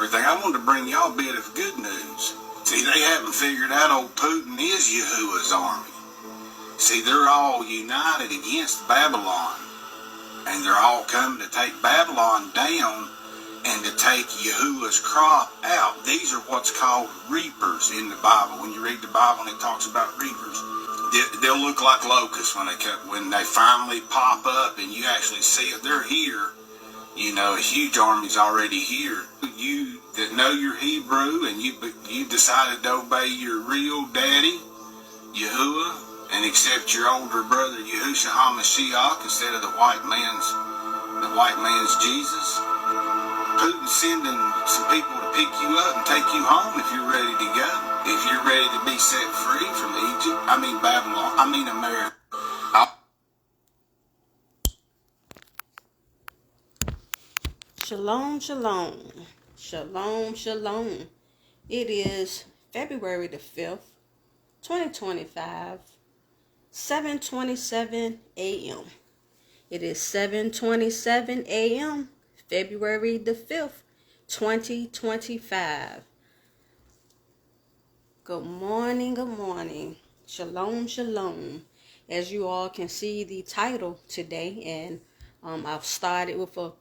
everything. I wanted to bring y'all a bit of good news. See, they haven't figured out old Putin is Yahuwah's army. See, they're all united against Babylon. And they're all coming to take Babylon down and to take Yahuwah's crop out. These are what's called reapers in the Bible. When you read the Bible and it talks about reapers, they'll look like locusts when they finally pop up and you actually see it. They're here. You know, a huge army's already here. You that know your Hebrew and you decided to obey your real daddy, Yahuwah, and accept your older brother Yahushua HaMashiach instead of the white man's Jesus. Putin's sending some people to pick you up and take you home if you're ready to go. If you're ready to be set free from America. Shalom, shalom. Shalom, shalom. It is February the 5th, 2025. 7:27 a.m. It is 7:27 a.m. February the 5th, 2025. Good morning, good morning. Shalom, shalom. As you all can see the title today, and I've started with a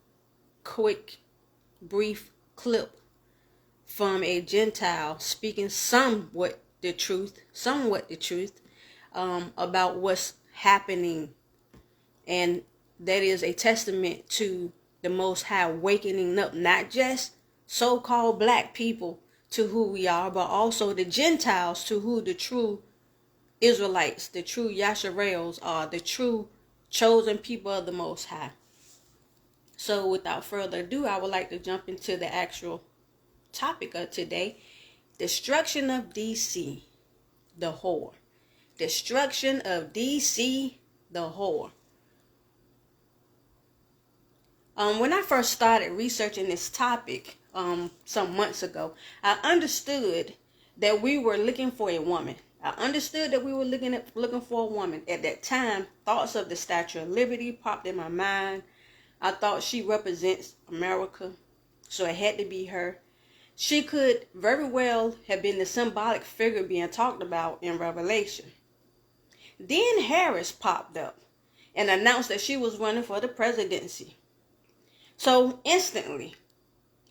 quick, brief clip from a Gentile speaking somewhat the truth, about what's happening, and that is a testament to the Most High wakening up not just so-called black people to who we are, but also the Gentiles to who the true Israelites, the true Yasharels are, the true chosen people of the Most High. So without further ado, I would like to jump into the actual topic of today: destruction of DC, the whore. Destruction of DC, the whore. When I first started researching this topic some months ago, I understood that we were looking for a woman. I understood that we were looking for a woman. At that time, thoughts of the Statue of Liberty popped in my mind. I thought she represents America, so it had to be her. She could very well have been the symbolic figure being talked about in Revelation. Then Harris popped up and announced that she was running for the presidency. So instantly,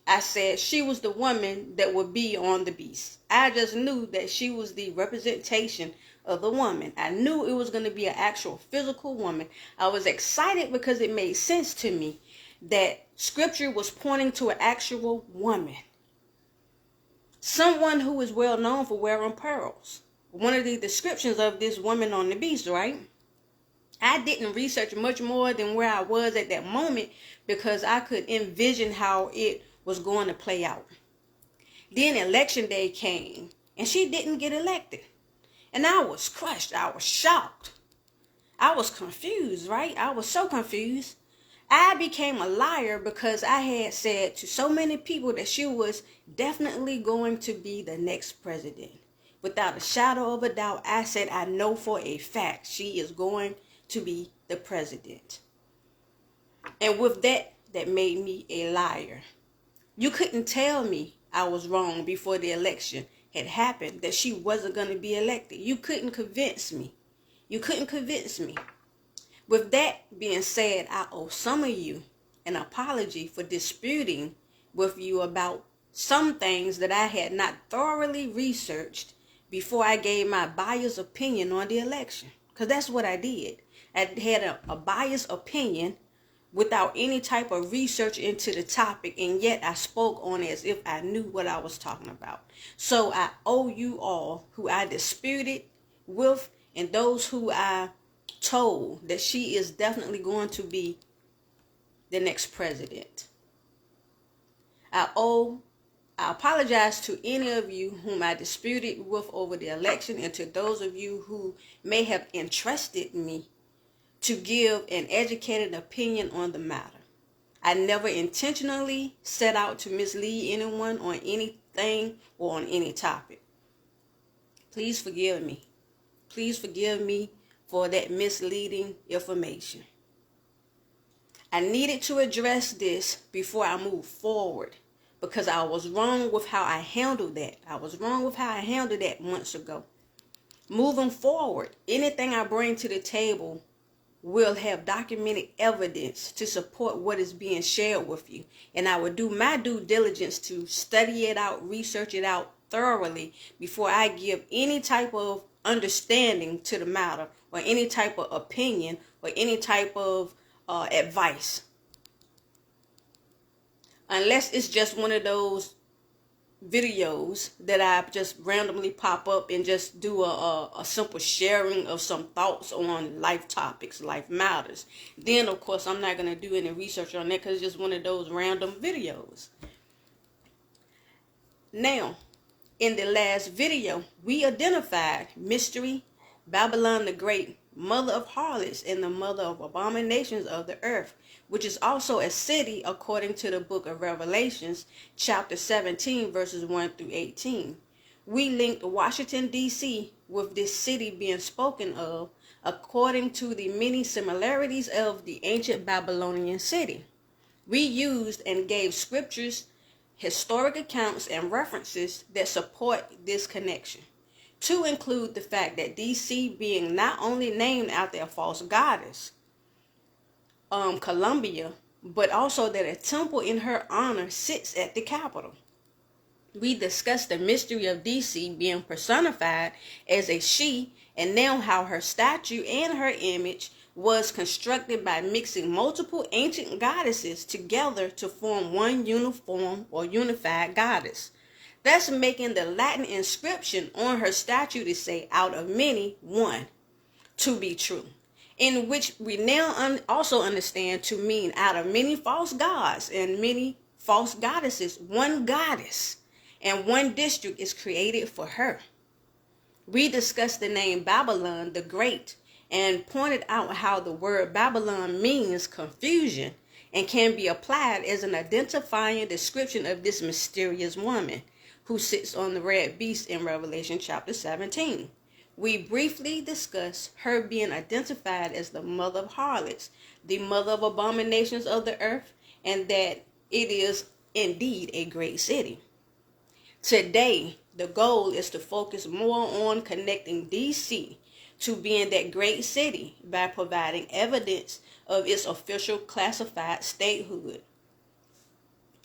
I said she was the woman that would be on the beast. I just knew that she was the representation of the woman. I knew it was going to be an actual physical woman. I was excited because it made sense to me that scripture was pointing to an actual woman. Someone who is well known for wearing pearls. One of the descriptions of this woman on the beast, right? I didn't research much more than where I was at that moment because I could envision how it was going to play out. Then election day came and she didn't get elected. And I was crushed. I was shocked. I was confused, right? I was so confused. I became a liar because I had said to so many people that she was definitely going to be the next president. Without a shadow of a doubt, I said I know for a fact she is going to be the president. And with that, that made me a liar. You couldn't tell me I was wrong before the election had happened, that she wasn't going to be elected. You couldn't convince me. You couldn't convince me. With that being said, I owe some of you an apology for disputing with you about some things that I had not thoroughly researched before I gave my biased opinion on the election. Because that's what I did. I had a biased opinion without any type of research into the topic, and yet I spoke on it as if I knew what I was talking about. So I owe you all who I disputed with and those who I told that she is definitely going to be the next president. I apologize to any of you whom I disputed with over the election, and to those of you who may have entrusted me to give an educated opinion on the matter. I never intentionally set out to mislead anyone on anything or on any topic. Please forgive me. Please forgive me for that misleading information. I needed to address this before I move forward because I was wrong with how I handled that. I was wrong with how I handled that months ago. Moving forward, anything I bring to the table will have documented evidence to support what is being shared with you. And I will do my due diligence to study it out, research it out thoroughly before I give any type of understanding to the matter, or any type of opinion, or any type of advice. Unless it's just one of those videos that I just randomly pop up and just do a simple sharing of some thoughts on life topics, life matters. Then, of course, I'm not going to do any research on that because it's just one of those random videos. Now, in the last video, we identified Mystery, Babylon the Great, mother of harlots and the mother of abominations of the earth, which is also a city according to the book of Revelations, chapter 17, verses 1 through 18. We linked Washington, D.C. with this city being spoken of according to the many similarities of the ancient Babylonian city. We used and gave scriptures, historic accounts, and references that support this connection, to include the fact that D.C. being not only named after a false goddess, Columbia, but also that a temple in her honor sits at the capital. We discussed the mystery of D.C. being personified as a she, and now how her statue and her image was constructed by mixing multiple ancient goddesses together to form one uniform or unified goddess, thus making the Latin inscription on her statue to say, "out of many, one," to be true, in which we now also understand to mean out of many false gods and many false goddesses, one goddess and one district is created for her. We discussed the name Babylon the Great and pointed out how the word Babylon means confusion and can be applied as an identifying description of this mysterious woman who sits on the red beast in Revelation chapter 17. We briefly discussed her being identified as the mother of harlots, the mother of abominations of the earth, and that it is indeed a great city. Today, the goal is to focus more on connecting D.C. to being that great city by providing evidence of its official classified statehood.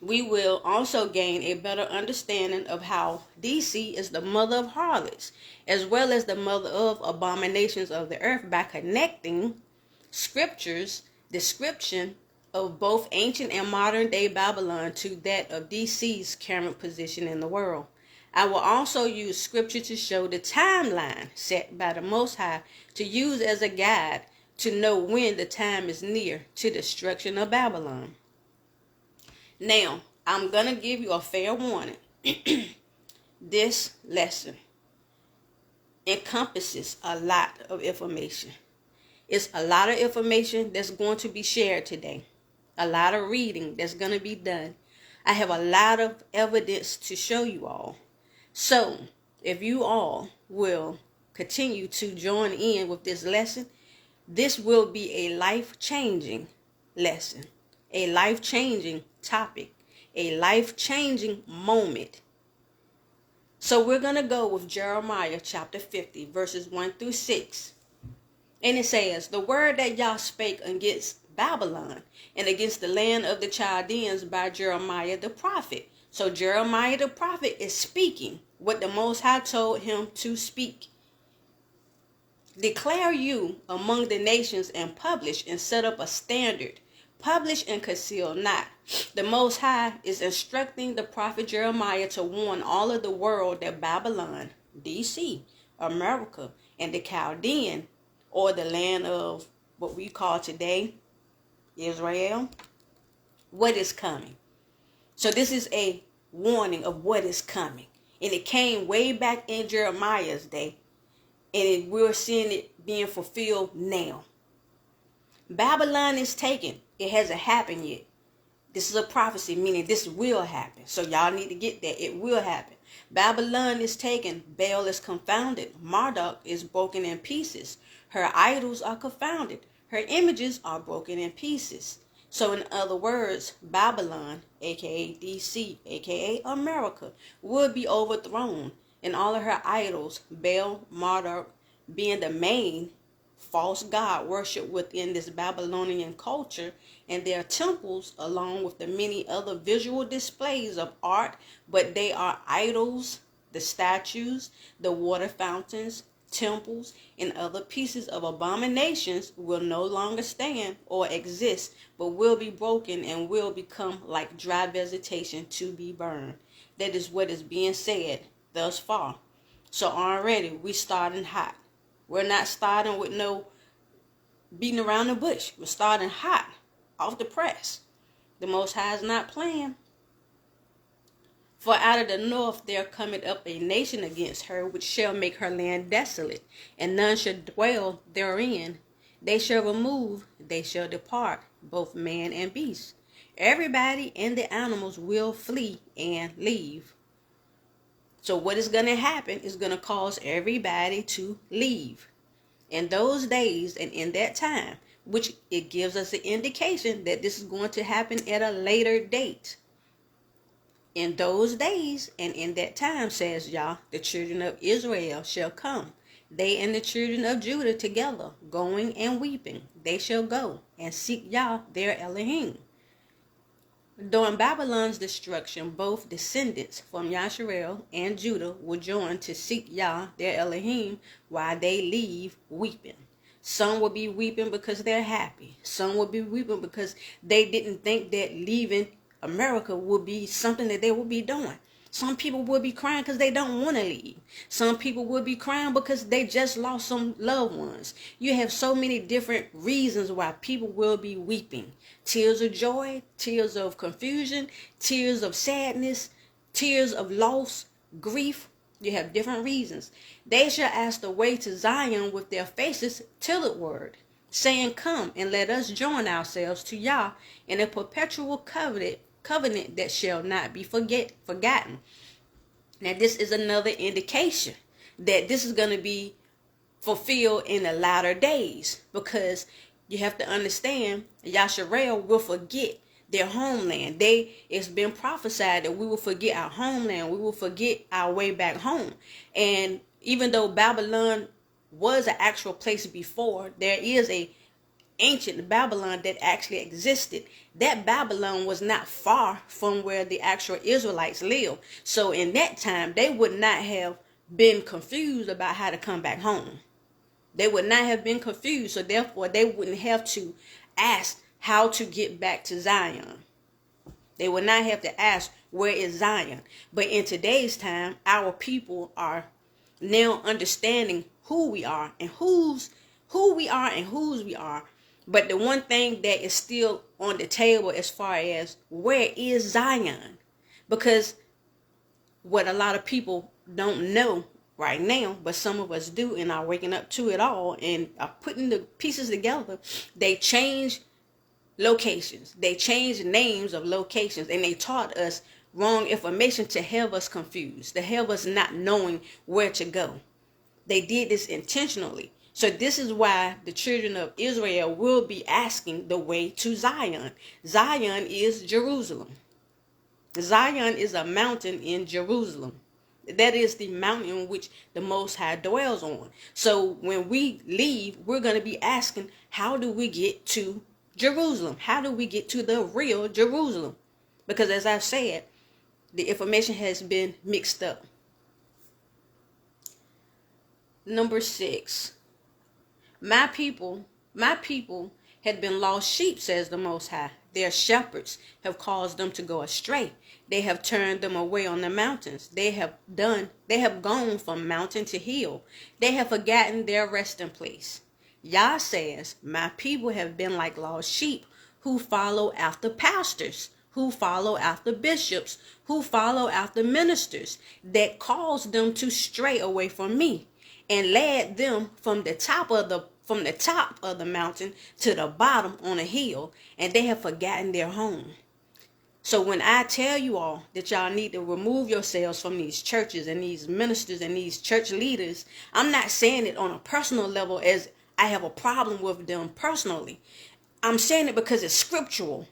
We will also gain a better understanding of how D.C. is the mother of harlots, as well as the mother of abominations of the earth, by connecting scriptures' description of both ancient and modern day Babylon to that of D.C.'s current position in the world. I will also use scripture to show the timeline set by the Most High to use as a guide to know when the time is near to destruction of Babylon. Now, I'm going to give you a fair warning. This lesson encompasses a lot of information. It's a lot of information that's going to be shared today. A lot of reading that's going to be done. I have a lot of evidence to show you all. So, if you all will continue to join in with this lesson, this will be a life-changing lesson, a life-changing topic, a life-changing moment. So we're going to go with Jeremiah chapter 50, verses 1 through 6. And it says, "The word that Yah spake against Babylon and against the land of the Chaldeans by Jeremiah the prophet." So Jeremiah the prophet is speaking what the Most High told him to speak. "Declare you among the nations and publish and set up a standard. Publish and conceal not." The Most High is instructing the prophet Jeremiah to warn all of the world that Babylon, D.C., America, and the Chaldean, or the land of what we call today Israel, what is coming. So this is a warning of what is coming. And it came way back in Jeremiah's day. And we're seeing it being fulfilled now. Babylon is taken. It hasn't happened yet. This is a prophecy, meaning this will happen. So y'all need to get that. It will happen. Babylon is taken. Baal is confounded. Marduk is broken in pieces. Her idols are confounded. Her images are broken in pieces. So in other words, Babylon, aka DC, aka America, would be overthrown, and all of her idols, Baal, Marduk, being the main false god worship within this Babylonian culture, and their temples, along with the many other visual displays of art, but they are idols, the statues, the water fountains, temples, and other pieces of abominations will no longer stand or exist, but will be broken and will become like dry vegetation to be burned. That is what is being said thus far. So already we starting hot. We're not starting with no beating around the bush. We're starting hot, off the press. The Most High is not playing. For out of the north there cometh up a nation against her, which shall make her land desolate, and none shall dwell therein. They shall remove, they shall depart, both man and beast. Everybody and the animals will flee and leave. So what is going to happen is going to cause everybody to leave. In those days and in that time, which it gives us an indication that this is going to happen at a later date. In those days and in that time, says Yah, the children of Israel shall come, they and the children of Judah together, going and weeping. They shall go and seek Yah, their Elohim. During Babylon's destruction, both descendants from Yasharel and Judah will join to seek Yah, their Elohim, while they leave weeping. Some will be weeping because they're happy. Some will be weeping because they didn't think that leaving America would be something that they would be doing. Some people will be crying because they don't want to leave. Some people will be crying because they just lost some loved ones. You have so many different reasons why people will be weeping. Tears of joy, tears of confusion, tears of sadness, tears of loss, grief. You have different reasons. They shall ask the way to Zion with their faces tiltward, saying, come and let us join ourselves to Yah in a perpetual covenant that shall not be forgotten. Now this is another indication that this is going to be fulfilled in the latter days, because you have to understand Yasharel will forget their homeland. It's been prophesied that we will forget our homeland. We will forget our way back home. And even though Babylon was an actual place before, there is a ancient Babylon that actually existed. That Babylon was not far from where the actual Israelites lived. So in that time, they would not have been confused about how to come back home. They would not have been confused. So therefore, they wouldn't have to ask how to get back to Zion. They would not have to ask, where is Zion? But in today's time, our people are now understanding who we are and whose we are. But the one thing that is still on the table as far as where is Zion? Because what a lot of people don't know right now, but some of us do and are waking up to it all and are putting the pieces together, they change locations. They change names of locations, and they taught us wrong information to have us confused, to have us not knowing where to go. They did this intentionally. So this is why the children of Israel will be asking the way to Zion. Zion is Jerusalem. Zion is a mountain in Jerusalem. That is the mountain which the Most High dwells on. So when we leave, we're going to be asking, how do we get to Jerusalem? How do we get to the real Jerusalem? Because as I've said, the information has been mixed up. Number 6. My people had been lost sheep, says the Most High. Their shepherds have caused them to go astray. They have turned them away on the mountains. They have gone from mountain to hill. They have forgotten their resting place. Yah says, my people have been like lost sheep who follow after pastors, who follow after bishops, who follow after ministers, that caused them to stray away from me and led them from the top of the mountain to the bottom on a hill, and they have forgotten their home. So when I tell you all that y'all need to remove yourselves from these churches and these ministers and these church leaders, I'm not saying it on a personal level as I have a problem with them personally. I'm saying it because it's scriptural.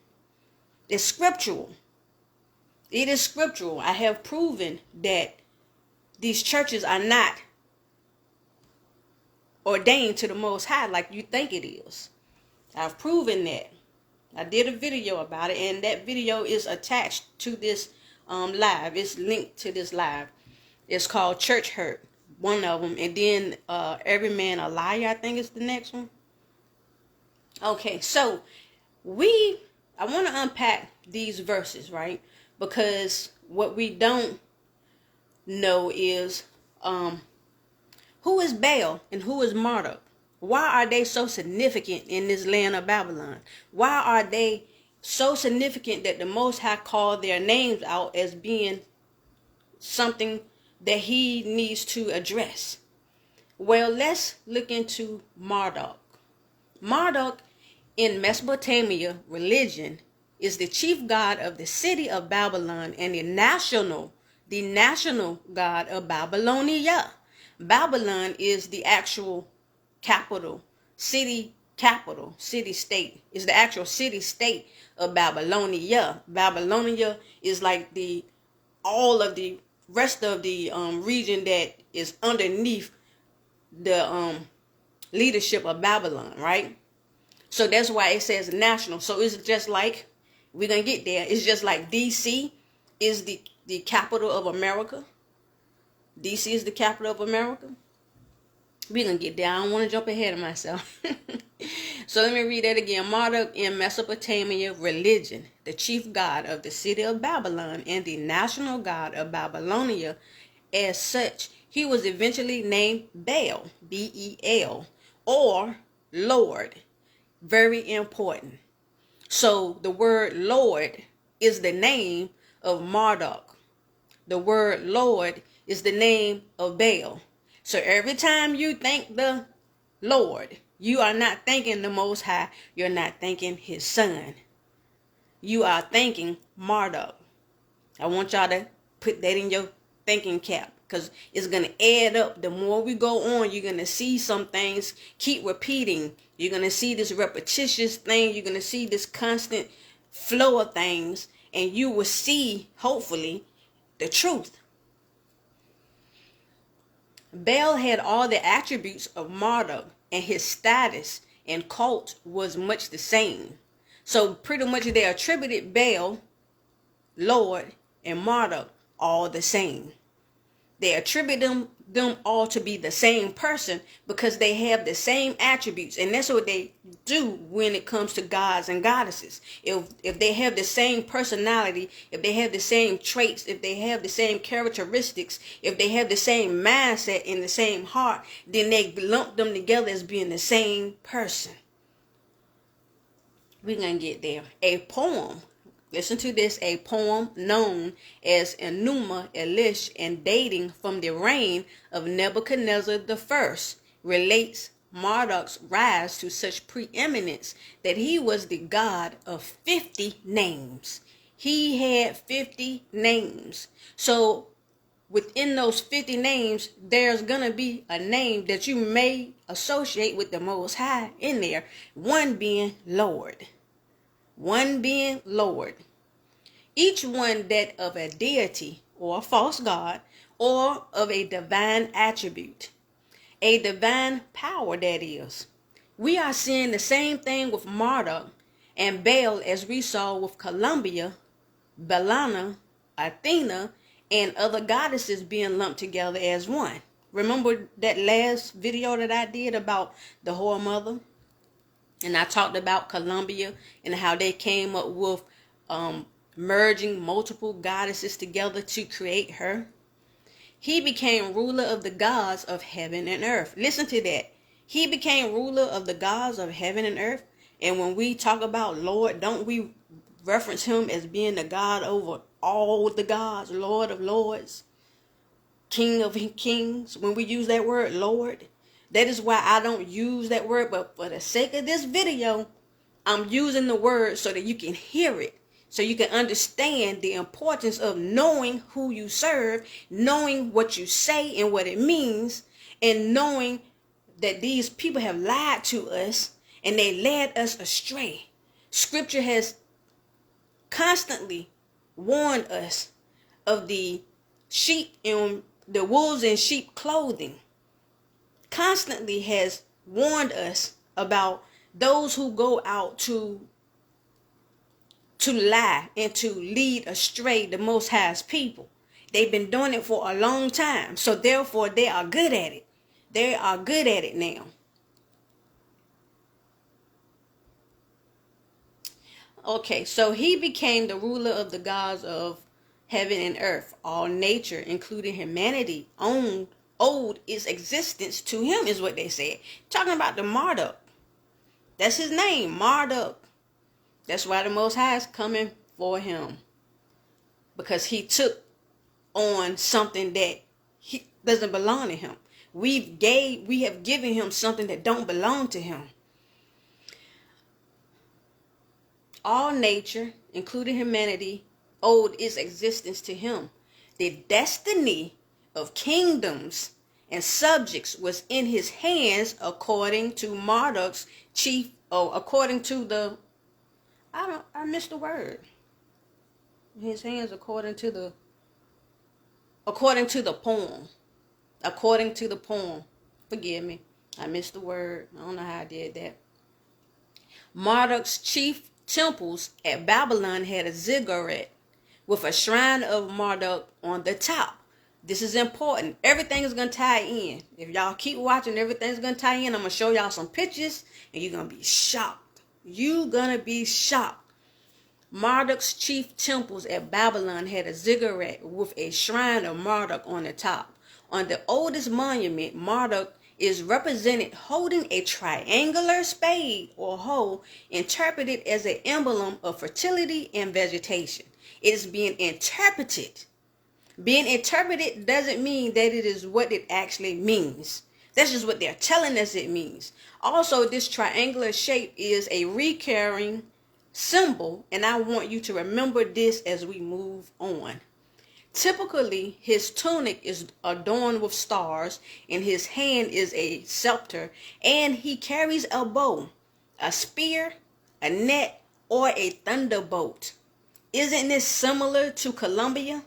It's scriptural. It is scriptural. I have proven that these churches are not ordained to the Most High like you think it is. I've proven that. I did a video about it, and that video is attached to this live. It's linked to this live. It's called Church Hurt, one of them, and then Every Man a Liar, I think is the next one. Okay, so I want to unpack these verses, right? Because what we don't know is who is Baal and who is Marduk? Why are they so significant in this land of Babylon? Why are they so significant that the Most High called their names out as being something that he needs to address? Well, let's look into Marduk. Marduk in Mesopotamia religion is the chief god of the city of Babylon and the national god of Babylonia. Babylon is the actual city state, is the actual city state of Babylonia. Babylonia is like all of the rest of the region that is underneath the leadership of Babylon, right? So that's why it says national. So it's just like, we're going to get there. It's just like DC is the capital of America. DC is the capital of America. We're going to get there. I don't want to jump ahead of myself. So let me read that again. Marduk in Mesopotamia religion, the chief god of the city of Babylon and the national god of Babylonia. As such, he was eventually named Baal, B-E-L, or Lord. Very important. So the word Lord is the name of Marduk. The word Lord is the name of Baal. So every time you thank the Lord, you are not thanking the Most High. You're not thanking his son. You are thanking Marduk. I want y'all to put that in your thinking cap, because it's going to add up. The more we go on, you're going to see some things keep repeating. You're going to see this repetitious thing. You're going to see this constant flow of things. And you will see, hopefully, the truth. Baal had all the attributes of Marduk, and his status and cult was much the same. So pretty much they attributed Baal, Lord, and Marduk all the same. They attribute them all to be the same person because they have the same attributes. And that's what they do when it comes to gods and goddesses. If they have the same personality, if they have the same traits, if they have the same characteristics, if they have the same mindset and the same heart, then they lump them together as being the same person. We're going to get there. A poem. Listen to this. A poem known as Enuma Elish and dating from the reign of Nebuchadnezzar I relates Marduk's rise to such preeminence that he was the god of 50 names. He had 50 names. So within those 50 names, there's going to be a name that you may associate with the Most High in there. One being Lord. One being Lord. Each one that of a deity or a false god or of a divine attribute. A divine power, that is. We are seeing the same thing with Marduk and Baal as we saw with Columbia, Belana, Athena, and other goddesses being lumped together as one. Remember that last video that I did about the whore mother? And I talked about Columbia and how they came up with merging multiple goddesses together to create her. He became ruler of the gods of heaven and earth. Listen to that. He became ruler of the gods of heaven and earth. And when we talk about Lord, don't we reference him as being the God over all the gods, Lord of lords, King of kings? When we use that word Lord, that is why I don't use that word. But for the sake of this video, I'm using the word so that you can hear it. So you can understand the importance of knowing who you serve, knowing what you say and what it means, and knowing that these people have lied to us and they led us astray. Scripture has constantly warned us of the sheep in the wolves in sheep clothing. Constantly has warned us about those who go out to lie and to lead astray the Most High's people. They've been doing it for a long time, so therefore they are good at it. They are good at it now. Okay, so he became the ruler of the gods of heaven and earth. All nature, including humanity, owed its existence to him, is what they said. Talking about the Marduk. That's his name, Marduk. That's why the Most High is coming for him. Because he took on something that doesn't belong to him. We have given him something that don't belong to him. All nature, including humanity, owed its existence to him. The destiny of kingdoms and subjects was in his hands, according to Marduk's chief, according to the, I missed the word. His hands according to the poem. According to the poem. Forgive me. I missed the word. I don't know how I did that. Marduk's chief temples at Babylon had a ziggurat with a shrine of Marduk on the top. This is important. Everything is going to tie in. If y'all keep watching, everything's going to tie in. I'm going to show y'all some pictures and you're going to be shocked. You're going to be shocked. Marduk's chief temples at Babylon had a ziggurat with a shrine of Marduk on the top. On the oldest monument, Marduk is represented holding a triangular spade or hoe, interpreted as an emblem of fertility and vegetation. It is being interpreted. Being interpreted doesn't mean that it is what it actually means. That's just what they're telling us it means. Also, this triangular shape is a recurring symbol, and I want you to remember this as we move on. Typically, his tunic is adorned with stars, and his hand is a scepter, and he carries a bow, a spear, a net, or a thunderbolt. Isn't this similar to Columbia?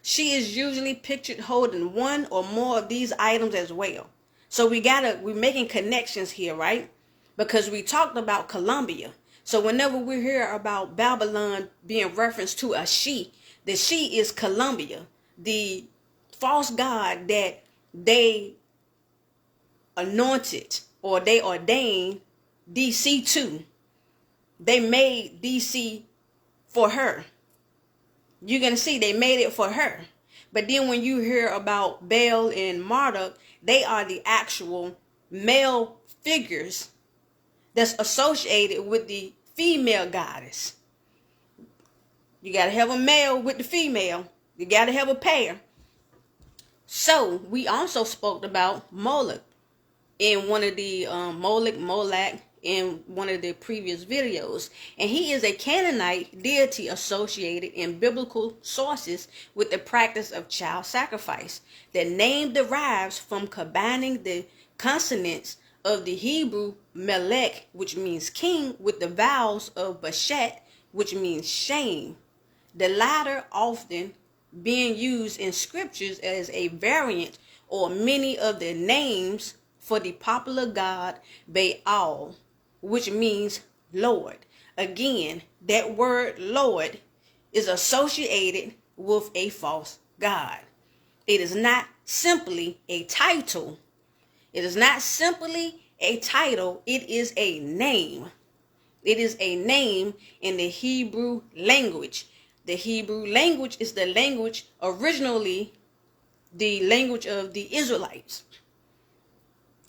She is usually pictured holding one or more of these items as well. So we're making connections here, right? Because we talked about Columbia. So whenever we hear about Babylon being referenced to a she, the she is Columbia, the false god that they anointed or they ordained DC to. They made DC for her. You're going to see they made it for her. But then when you hear about Baal and Marduk, they are the actual male figures that's associated with the female goddess. You got to have a male with the female. You got to have a pair. So we also spoke about Moloch in one of the Moloch in one of the previous videos. And he is a Canaanite deity associated in biblical sources with the practice of child sacrifice. The name derives from combining the consonants of the Hebrew Melech, which means king, with the vowels of Bashet, which means shame. The latter often being used in scriptures as a variant or many of the names for the popular god Baal, which means Lord. Again, that word Lord is associated with a false god. It is not simply a title. It is not simply a title. It is a name. It is a name in the Hebrew language. The Hebrew language is the language originally the language of the Israelites.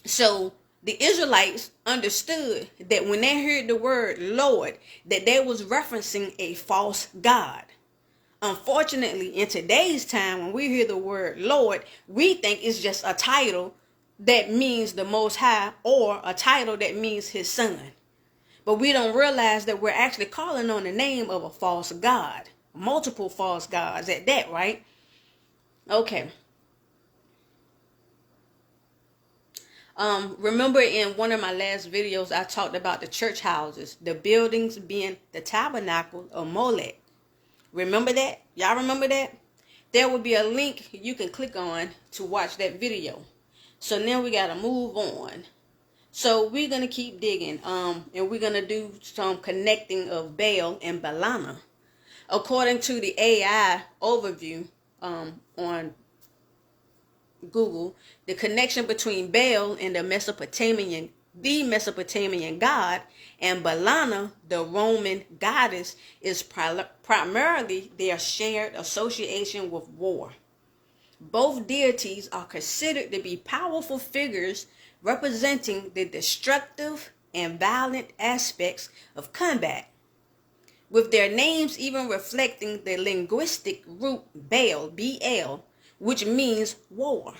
So the Israelites understood that when they heard the word Lord, that they was referencing a false god. Unfortunately, in today's time, when we hear the word Lord, we think it's just a title that means the Most High or a title that means his son. But we don't realize that we're actually calling on the name of a false god. Multiple false gods at that, right? Okay. Remember in one of my last videos, I talked about the church houses, the buildings being the tabernacle of Molech. Remember that? Y'all remember that? There will be a link you can click on to watch that video. So now we got to move on. So we're going to keep digging, and we're going to do some connecting of Baal and Balana. According to the AI overview on Google, the connection between Baal and the Mesopotamian god, and Balana, the Roman goddess, is primarily their shared association with war. Both deities are considered to be powerful figures representing the destructive and violent aspects of combat, with their names even reflecting the linguistic root Baal, B-L, which means war.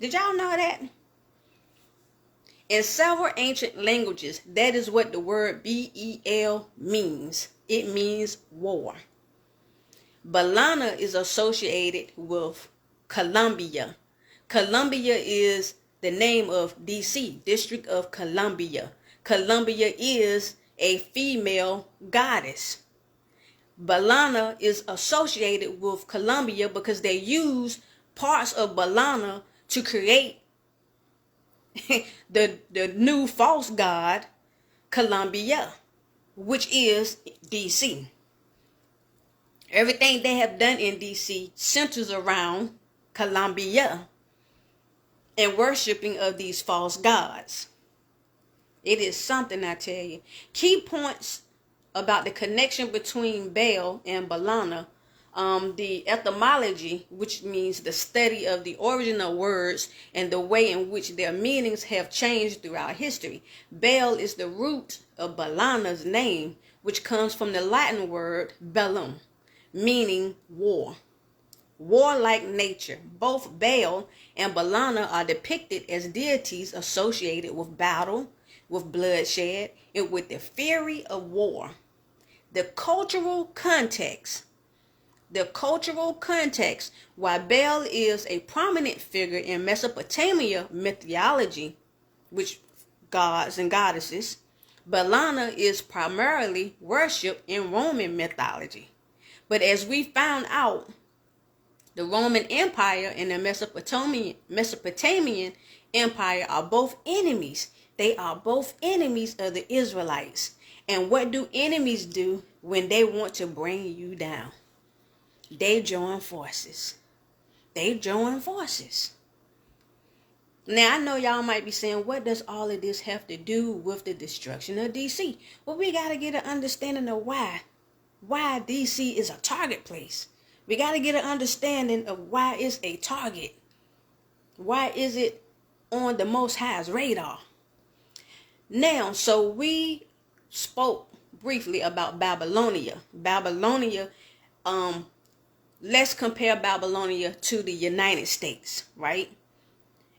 Did y'all know that? In several ancient languages, that is what the word B-E-L means. It means war. Balana is associated with Columbia. Columbia is the name of DC, District of Columbia. Columbia is a female goddess. Balana is associated with Columbia because they use parts of Balana to create the new false god, Columbia, which is DC. Everything they have done in DC centers around Columbia and worshiping of these false gods. It is something, I tell you. Key points about the connection between Baal and Balana. The etymology, which means the study of the origin of words and the way in which their meanings have changed throughout history. Baal is the root of Balana's name, which comes from the Latin word bellum, meaning war. Warlike nature. Both Baal and Balana are depicted as deities associated with battle, with bloodshed, and with the fury of war. The cultural context, why Baal is a prominent figure in Mesopotamia mythology, which gods and goddesses, Balana is primarily worshipped in Roman mythology. But as we found out, the Roman Empire and the Mesopotamian Empire are both enemies. They are both enemies of the Israelites. And what do enemies do when they want to bring you down? They join forces. Now, I know y'all might be saying, what does all of this have to do with the destruction of DC? Well, we got to get an understanding of why DC is a target place. We got to get an understanding of why it's a target. Why is it on the Most High's radar? Now, so we spoke briefly about Babylonia. Let's compare Babylonia to the United States, right?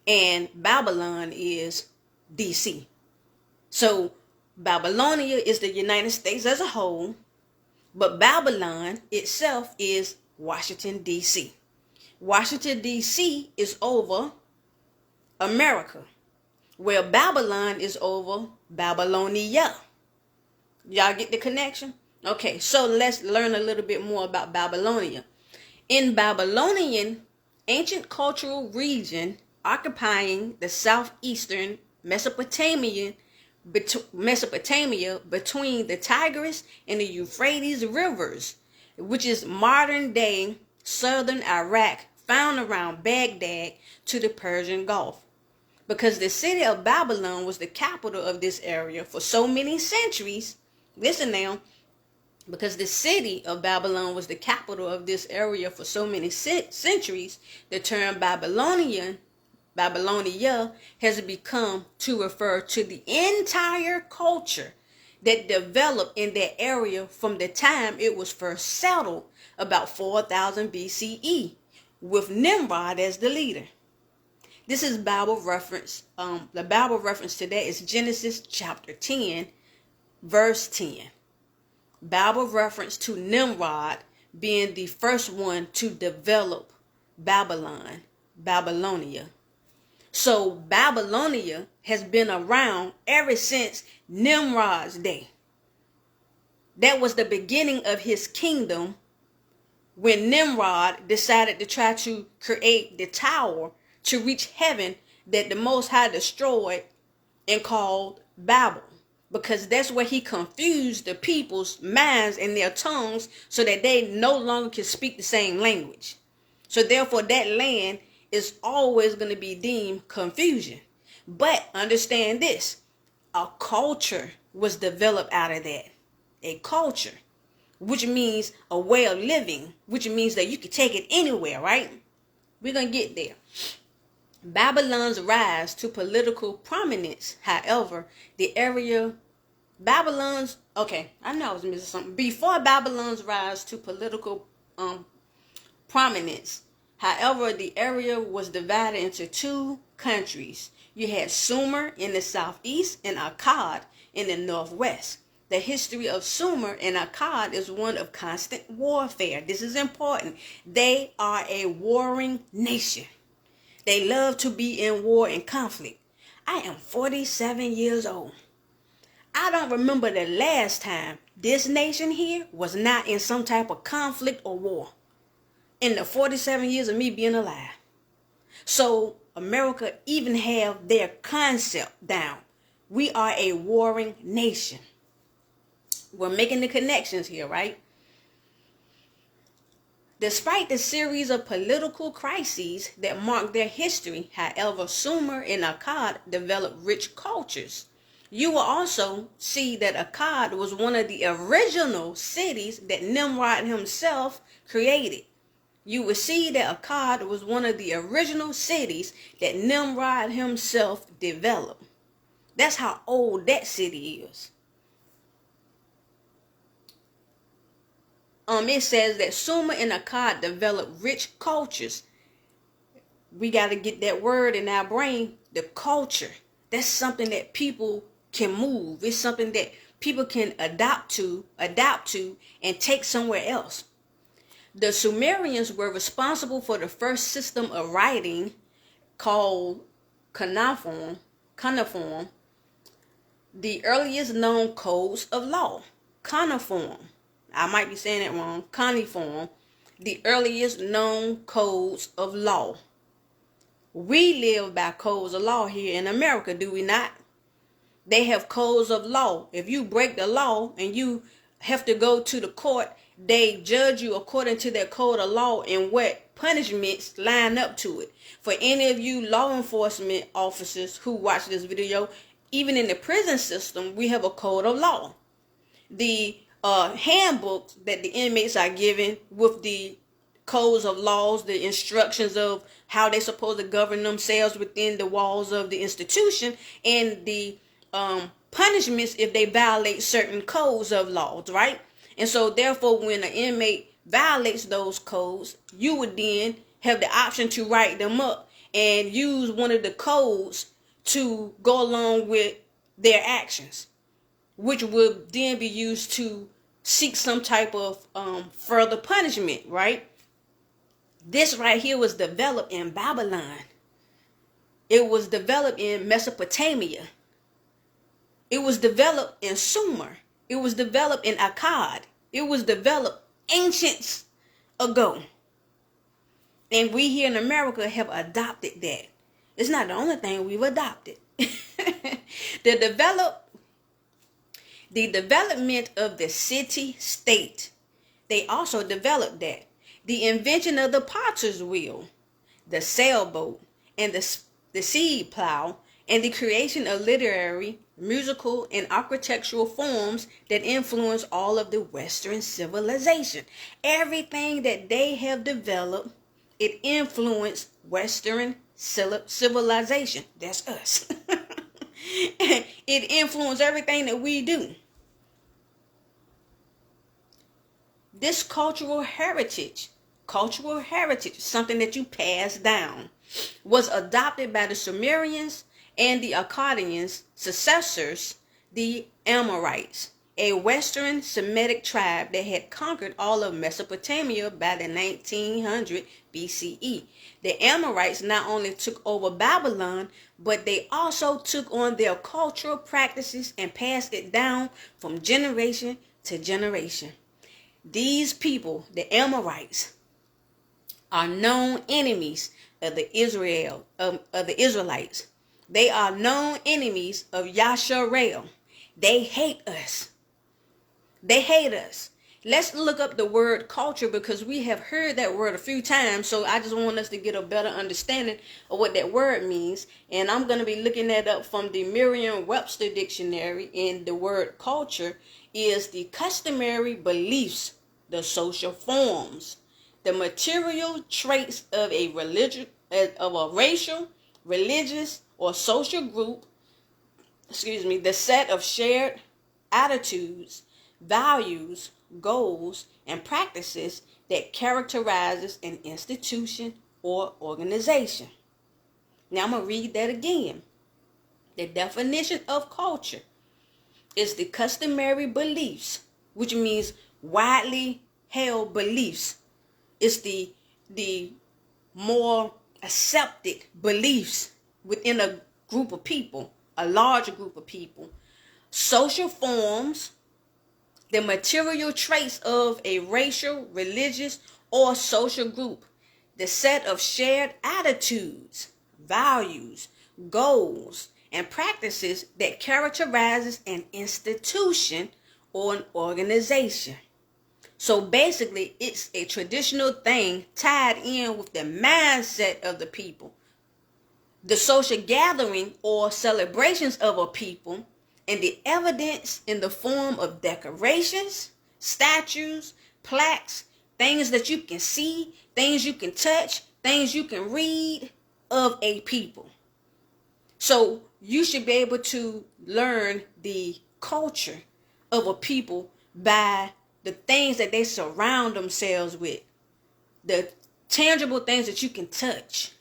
And Babylon is DC. So Babylonia is the United States as a whole, but Babylon itself is Washington, D.C. Washington, D.C. is over America, where Babylon is over Babylonia. Y'all get the connection? Okay, so let's learn a little bit more about Babylonia. In Babylonian, ancient cultural region occupying the southeastern Mesopotamia between the Tigris and the Euphrates rivers, which is modern day southern Iraq, found around Baghdad to the Persian Gulf. Because the city of Babylon was the capital of this area for so many centuries. Listen now. Because the city of Babylon was the capital of this area for so many centuries, the term Babylonia has become to refer to the entire culture that developed in that area from the time it was first settled about 4000 BCE, with Nimrod as the leader. This is Bible reference. The Bible reference to that is Genesis chapter 10, verse 10. Bible reference to Nimrod being the first one to develop Babylonia. So Babylonia has been around ever since Nimrod's day. That was the beginning of his kingdom when Nimrod decided to try to create the tower to reach heaven that the Most High destroyed and called Babel. Because that's where he confused the people's minds and their tongues so that they no longer can speak the same language. So therefore that land is always going to be deemed confusion. But understand this, a culture was developed out of that. A culture, which means a way of living, which means that you can take it anywhere, right? We're going to get there. Babylon's rise to political prominence, however, the area Babylon's, okay, I know I was missing something. Before Babylon's rise to political prominence, however, the area was divided into two countries. You had Sumer in the southeast and Akkad in the northwest. The history of Sumer and Akkad is one of constant warfare. This is important. They are a warring nation. They love to be in war and conflict. I am 47 years old. I don't remember the last time this nation here was not in some type of conflict or war in the 47 years of me being alive. So America even have their concept down. We are a warring nation. We're making the connections here, right? Despite the series of political crises that mark their history, however, Sumer and Akkad developed rich cultures. You will also see that Akkad was one of the original cities that Nimrod himself created. You will see that Akkad was one of the original cities that Nimrod himself developed. That's how old that city is. It says that Sumer and Akkad developed rich cultures. We got to get that word in our brain, the culture. That's something that people can move. It's something that people can adapt to, and take somewhere else. The Sumerians were responsible for the first system of writing called cuneiform, the earliest known codes of law. Cuneiform. I might be saying it wrong. Cuneiform, the earliest known codes of law. We live by codes of law here in America, do we not? They have codes of law. If you break the law and you have to go to the court, they judge you according to their code of law and what punishments line up to it. For any of you law enforcement officers who watch this video, even in the prison system, we have a code of law. The handbooks that the inmates are given with the codes of laws, the instructions of how they're supposed to govern themselves within the walls of the institution, and the punishments if they violate certain codes of laws, right? And so therefore, when an inmate violates those codes, you would then have the option to write them up and use one of the codes to go along with their actions, which would then be used to seek some type of further punishment, right? This right here was developed in Babylon. It was developed in Mesopotamia. It was developed in Sumer. It was developed in Akkad. It was developed ancients ago. And we here in America have adopted that. It's not the only thing we've adopted. The development of the city-state. They also developed that. The invention of the potter's wheel, the sailboat, and the seed plow, and the creation of literary, musical, and architectural forms that influence all of the Western civilization. Everything that they have developed, it influenced Western civilization. That's us. It influenced everything that we do. This cultural heritage, something that you pass down, was adopted by the Sumerians and the Akkadians, successors, the Amorites. a Western Semitic tribe that had conquered all of Mesopotamia by the 1900 BCE. The Amorites not only took over Babylon, but they also took on their cultural practices and passed it down from generation to generation. These people, the Amorites, are known enemies of the Israelites. They are known enemies of Yasharel. They hate us. They hate us. Let's look up the word culture, because we have heard that word a few times. So I just want us to get a better understanding of what that word means. And I'm going to be looking that up from the Merriam-Webster dictionary. And the word culture is the customary beliefs, the social forms, the material traits of a racial, religious, or social group. The set of shared attitudes, values, goals, and practices that characterizes an institution or organization. Now I'm going to read that again. The definition of culture is the customary beliefs, which means widely held beliefs. It's the more accepted beliefs within a group of people, a larger group of people. Social forms, the material traits of a racial, religious, or social group, the set of shared attitudes, values, goals, and practices that characterizes an institution or an organization. So basically, it's a traditional thing tied in with the mindset of the people, the social gathering or celebrations of a people, and the evidence in the form of decorations, statues, plaques, things that you can see, things you can touch, things you can read of a people. So you should be able to learn the culture of a people by the things that they surround themselves with, the tangible things that you can touch.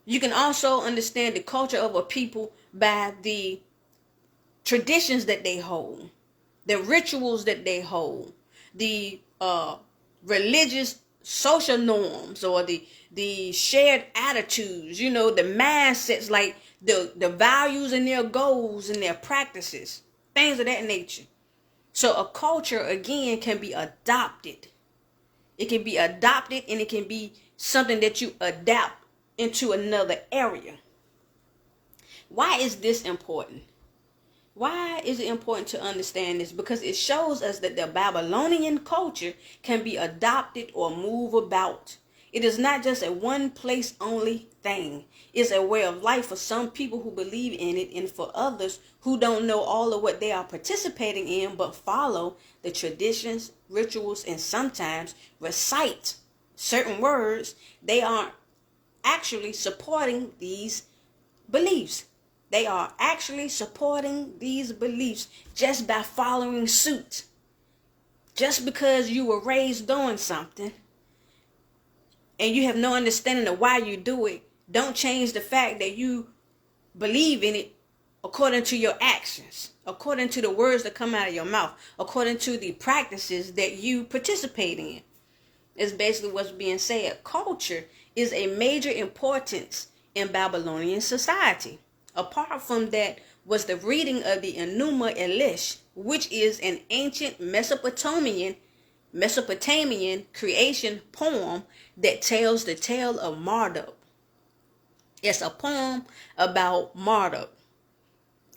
You can also understand the culture of a people by the traditions that they hold, the rituals that they hold, the religious social norms, or the shared attitudes, the mindsets, like the values and their goals and their practices, things of that nature. So a culture, again, can be adopted. It can be adopted, and it can be something that you adapt into another area. Why is this important? Why is it important to understand this? Because it shows us that the Babylonian culture can be adopted or moved about. It is not just a one place only thing. It's a way of life for some people who believe in it, and for others who don't know all of what they are participating in, but follow the traditions, rituals, and sometimes recite certain words. They are actually supporting these beliefs. They are actually supporting these beliefs just by following suit. Just because you were raised doing something and you have no understanding of why you do it, don't change the fact that you believe in it according to your actions, according to the words that come out of your mouth, according to the practices that you participate in. It's basically what's being said. Culture is a major importance in Babylonian society. Apart from that was the reading of the Enuma Elish, which is an ancient Mesopotamian creation poem that tells the tale of Marduk. It's a poem about Marduk,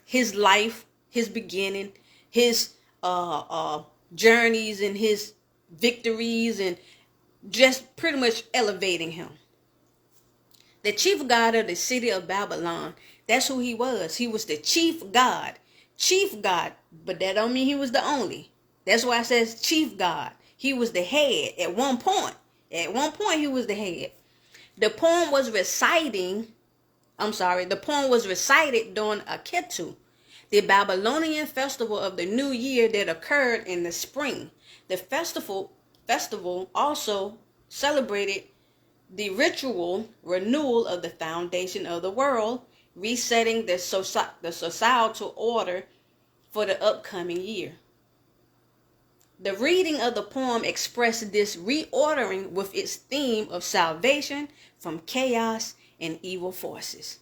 his life, his beginning, his journeys and his victories, and just pretty much elevating him. The chief god of the city of Babylon, that's who he was. He was the chief god. Chief god, but that don't mean he was the only. That's why it says chief god. He was the head at one point. At one point he was the head. The poem was recited during Pt.2, the Babylonian festival of the new year that occurred in the spring. The festival also celebrated the ritual renewal of the foundation of the world, resetting the societal order for the upcoming year. The reading of the poem expressed this reordering with its theme of salvation from chaos and evil forces.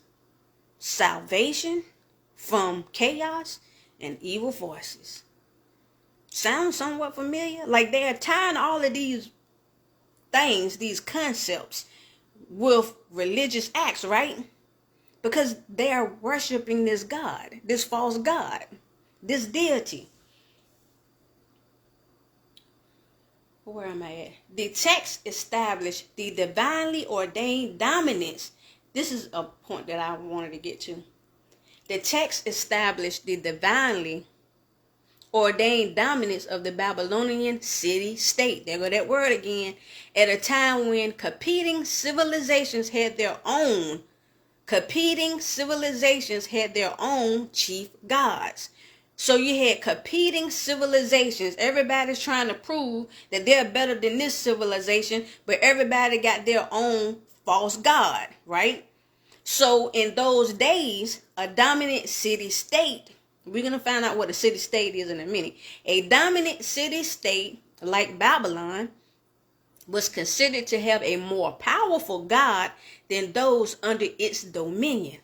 Salvation from chaos and evil forces. Sounds somewhat familiar? Like they are tying all of these things, these concepts, with religious acts, right? Because they are worshiping this God, this false God, this deity. Where am I at? The text established the divinely ordained dominance. This is a point that I wanted to get to. The text established the divinely ordained dominance of the Babylonian city-state. There go that word again. At a time when competing civilizations had their own chief gods. So you had competing civilizations. Everybody's trying to prove that they're better than this civilization, but everybody got their own false god, right? So in those days, a dominant city-state, we're going to find out what a city-state is in a minute. A dominant city-state like Babylon was considered to have a more powerful god than those under its dominion.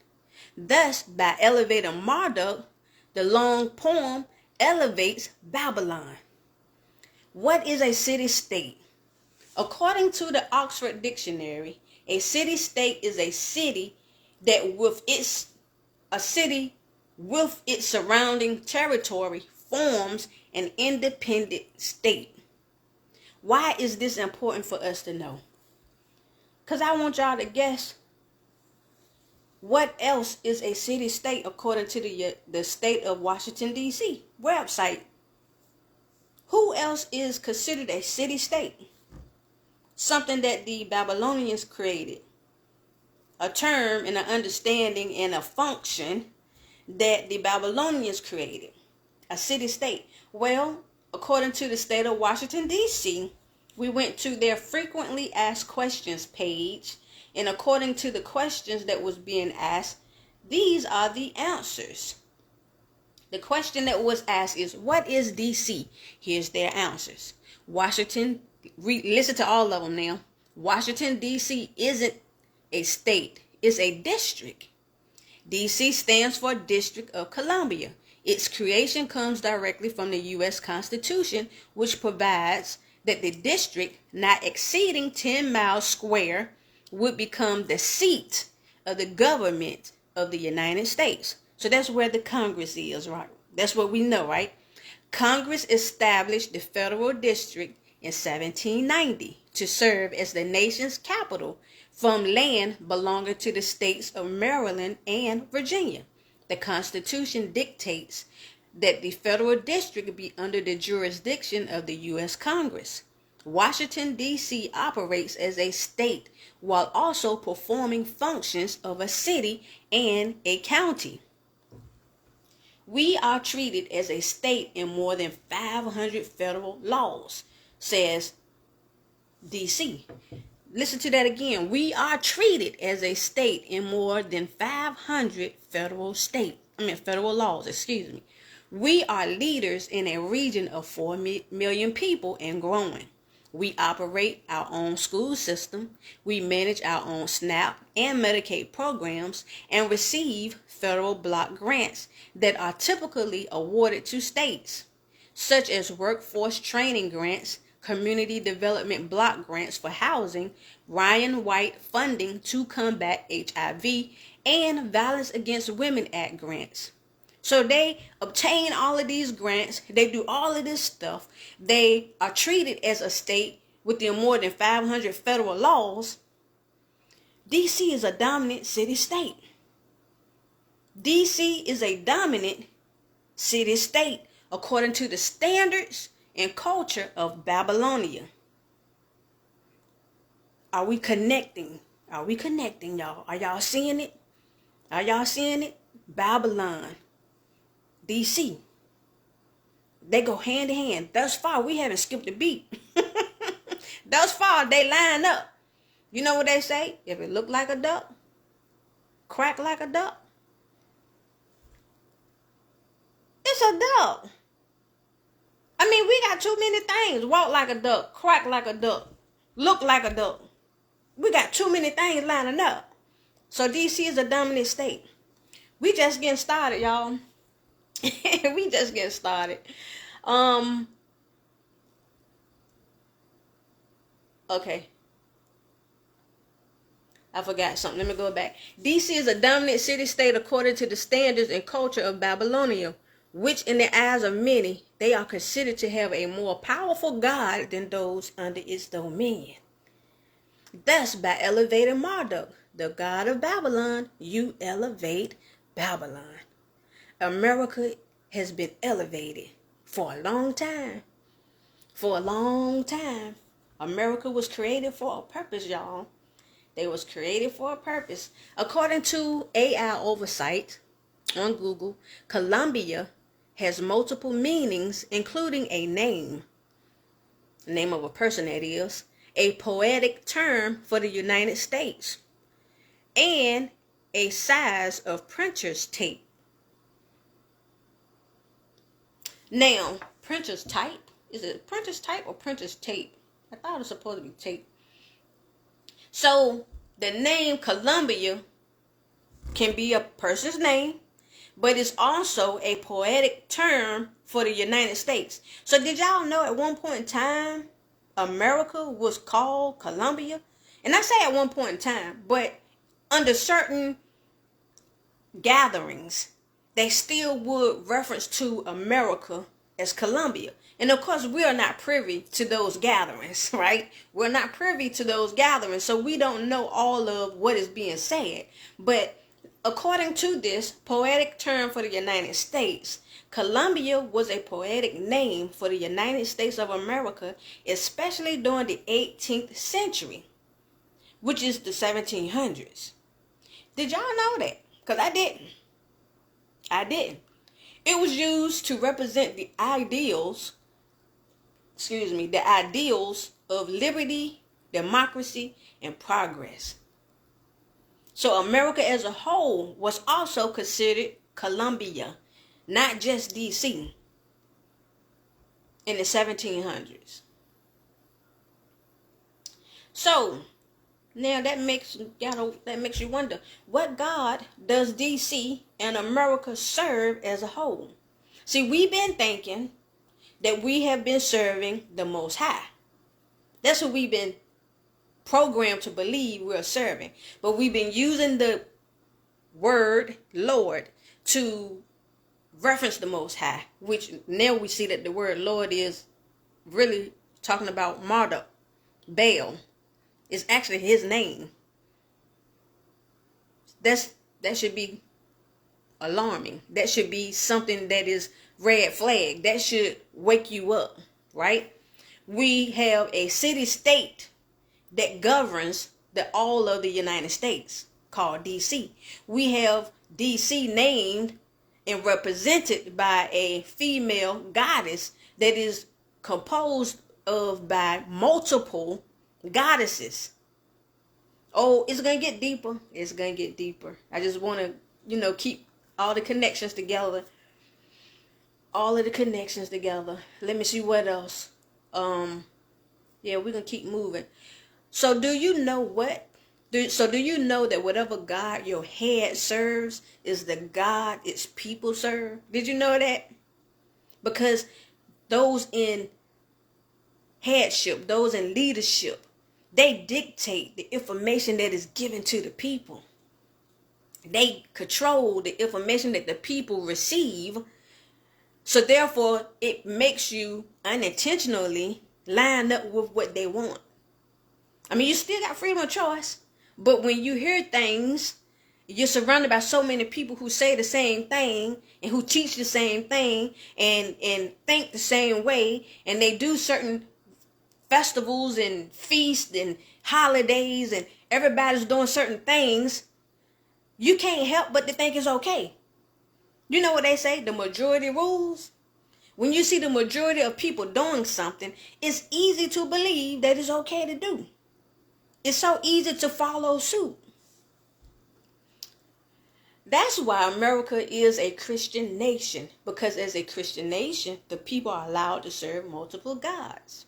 Thus, by elevating Marduk, the long poem elevates Babylon. What is a city-state? According to the Oxford Dictionary, a city-state is a city with its surrounding territory forms an independent state. Why is this important for us to know? Because I want y'all to guess what else is a city-state according to the state of Washington, D.C. website. Who else is considered a city-state? Something that the Babylonians created. A term and an understanding and a function that the Babylonians created. A city-state. Well, according to the state of Washington, D.C., we went to their frequently asked questions page, and according to the questions that was being asked, these are the answers. The question that was asked is, what is D.C.? Here's their answers. Washington, listen to all of them now. Washington, D.C. isn't a state, it's a district. D.C. stands for District of Columbia. Its creation comes directly from the U.S. Constitution, which provides that the district not exceeding 10 miles square would become the seat of the government of the United States. So that's where the Congress is, right? That's what we know, right? Congress established the federal district in 1790 to serve as the nation's capital from land belonging to the states of Maryland and Virginia. The Constitution dictates that the federal district be under the jurisdiction of the U.S. Congress. Washington, D.C. operates as a state while also performing functions of a city and a county. We are treated as a state in more than 500 federal laws, says D.C. Listen to that again. We are treated as a state in more than 500 federal laws, We are leaders in a region of 4 million people and growing. We operate our own school system. We manage our own SNAP and Medicaid programs and receive federal block grants that are typically awarded to states, such as workforce training grants, community development block grants for housing, Ryan White funding to combat HIV, and Violence Against Women Act grants. So they obtain all of these grants. They do all of this stuff. They are treated as a state within more than 500 federal laws. D.C. is a dominant city-state. D.C. is a dominant city-state according to the standards and culture of Babylonia. Are we connecting? Are we connecting, y'all? Are y'all seeing it? Are y'all seeing it? Babylon, D.C. They go hand in hand. Thus far, we haven't skipped a beat. Thus far, they line up. You know what they say? If it look like a duck, quack like a duck. It's a duck. I mean, we got too many things. Walk like a duck, quack like a duck, look like a duck. We got too many things lining up. So DC is a dominant state. We just getting started, y'all. We just getting started. Okay. I forgot something. Let me go back. DC is a dominant city-state according to the standards and culture of Babylonia, which in the eyes of many, they are considered to have a more powerful God than those under its dominion. Thus, by elevating Marduk, the god of Babylon, you elevate Babylon. America has been elevated for a long time. For a long time. America was created for a purpose, y'all. They was created for a purpose. According to AI oversight on Google, Columbia has multiple meanings, including a name of a person, that is, a poetic term for the United States, and a size of printer's tape. Now, printer's type, is it printer's type or printer's tape? I thought it was supposed to be tape. So, the name Columbia can be a person's name, but it's also a poetic term for the United States. So, did y'all know at one point in time, America was called Columbia? And I say at one point in time, but under certain gatherings, they still would reference to America as Columbia. And of course, we are not privy to those gatherings, right? We're not privy to those gatherings, so we don't know all of what is being said. But according to this poetic term for the United States, Columbia was a poetic name for the United States of America, especially during the 18th century, which is the 1700s. Did y'all know that? Because I didn't. It was used to represent the ideals of liberty, democracy, and progress. So America as a whole was also considered Columbia, not just DC, in the 1700s. So now that makes you wonder, what God does DC and America serve as a whole? See, we've been thinking that we have been serving the Most High. That's what we've been programmed to believe we're serving. But we've been using the word Lord to reference the Most High, which now we see that the word Lord is really talking about Marduk, Baal. It's actually his name. That should be alarming. That should be something that is red flag. That should wake you up, right? We have a city-state that governs all of the United States called DC. We have DC named and represented by a female goddess that is composed of by multiple goddesses. Oh, it's gonna get deeper. It's gonna get deeper. I just want to, keep all the connections together. All of the connections together. Let me see what else. Yeah, we're gonna keep moving. So do you know what? Do you know that whatever God your head serves is the God its people serve? Did you know that? Because those in headship, those in leadership, they dictate the information that is given to the people. They control the information that the people receive. So therefore, it makes you unintentionally line up with what they want. I mean, you still got freedom of choice. But when you hear things, you're surrounded by so many people who say the same thing and who teach the same thing and think the same way, and they do certain festivals and feasts and holidays, and everybody's doing certain things. You can't help but to think it's okay. You know what they say? The majority rules. When you see the majority of people doing something, it's easy to believe that it's okay to do. It's so easy to follow suit. That's why America is a Christian nation, because as a Christian nation, the people are allowed to serve multiple gods.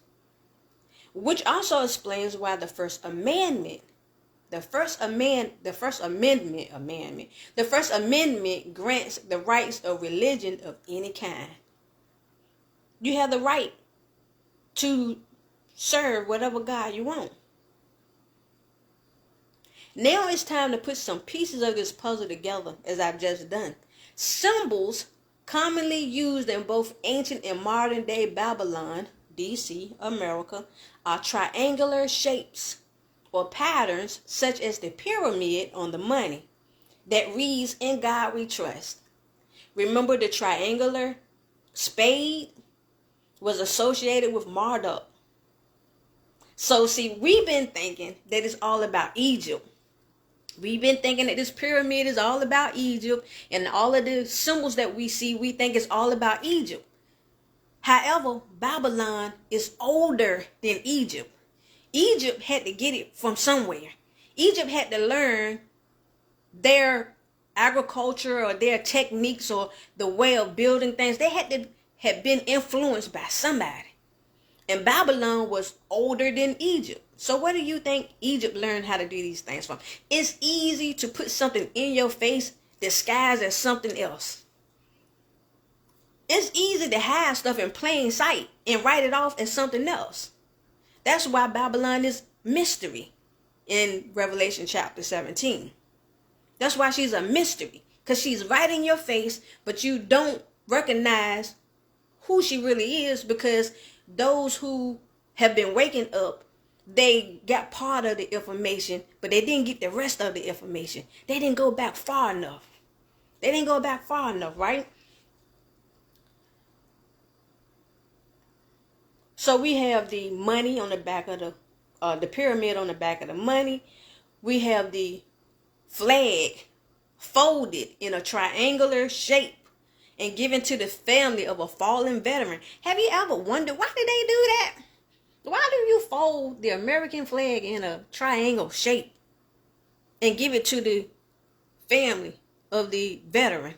Which also explains why the First Amendment grants the rights of religion of any kind. You have the right to serve whatever God you want. Now it's time to put some pieces of this puzzle together, as I've just done. Symbols commonly used in both ancient and modern day Babylon, DC, America, are triangular shapes or patterns such as the pyramid on the money that reads, "In God we trust." Remember, the triangular spade was associated with Marduk. So see, we've been thinking that it's all about Egypt. We've been thinking that this pyramid is all about Egypt, and all of the symbols that we see, we think it's all about Egypt. However, Babylon is older than Egypt. Egypt had to get it from somewhere. Egypt had to learn their agriculture or their techniques or the way of building things. They had to have been influenced by somebody. And Babylon was older than Egypt. So where do you think Egypt learned how to do these things from? It's easy to put something in your face disguised as something else. It's easy to hide stuff in plain sight and write it off as something else. That's why Babylon is mystery in Revelation chapter 17. That's why she's a mystery, because she's right in your face, but you don't recognize who she really is, because those who have been waking up, they got part of the information, but they didn't get the rest of the information. They didn't go back far enough. Right? So we have the money on the back of the pyramid on the back of the money. We have the flag folded in a triangular shape and given to the family of a fallen veteran. Have you ever wondered, why did they do that? Why do you fold the American flag in a triangle shape and give it to the family of the veteran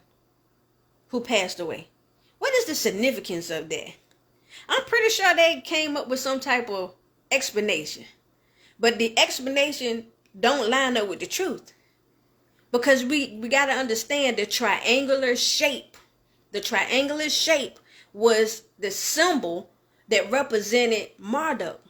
who passed away? What is the significance of that? I'm pretty sure they came up with some type of explanation, but the explanation don't line up with the truth, because we got to understand the triangular shape. The triangular shape was the symbol that represented Marduk.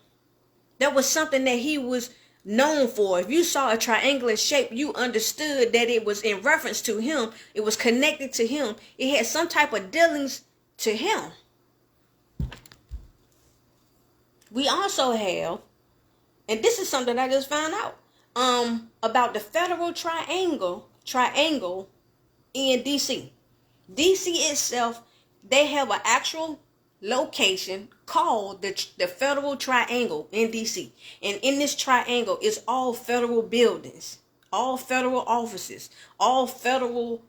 That was something that he was known for. If you saw a triangular shape, you understood that it was in reference to him. It was connected to him. It had some type of dealings to him. We also have, and this is something I just found out, about the federal triangle in DC. DC itself, they have an actual location called the Federal Triangle in DC. And in this triangle is all federal buildings, all federal offices, all federal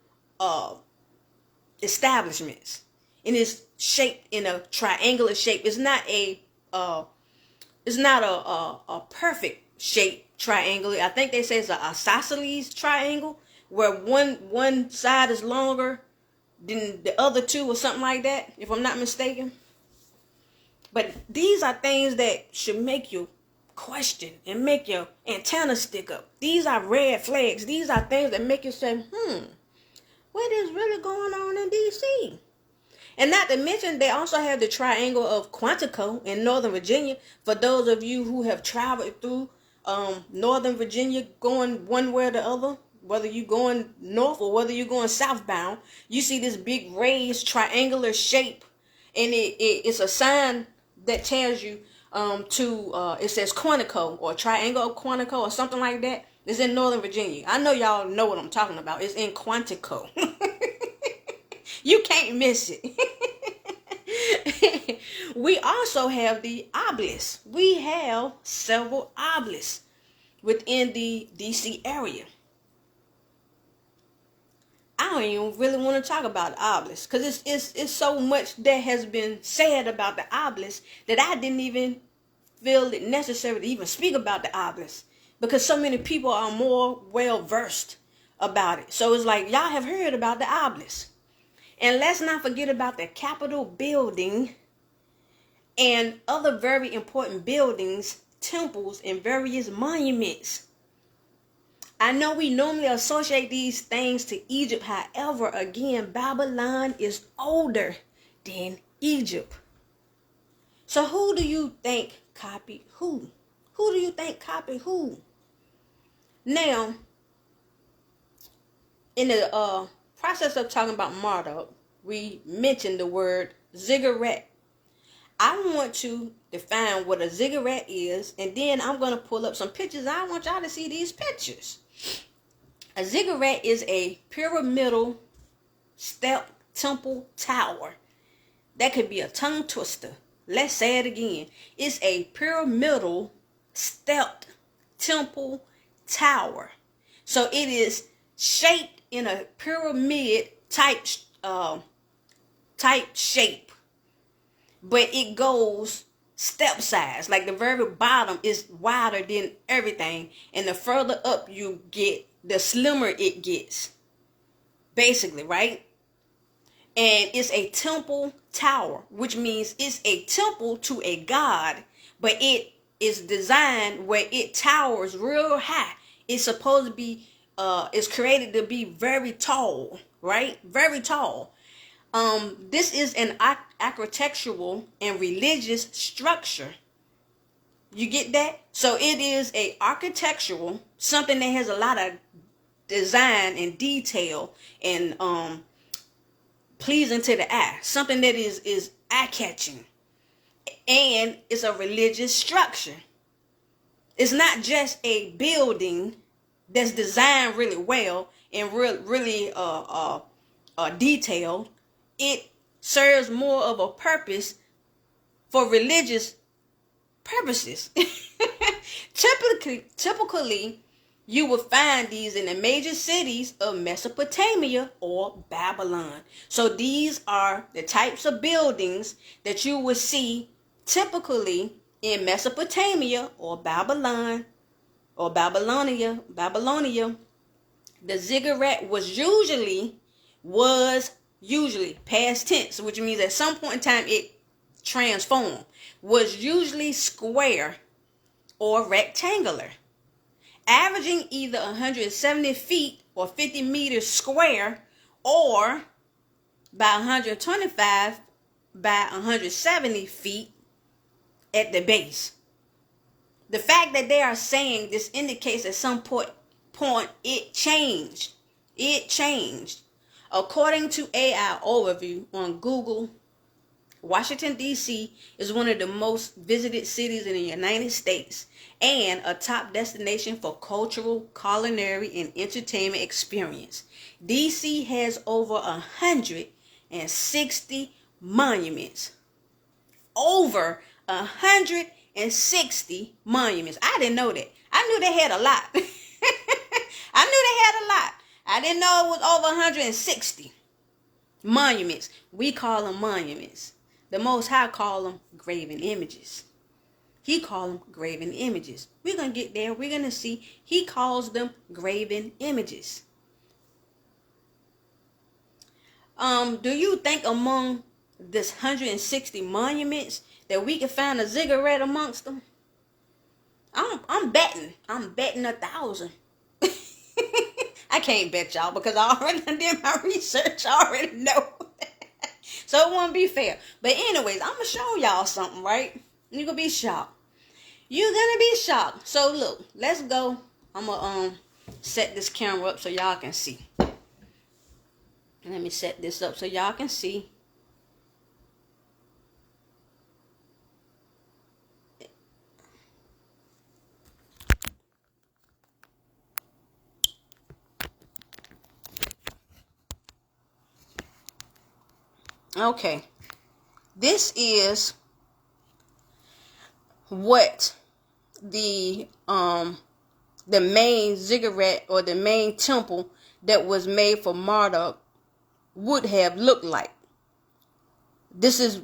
establishments. And it's shaped in a triangular shape. It's not a perfect shape triangle. I think they say it's an isosceles triangle, where one side is longer than the other two or something like that, if I'm not mistaken. But these are things that should make you question and make your antennas stick up. These are red flags. These are things that make you say, what is really going on in DC? And not to mention, they also have the Triangle of Quantico in Northern Virginia. For those of you who have traveled through Northern Virginia, going one way or the other, whether you're going north or whether you're going southbound, you see this big raised triangular shape, and it's a sign that tells you it says Quantico or Triangle of Quantico or something like that. It's in Northern Virginia. I know y'all know what I'm talking about. It's in Quantico. You can't miss it. We also have the obelisks. We have several obelisks within the DC area. I don't even really want to talk about the obelisk, because it's so much that has been said about the obelisk that I didn't even feel it necessary to even speak about the obelisk, because so many people are more well versed about it. So it's like y'all have heard about the obelisk. And let's not forget about the Capitol building and other very important buildings, temples, and various monuments. I know we normally associate these things to Egypt. However, again, Babylon is older than Egypt. So who do you think copied who? Who do you think copied who? Now, in the process of talking about Marduk, we mentioned the word ziggurat. I want to define what a ziggurat is, and then I'm going to pull up some pictures. I want y'all to see these pictures. A ziggurat is a pyramidal step temple tower. That could be a tongue twister. Let's say it again. It's a pyramidal stepped temple tower. So it is shaped in a pyramid type shape, but it goes step size. Like the very bottom is wider than everything, and the further up you get, the slimmer it gets, basically, right? And it's a temple tower, which means it's a temple to a god, but it is designed where it towers real high. It's supposed to be it's created to be very tall, right? Very tall. This is an architectural and religious structure. You get that? So it is a architectural, something that has a lot of design and detail and pleasing to the eye. Something that is eye-catching. And it's a religious structure. It's not just a building that's designed really well and really detailed. It serves more of a purpose for religious purposes. Typically, you will find these in the major cities of Mesopotamia or Babylon. So these are the types of buildings that you will see typically in Mesopotamia or Babylon or Babylonia. The ziggurat was usually past tense, which means at some point in time it transformed, was usually square or rectangular, averaging either 170 feet or 50 meters square, or by 125 by 170 feet at the base. The fact that they are saying this indicates at some point it changed. It changed. According to AI Overview on Google, Washington, D.C. is one of the most visited cities in the United States and a top destination for cultural, culinary, and entertainment experience. D.C. has over 160 monuments. Over 160 monuments. I didn't know that. I knew they had a lot. I didn't know it was over 160 monuments. We call them monuments. The Most High call them graven images. He call them graven images. We're going to get there. We're going to see. He calls them graven images. Do you think among this 160 monuments that we can find a ziggurat amongst them? I'm betting 1,000. I can't bet y'all because I already did my research. I already know. So it won't be fair. But anyways, I'm going to show y'all something, right? You're going to be shocked. You're going to be shocked. So look, let's go. I'm going to set this camera up so y'all can see. Let me set this up so y'all can see. Okay, this is what the main ziggurat or the main temple that was made for Marduk would have looked like. This is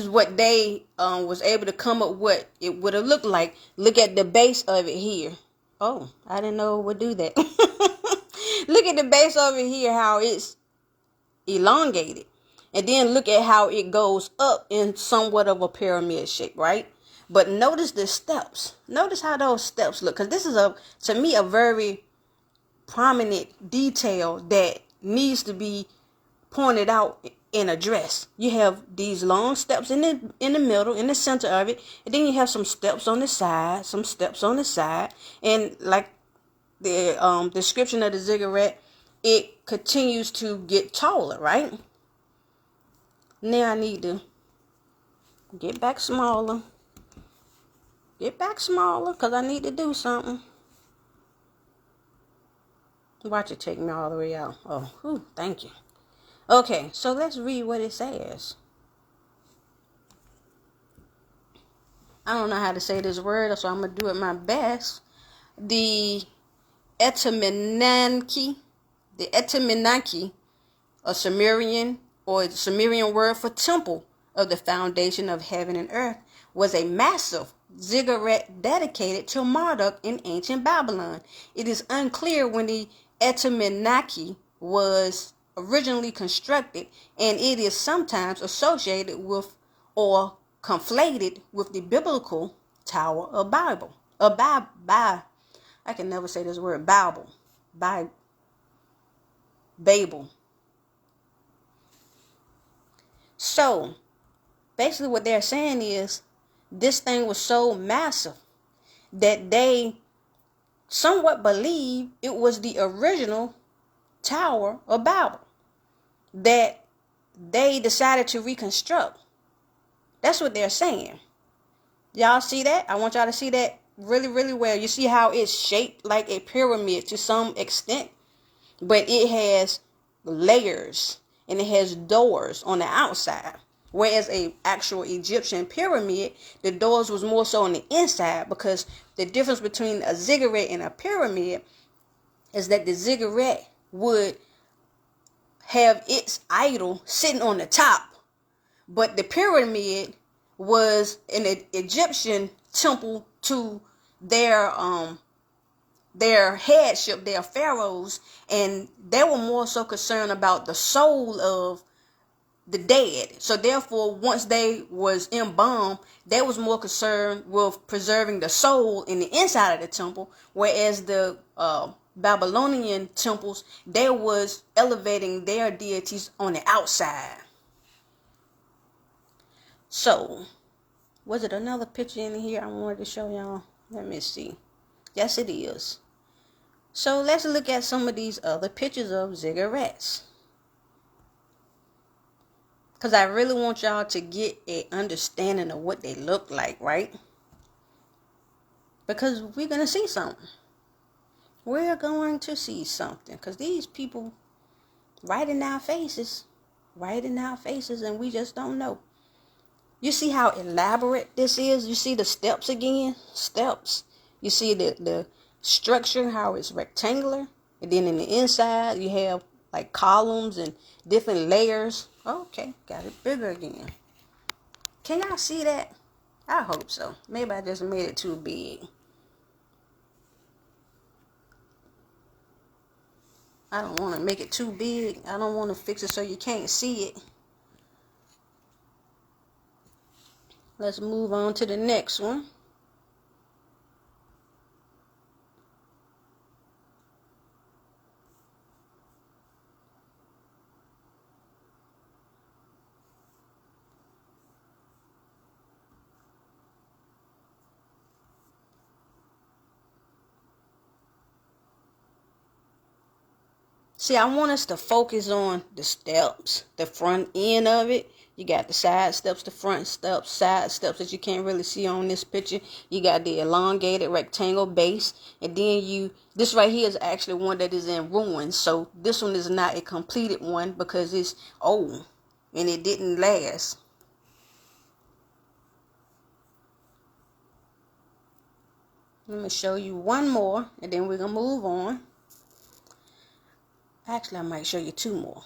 what they was able to come up with. It would have looked like. Look at the base of it here. Oh, I didn't know it would do that. Look at the base over here, how it's elongated. And then look at how it goes up in somewhat of a pyramid shape, right? But notice the steps. Notice how those steps look. Because this is, to me, a very prominent detail that needs to be pointed out and addressed. You have these long steps in the middle, in the center of it. And then you have some steps on the side, And like the description of the ziggurat, it continues to get taller, right? Now I need to get back smaller. Because I need to do something. Watch it take me all the way out. Oh, whew, thank you. Okay, so let's read what it says. I don't know how to say this word, so I'm going to do it my best. The Etemenanki, a Sumerian word for temple of the foundation of heaven and earth, was a massive ziggurat dedicated to Marduk in ancient Babylon. It is unclear when the Etemenanki was originally constructed, and it is sometimes associated with or conflated with the biblical Tower of Babel. I can never say this word, Babel. So, basically what they're saying is this thing was so massive that they somewhat believe it was the original Tower of Babel that they decided to reconstruct. That's what they're saying. Y'all see that? I want y'all to see that really, really well. You see how it's shaped like a pyramid to some extent, but it has layers and it has doors on the outside. Whereas a actual Egyptian pyramid, the doors was more so on the inside, because the difference between a ziggurat and a pyramid is that the ziggurat would have its idol sitting on the top, but the pyramid was an Egyptian temple to their headship, their pharaohs, and they were more so concerned about the soul of the dead. So therefore, once they was embalmed, they was more concerned with preserving the soul in the inside of the temple, whereas the Babylonian temples, they was elevating their deities on the outside. So, was it another picture in here I wanted to show y'all? Let me see. Yes, it is. So let's look at some of these other pictures of ziggurats, because I really want y'all to get an understanding of what they look like, right? Because we're going to see something. We're going to see something. Because these people right in our faces, and we just don't know. You see how elaborate this is? You see the steps again? Steps. You see the structure, how it's rectangular. And then in the inside, you have like columns and different layers. Okay, got it bigger again. Can y'all see that? I hope so. Maybe I just made it too big. I don't want to make it too big. I don't want to fix it so you can't see it. Let's move on to the next one. See, I want us to focus on the steps, the front end of it. You got the side steps, the front steps, side steps that you can't really see on this picture. You got the elongated rectangle base. And then this right here is actually one that is in ruins. So this one is not a completed one because it's old and it didn't last. Let me show you one more and then we're going to move on. Actually, I might show you two more.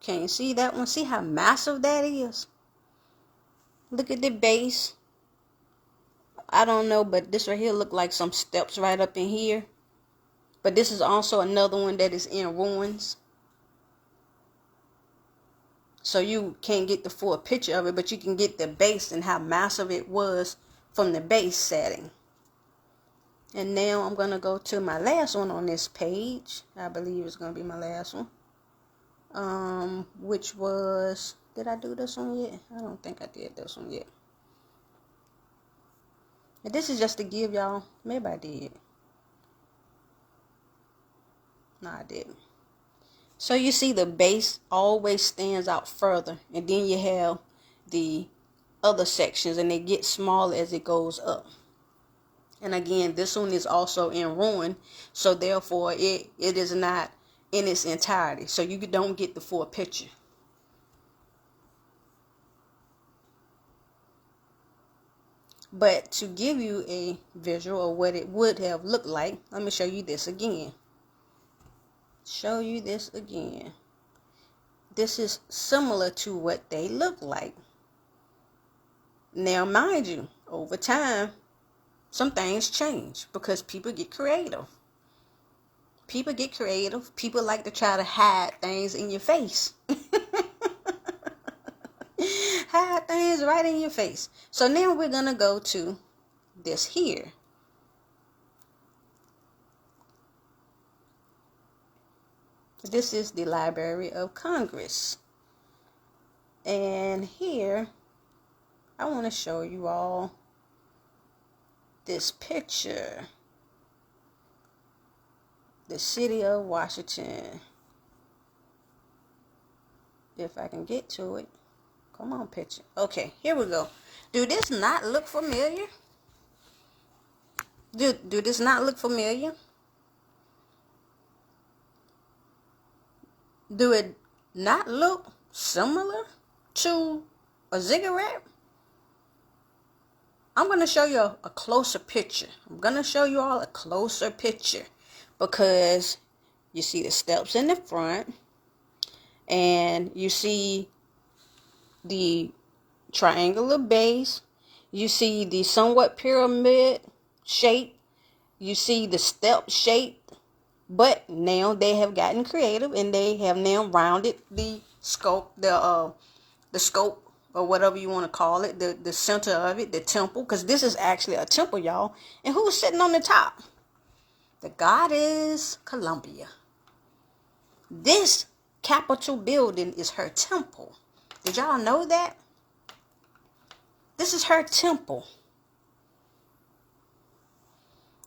Can you see that one? See how massive that is? Look at the base. I don't know, but this right here look like some steps right up in here. But this is also another one that is in ruins. So you can't get the full picture of it, but you can get the base and how massive it was from the base setting. And now I'm going to go to my last one on this page. I believe it's going to be my last one. Which was, did I do this one yet? I don't think I did this one yet. And this is just to give y'all, maybe I did. No, I didn't. So you see the base always stands out further. And then you have the other sections and they get smaller as it goes up. And again, this one is also in ruin. So therefore it is not in its entirety. So you don't get the full picture. But to give you a visual of what it would have looked like, let me show you this again. This is similar to what they look like. Now, mind you, over time, some things change because people get creative. People like to try to hide things in your face. Hide things right in your face. So now we're going to go to this here. This is the Library of Congress. And here, I want to show you all this picture. The city of Washington. If I can get to it. Come on, picture. Okay, here we go. Do this not look familiar? Do this not look familiar? Do it not look similar to a ziggurat? I'm going to show you a closer picture. I'm going to show you all a closer picture because you see the steps in the front and you see the triangular base. You see the somewhat pyramid shape. You see the step shape. But now they have gotten creative and they have now rounded the scope, the scope or whatever you want to call it, the center of it, the temple, because this is actually a temple, y'all. And who's sitting on the top? The goddess Columbia. This Capitol building is her temple. Did y'all know that? This is her temple.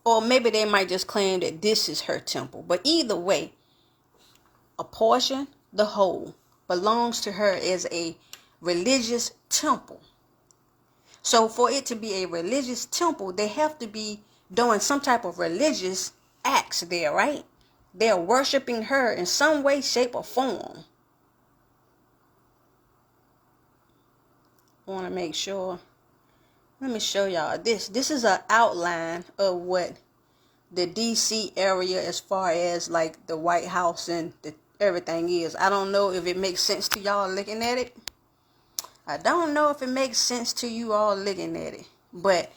Or maybe they might just claim that this is her temple. But either way, a portion, the whole, belongs to her as a religious temple. So for it to be a religious temple, they have to be doing some type of religious acts there, right? They're worshiping her in some way, shape, or form. I want to make sure. Let me show y'all this. This is an outline of what the DC area as far as like the White House and everything is. I don't know if it makes sense to y'all looking at it. I don't know if it makes sense to you all looking at it. But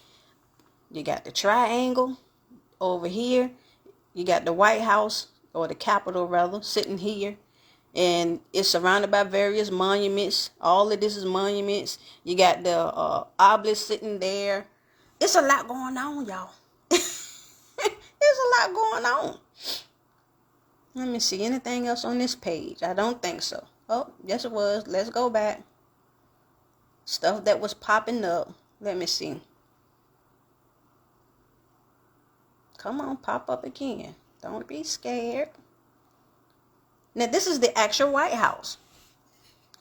you got the triangle over here. You got the White House, or the Capitol rather, sitting here. And it's surrounded by various monuments. All of this is monuments. You got the obelisk sitting there. It's a lot going on, y'all. There's a lot going on. Let me see. Anything else on this page? I don't think so. Oh, yes it was. Let's go back. Stuff that was popping up. Let me see. Come on, pop up again. Don't be scared. Now, this is the actual White House.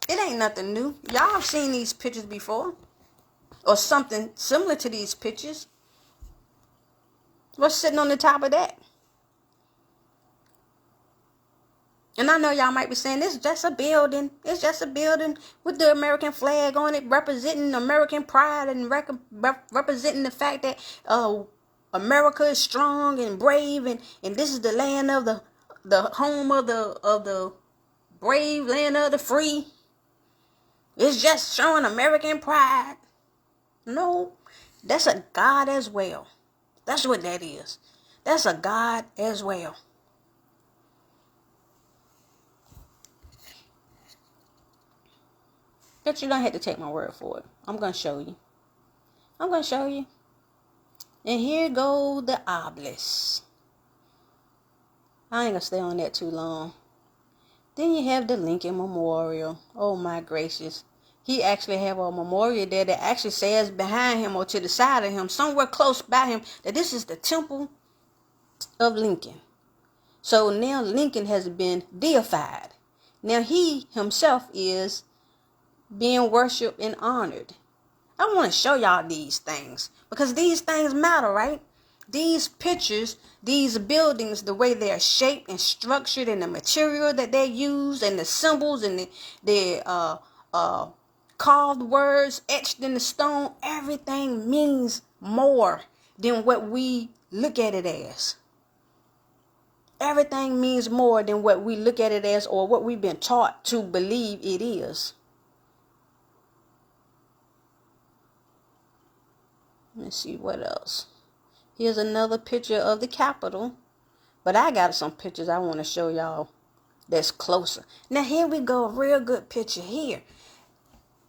It ain't nothing new. Y'all have seen these pictures before. Or something similar to these pictures. What's sitting on the top of that? And I know y'all might be saying, it's just a building. It's just a building with the American flag on it, representing American pride and representing the fact that America is strong and brave. And this is the land of the home of the brave, land of the free. It's just showing American pride. No, that's a God as well. That's what that is. That's a God as well. But you don't have to take my word for it. I'm going to show you. I'm going to show you. And here go the obelisk. I ain't going to stay on that too long. Then you have the Lincoln Memorial. Oh my gracious. He actually have a memorial there that actually says behind him or to the side of him, somewhere close by him, that this is the temple of Lincoln. So now Lincoln has been deified. Now he himself is being worshipped and honored. I want to show y'all these things because these things matter, right? These pictures, these buildings, the way they're shaped and structured, and the material that they use, and the symbols and the carved words etched in the stone, everything means more than what we look at it as. Everything means more than what we look at it as or what we've been taught to believe it is. Let's see what else. Here's another picture of the Capitol. But I got some pictures I want to show y'all that's closer. Now here we go. A real good picture here.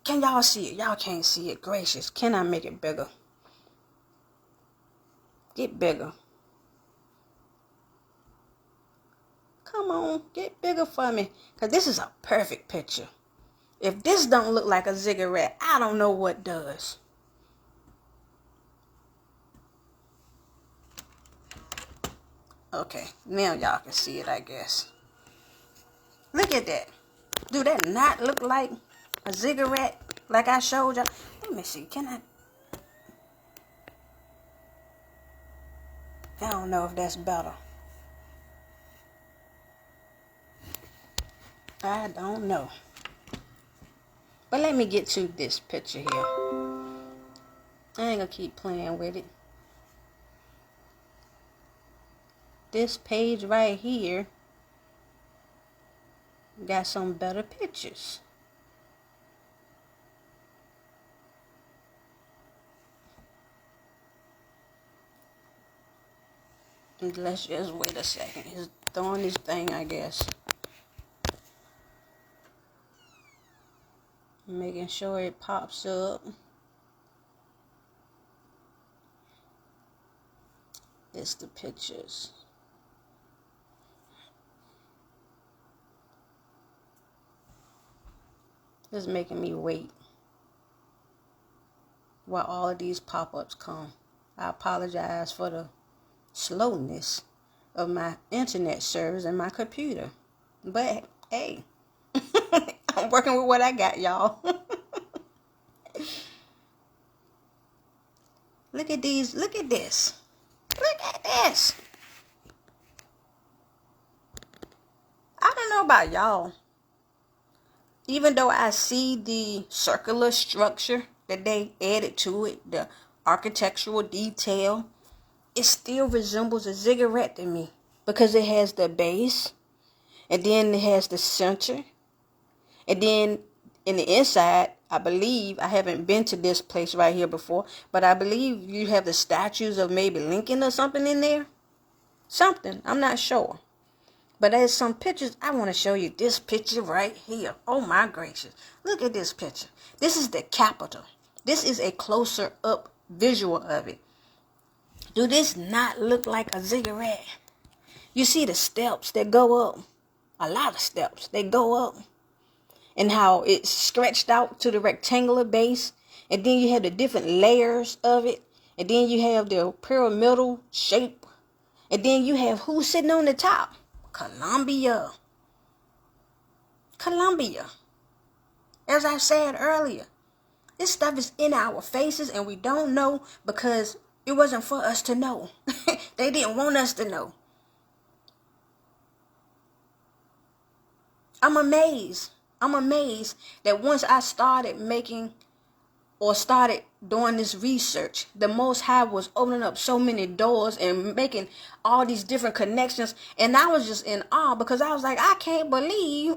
Can y'all see it? Y'all can't see it. Gracious. Can I make it bigger? Get bigger. Come on. Get bigger for me. Because this is a perfect picture. If this don't look like a ziggurat, I don't know what does. Okay, now y'all can see it, I guess. Look at that. Do that not look like a ziggurat like I showed y'all? Let me see, can I don't know if that's better. I don't know. But let me get to this picture here. I ain't gonna keep playing with it. This page right here got some better pictures. And let's just wait a second. He's throwing this thing, I guess. Making sure it pops up. It's the pictures. It's making me wait while all of these pop-ups come. I apologize for the slowness of my internet service and my computer. But, hey, I'm working with what I got, y'all. Look at these. Look at this. Look at this. I don't know about y'all. Even though I see the circular structure that they added to it, the architectural detail, it still resembles a ziggurat to me. Because it has the base, and then it has the center, and then in the inside, I believe, I haven't been to this place right here before, but I believe you have the statues of maybe Lincoln or something in there. Something, I'm not sure. But there's some pictures. I want to show you this picture right here. Oh my gracious. Look at this picture. This is the Capitol. This is a closer up visual of it. Do this not look like a ziggurat? You see the steps that go up. A lot of steps. They go up. And how it's stretched out to the rectangular base. And then you have the different layers of it. And then you have the pyramidal shape. And then you have who's sitting on the top. Columbia. As I said earlier, this stuff is in our faces and we don't know because it wasn't for us to know. They didn't want us to know. I'm amazed that once I started doing this research, the Most High was opening up so many doors and making all these different connections. And I was just in awe because I was like, I can't believe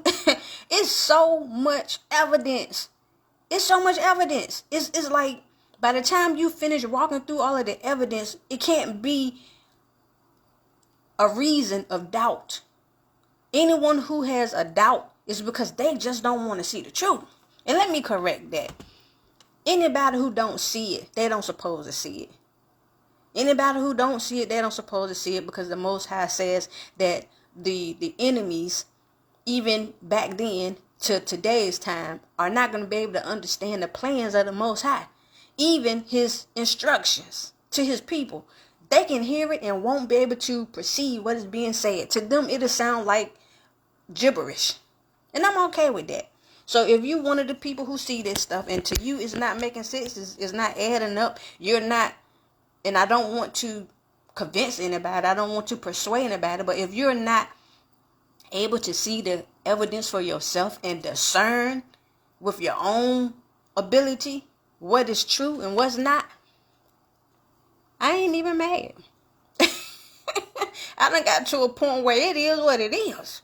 it's so much evidence. It's so much evidence. It's like By the time you finish walking through all of the evidence, it can't be a reason of doubt. Anyone who has a doubt is because they just don't want to see the truth. And let me correct that. Anybody who don't see it, they don't supposed to see it. Anybody who don't see it, they don't supposed to see it, because the Most High says that the enemies, even back then to today's time, are not going to be able to understand the plans of the Most High. Even his instructions to his people. They can hear it and won't be able to perceive what is being said. To them, it'll sound like gibberish. And I'm okay with that. So if you one of the people who see this stuff and to you it's not making sense, it's not adding up, you're not, and I don't want to convince anybody, I don't want to persuade anybody, but if you're not able to see the evidence for yourself and discern with your own ability what is true and what's not, I ain't even mad. I done got to a point where it is what it is.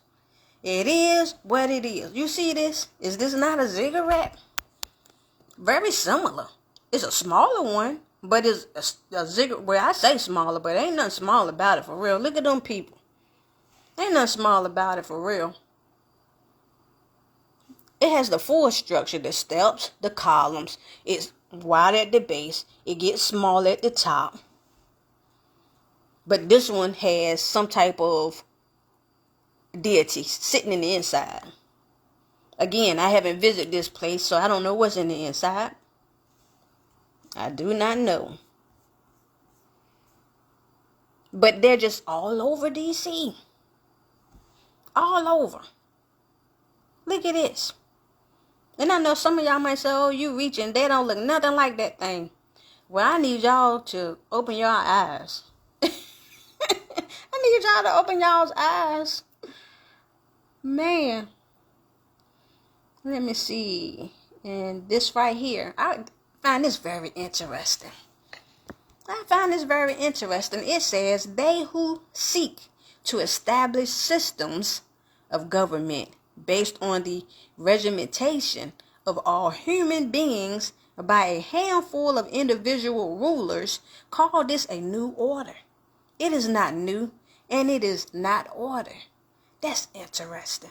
It is what it is. You see this? Is this not a cigarette? Very similar. It's a smaller one, but it's a cigarette. Well, I say smaller, but ain't nothing small about it for real. Look at them people. Ain't nothing small about it for real. It has the full structure, the steps, the columns. It's wide at the base. It gets small at the top. But this one has some type of deity sitting in the inside. Again, I haven't visited this place, so I don't know what's in the inside. I do not know. But they're just all over DC. All over. Look at this. And I know some of y'all might say, oh, you reaching. They don't look nothing like that thing. Well, I need y'all to open your eyes. I need y'all to open y'all's eyes. Man. Let me see. And this right here, I find this very interesting. It says, they who seek to establish systems of government based on the regimentation of all human beings by a handful of individual rulers call this a new order. It is not new, and it is not order. That's interesting.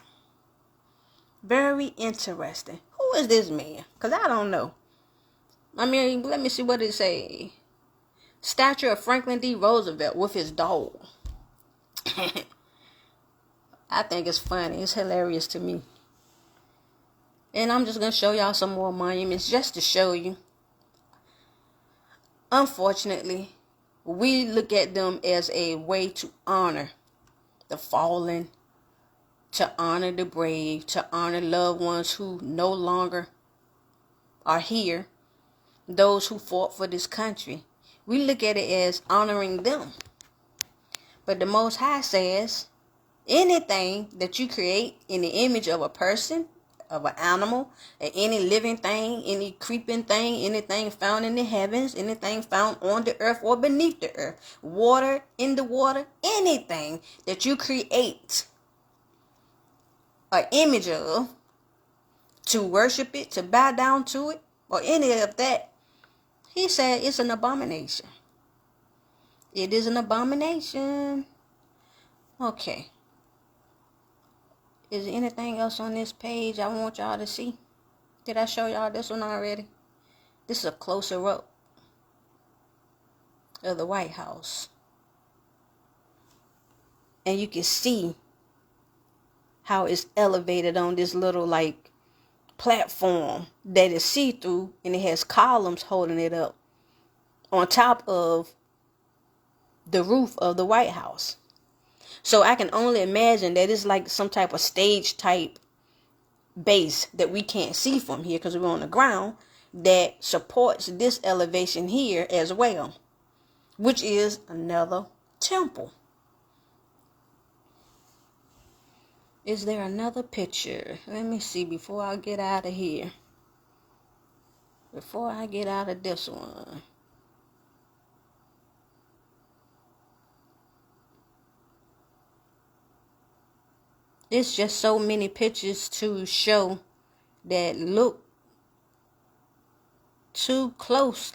Very interesting. Who is this man? Because I don't know. I mean, let me see what it say. Statue of Franklin D. Roosevelt with his dog. I think it's funny. It's hilarious to me. And I'm just going to show y'all some more monuments just to show you. Unfortunately, we look at them as a way to honor the fallen, to honor the brave, to honor loved ones who no longer are here, those who fought for this country. We look at it as honoring them. But the Most High says, anything that you create in the image of a person, of an animal, any living thing, any creeping thing, anything found in the heavens, anything found on the earth or beneath the earth, water, in the water, anything that you create an image of, to worship it, to bow down to it, or any of that, he said it's an abomination. It is an abomination. Okay. Is there anything else on this page I want y'all to see? Did I show y'all this one already? This is a closer up of the White House. And you can see how it's elevated on this little like platform that is see-through, and it has columns holding it up on top of the roof of the White House. So I can only imagine that it's like some type of stage type base that we can't see from here because we're on the ground, that supports this elevation here as well, which is another temple. Is there another picture? Let me see before I get out of here. Before I get out of this one. It's just so many pictures to show that look too close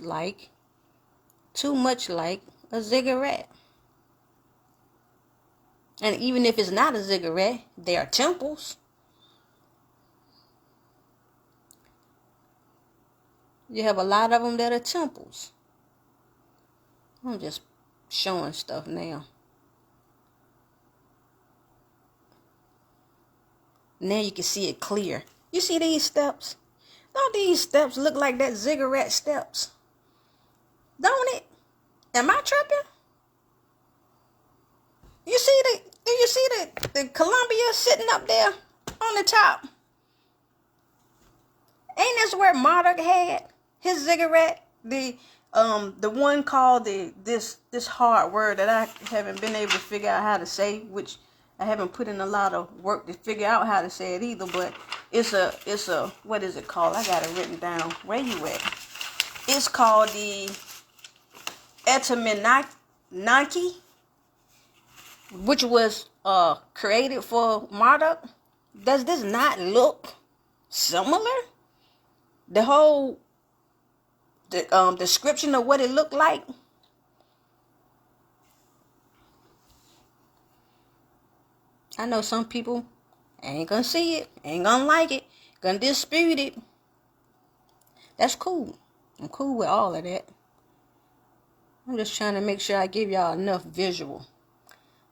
too much like a cigarette. And even if it's not a cigarette, they are temples. You have a lot of them that are temples. I'm just showing stuff now. Now you can see it clear. You see these steps? Don't these steps look like that cigarette steps? Don't it? Am I tripping? Do you see the Columbia sitting up there on the top? Ain't this where Marduk had his cigarette? The one called this hard word that I haven't been able to figure out how to say, which I haven't put in a lot of work to figure out how to say it either, but it's a what is it called? I got it written down. Where you at? It's called the Etaminaki, which was created for Marduk. Does this not look similar? The whole description of what it looked like. I know some people ain't gonna see it, ain't gonna like it, gonna dispute it. That's cool. I'm cool with all of that. I'm just trying to make sure I give y'all enough visual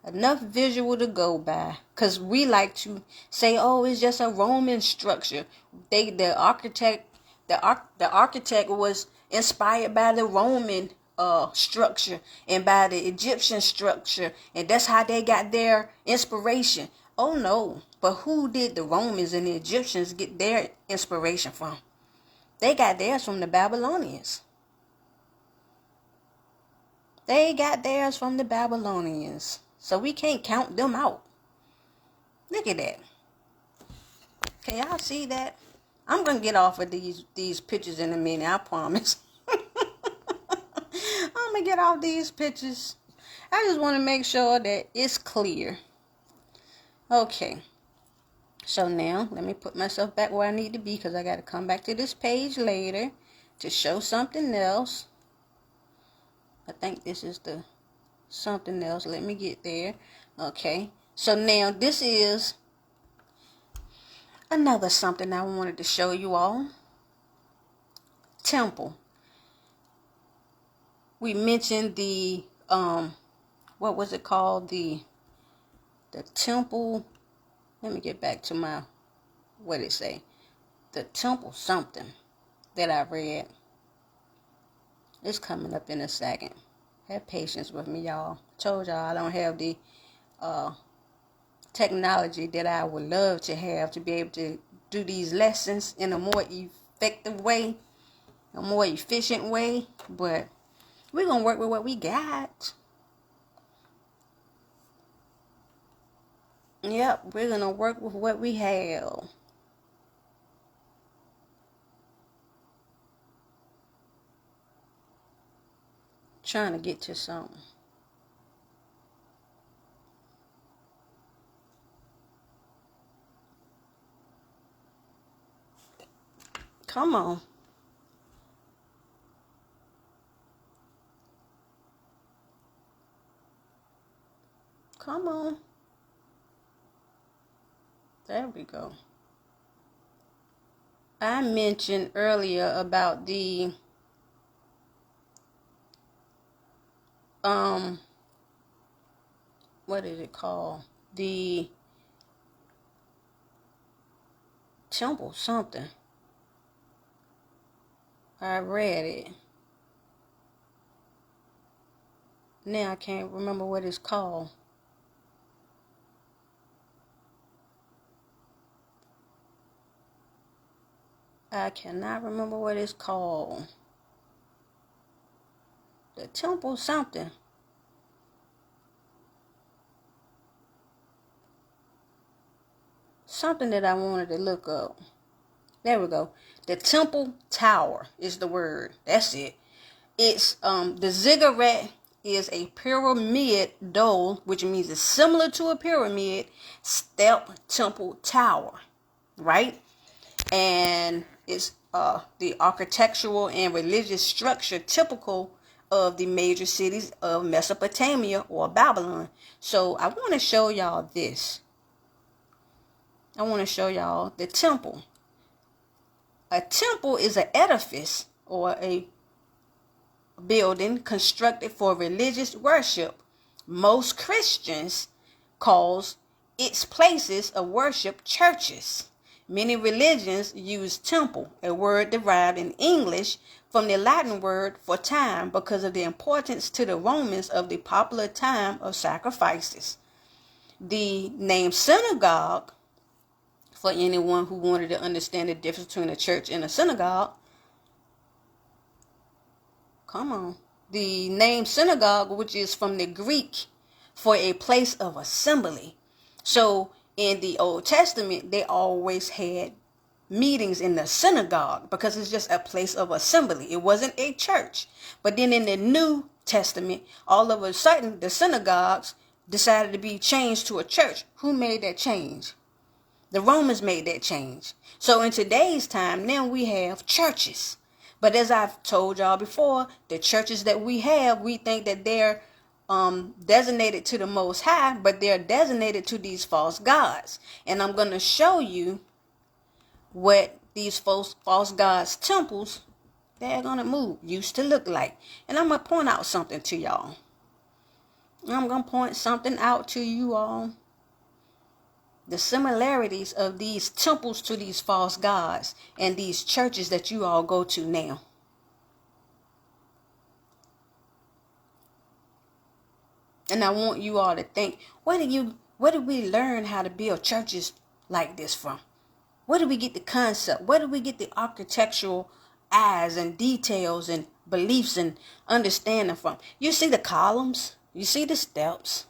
to go by, because we like to say, oh, it's just a Roman structure. The architect was inspired by the Roman structure and by the Egyptian structure, and that's how they got their inspiration. Oh no, but who did the Romans and the Egyptians get their inspiration from? They got theirs from the Babylonians. So we can't count them out. Look at that. Can y'all see that? I'm going to get off of these pictures in a minute, I promise. I'm going to get off these pictures. I just want to make sure that it's clear. Okay. So now, let me put myself back where I need to be, because I got to come back to this page later to show something else. I think this is the something else. Let me get there. Okay. So now this is another something I wanted to show you all. Temple. We mentioned the what was it called? The temple. Let me get back to my, what did it say? The temple something that I read. It's coming up in a second. Have patience with me, y'all. Told y'all I don't have the technology that I would love to have to be able to do these lessons in a more effective way, a more efficient way, but we're going to work with what we got. Yep, we're going to work with what we have. Trying to get to something. Come on. Come on. There we go. I mentioned earlier about the what is it called? The temple something. I read it. Now I can't remember what it's called. I cannot remember what it's called. The temple something. Something that I wanted to look up. There we go. The temple tower is the word. That's it. It's the ziggurat is a pyramid dome, which means it's similar to a pyramid step temple tower, right? And it's the architectural and religious structure typical of the major cities of Mesopotamia or Babylon. So I want to show y'all this. I want to show y'all the temple. A temple is an edifice or a building constructed for religious worship. Most Christians calls its places of worship churches. Many religions use temple, a word derived in English from the Latin word for time, because of the importance to the Romans of the popular time of sacrifices. The name synagogue, for anyone who wanted to understand the difference between a church and a synagogue, the name synagogue, which is from the Greek for a place of assembly. So in the Old Testament, they always had meetings in the synagogue because it's just a place of assembly. It wasn't a church. But then in the New Testament, all of a sudden, the synagogues decided to be changed to a church. Who made that change? The Romans made that change. So in today's time, now we have churches. But as I've told y'all before, the churches that we have, we think that they're designated to the Most High, but they're designated to these false gods. And I'm going to show you what these false gods' temples, they're going to move, used to look like. And I'm going to point out something to y'all. I'm going to point something out to you all. The similarities of these temples to these false gods and these churches that you all go to now. And I want you all to think, where did we learn how to build churches like this from? Where did we get the concept? Where did we get the architectural eyes and details and beliefs and understanding from? You see the columns, you see the steps,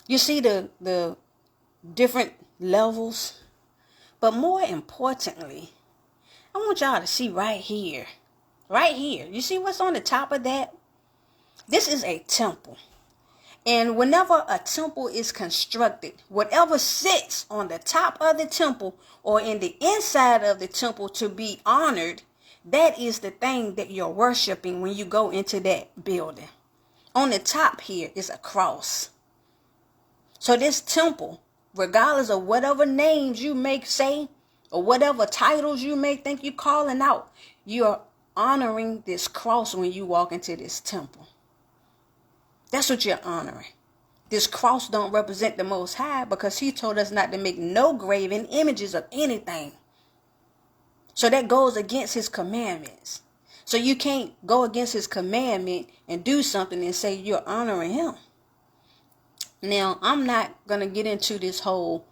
you see the different levels. But more importantly, I want y'all to see right here. You see what's on the top of that? This is a temple. And whenever a temple is constructed, whatever sits on the top of the temple or in the inside of the temple to be honored, that is the thing that you're worshiping when you go into that building. On the top here is a cross. So this temple, regardless of whatever names you may say or whatever titles you may think you're calling out, you're honoring this cross when you walk into this temple. That's what you're honoring. This cross don't represent the Most High because he told us not to make no graven images of anything. So that goes against his commandments. So you can't go against his commandment and do something and say you're honoring him. Now, I'm not going to get into this whole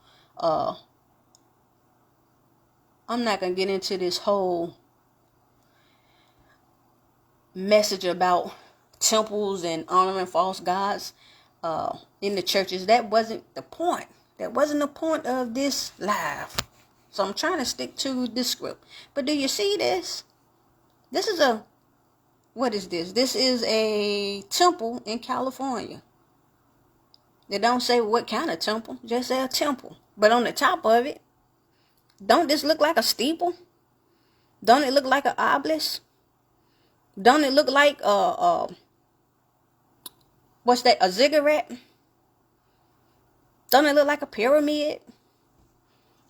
message about temples and honoring false gods in the churches. That wasn't the point. That wasn't the point of this live. So I'm trying to stick to this script. But do you see this? What is this? This is a temple in California. They don't say what kind of temple, just say a temple. But on the top of it, don't this look like a steeple? Don't it look like an obelisk? Don't it look like what's that, a ziggurat? Don't it look like a pyramid?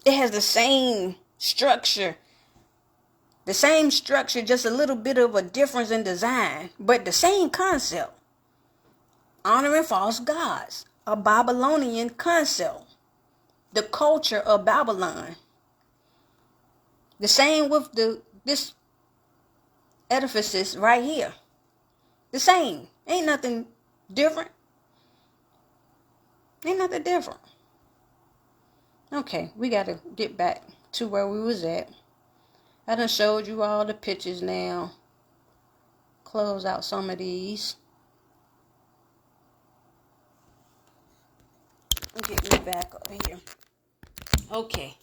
It has the same structure. The same structure, just a little bit of a difference in design, but the same concept. Honoring false gods, a Babylonian concept. The culture of Babylon. The same with this edifices right here. The same. Ain't nothing different. Ain't nothing different. Okay, we got to get back to where we was at. I done showed you all the pictures now. Close out some of these. Get me back up here. Okay.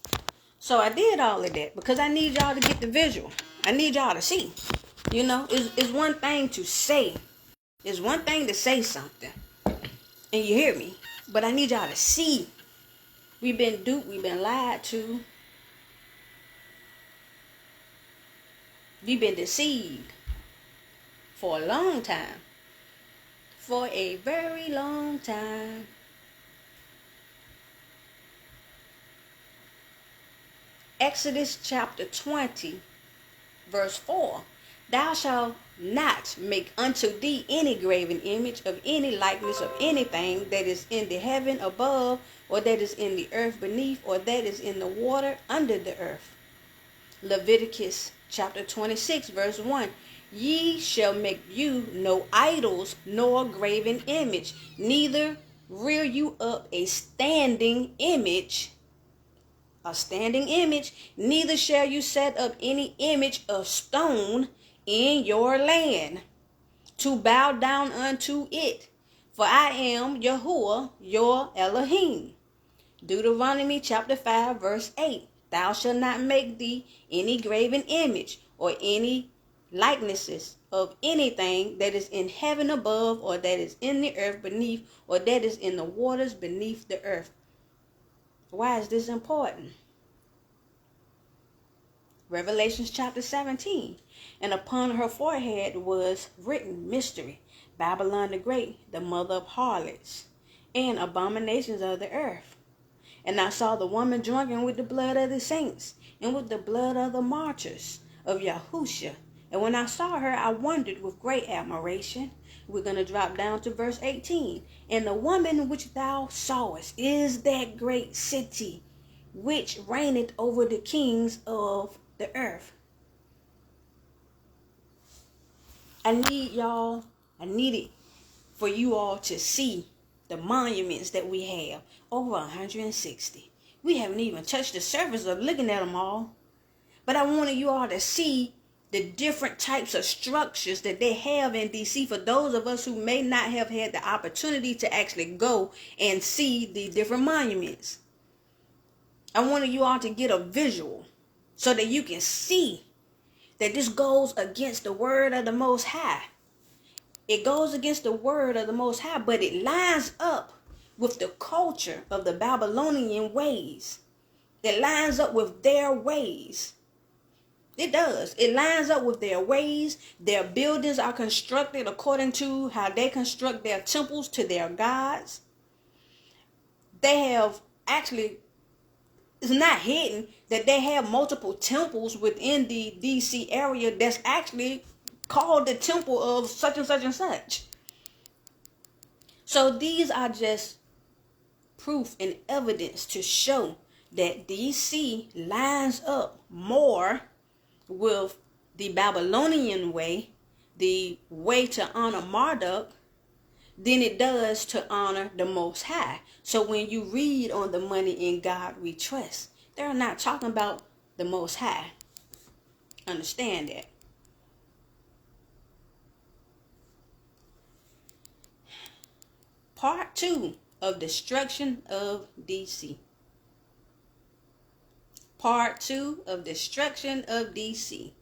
So I did all of that because I need y'all to get the visual. I need y'all to see. You know, it's one thing to say. It's one thing to say something. And you hear me. But I need y'all to see. We've been duped. We've been lied to. We've been deceived for a long time. For a very long time. Exodus chapter 20, verse 4. Thou shalt not make unto thee any graven image of any likeness of anything that is in the heaven above, or that is in the earth beneath, or that is in the water under the earth. Leviticus chapter 26, verse 1. Ye shall make you no idols, nor graven image, neither rear you up a standing image, neither shall you set up any image of stone in your land, to bow down unto it. For I am Yahuwah, your Elohim. Deuteronomy chapter 5, verse 8. Thou shalt not make thee any graven image, or any likenesses of anything that is in heaven above, or that is in the earth beneath, or that is in the waters beneath the earth. Why is this important? Revelation chapter 17. And upon her forehead was written mystery, Babylon the Great, the mother of harlots, and abominations of the earth. And I saw the woman drunken with the blood of the saints, and with the blood of the martyrs of Yahushua. And when I saw her, I wondered with great admiration. We're going to drop down to verse 18. And the woman which thou sawest is that great city, which reigneth over the kings of the earth. I need it for you all to see the monuments that we have. Over 160. We haven't even touched the surface of looking at them all. But I wanted you all to see the different types of structures that they have in DC, for those of us who may not have had the opportunity to actually go and see the different monuments. I wanted you all to get a visual so that you can see that this goes against the word of the Most High. It goes against the word of the Most High, but it lines up with the culture of the Babylonian ways. It lines up with their ways. It does. It lines up with their ways. Their buildings are constructed according to how they construct their temples to their gods. They have actually, it's not hidden that they have multiple temples within the DC area that's actually called the temple of such and such and such. So these are just proof and evidence to show that DC lines up more with the Babylonian way, the way to honor Marduk, than it does to honor the Most High. So when you read on the money in God we trust, they're not talking about the Most High. Understand that. Part 2 of destruction of DC. Part 2 of destruction of DC.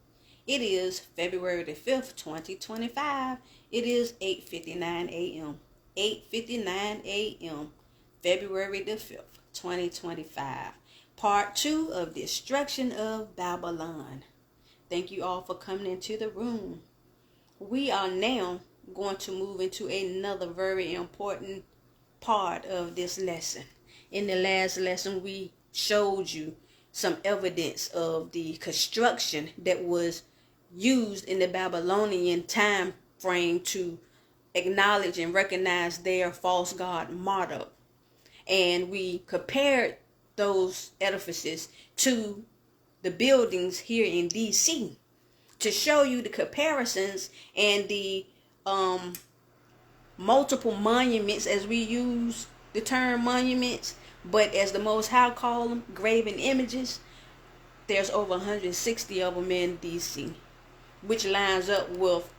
It is February the 5th, 2025. It is 8:59 a.m. 8:59 a.m. February the 5th, 2025. Part 2 of destruction of Babylon. Thank you all for coming into the room. We are now going to move into another very important part of this lesson. In the last lesson, we showed you some evidence of the construction that was used in the Babylonian time frame to acknowledge and recognize their false god Marduk. And we compared those edifices to the buildings here in DC to show you the comparisons and the multiple monuments, as we use the term monuments, but as the Most High call them, graven images. There's over 160 of them in DC, which lines up with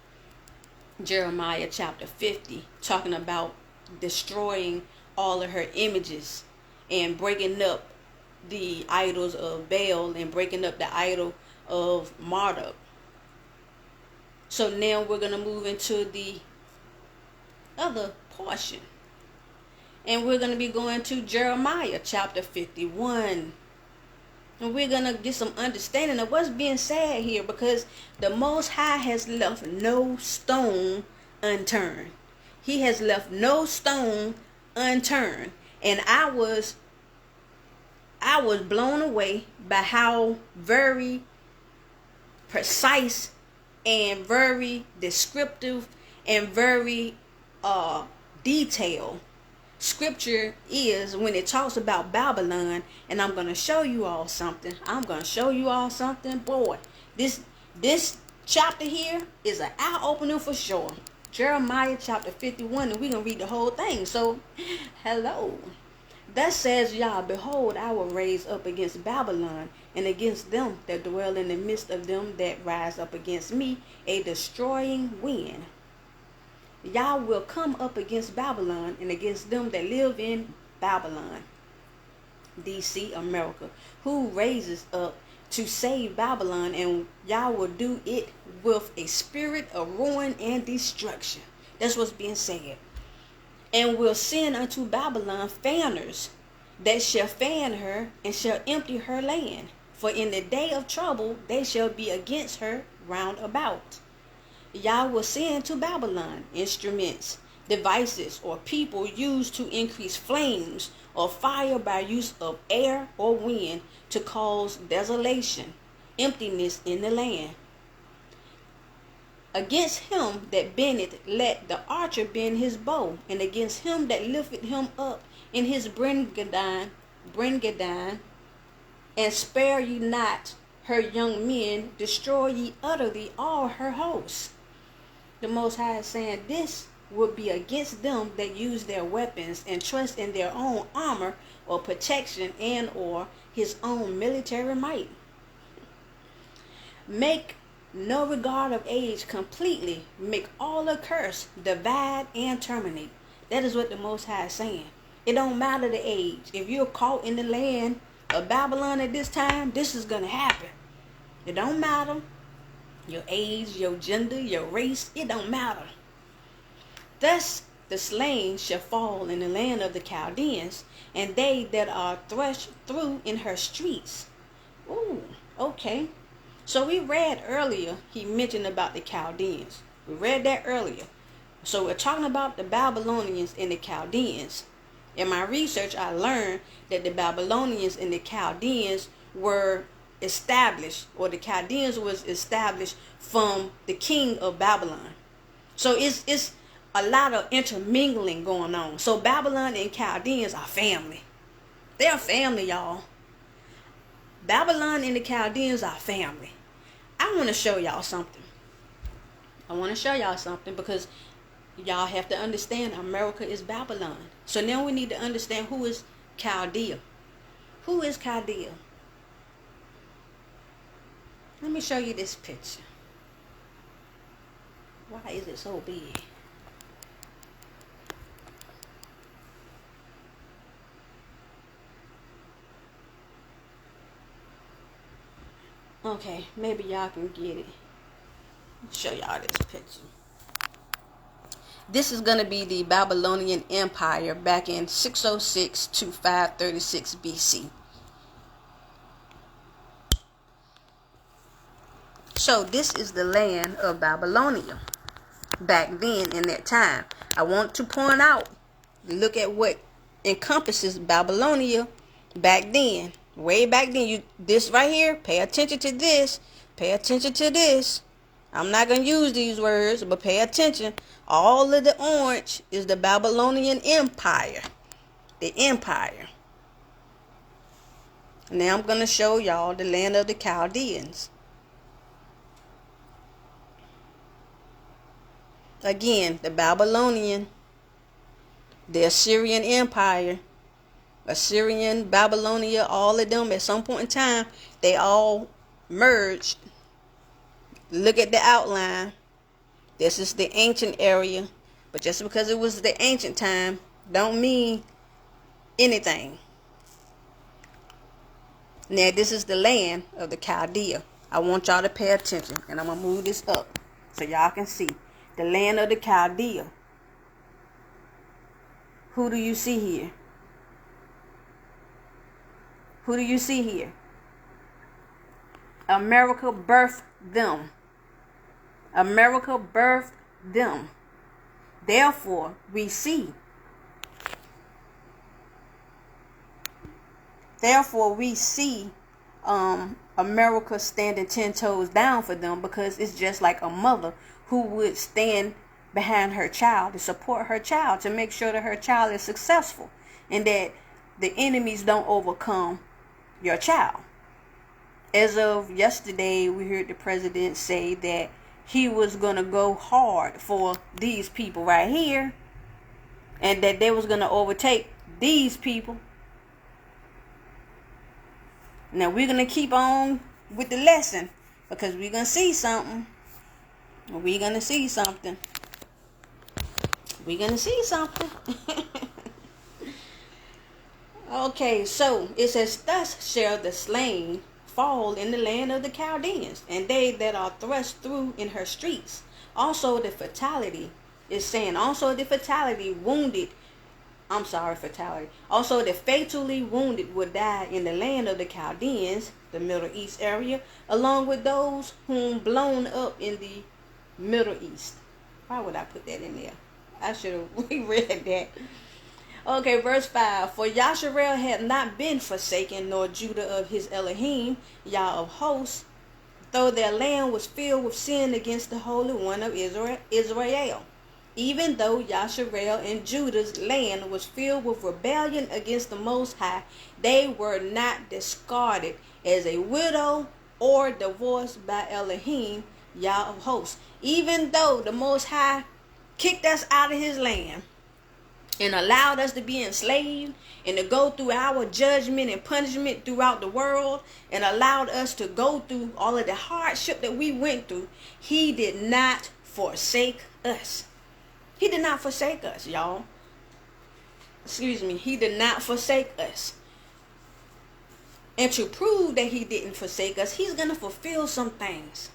Jeremiah chapter 50, talking about destroying all of her images and breaking up the idols of Baal and breaking up the idol of Marduk. So now we're going to move into the other portion. And we're going to be going to Jeremiah chapter 51. And we're going to get some understanding of what's being said here, because the Most High has left no stone unturned. He has left no stone unturned. And I was blown away by how very precise and very descriptive and very detailed scripture is when it talks about Babylon. And I'm going to show you all something. Boy, this chapter here is an eye-opener for sure. Jeremiah chapter 51, and we're going to read the whole thing. So, hello. Thus says Yah, behold, I will raise up against Babylon, and against them that dwell in the midst of them that rise up against me, a destroying wind. Yah will come up against Babylon, and against them that live in Babylon, D.C., America, who raises up to save Babylon, and Yah will do it with a spirit of ruin and destruction. That's what's being said. And will send unto Babylon fanners that shall fan her and shall empty her land. For in the day of trouble they shall be against her round about. Yah will send to Babylon instruments, devices, or people used to increase flames or fire by use of air or wind to cause desolation, emptiness in the land. Against him that bendeth, let the archer bend his bow, and against him that lifteth him up in his bringadine, and spare ye not her young men, destroy ye utterly all her hosts. The Most High is saying this would be against them that use their weapons and trust in their own armor or protection and or his own military might. Make no regard of age completely, make all a curse, divide and terminate. That is what the Most High is saying. It don't matter the age. If you're caught in the land of Babylon at this time, this is going to happen. It don't matter your age, your gender, your race. It don't matter. Thus the slain shall fall in the land of the Chaldeans, and they that are thrust through in her streets. Ooh, okay. So we read earlier, he mentioned about the Chaldeans. We read that earlier. So we're talking about the Babylonians and the Chaldeans. In my research, I learned that the Babylonians and the Chaldeans were established, or the Chaldeans was established from the king of Babylon. So it's a lot of intermingling going on. So Babylon and Chaldeans are family. They're family, y'all. Babylon and the Chaldeans are family. I want to show y'all something. Because y'all have to understand America is Babylon. So now we need to understand who is Chaldea. Who is Chaldea? Let me show you this picture. Why is it so big? Okay, maybe y'all can get it. I'll show y'all this picture. This is going to be the Babylonian Empire back in 606 to 536 BC. So this is the land of Babylonia back then in that time. I want to point out, look at what encompasses Babylonia back then. Way back then, this right here, pay attention to this. Pay attention to this. I'm not going to use these words, but pay attention. All of the orange is the Babylonian Empire. The empire. Now I'm going to show y'all the land of the Chaldeans. Again, the Babylonian, the Assyrian Empire, Assyrian, Babylonia, all of them at some point in time, they all merged. Look at the outline. This is the ancient area, but just because it was the ancient time don't mean anything. Now this is the land of the Chaldea. I want y'all to pay attention, and I'm going to move this up so y'all can see. The land of the Chaldea. Who do you see here? Who do you see here? America birthed them. America birthed them. Therefore, we see. America standing 10 toes down for them, because it's just like a mother who would stand behind her child to support her child, to make sure that her child is successful and that the enemies don't overcome your child. As of yesterday, we heard the president say that he was going to go hard for these people right here, and that they was going to overtake these people. Now we're going to keep on with the lesson, because we're going to see something. We're going to see something. We're going to see something. Okay, so it says, thus shall the slain fall in the land of the Chaldeans, and they that are thrust through in her streets. Also the fatality is saying, also the fatally wounded will die in the land of the Chaldeans, the Middle East area, along with those whom blown up in the Middle East. Why would I put that in there? I should have reread that. Okay, verse 5. For Yasharel had not been forsaken, nor Judah of his Elohim, Yah of hosts, though their land was filled with sin against the Holy One of Israel. Even though Yasharel and Judah's land was filled with rebellion against the Most High, they were not discarded as a widow or divorced by Elohim, Yah of hosts. Even though the Most High kicked us out of his land and allowed us to be enslaved and to go through our judgment and punishment throughout the world, and allowed us to go through all of the hardship that we went through, he did not forsake us. He did not forsake us, y'all. He did not forsake us. And to prove that he didn't forsake us, he's going to fulfill some things.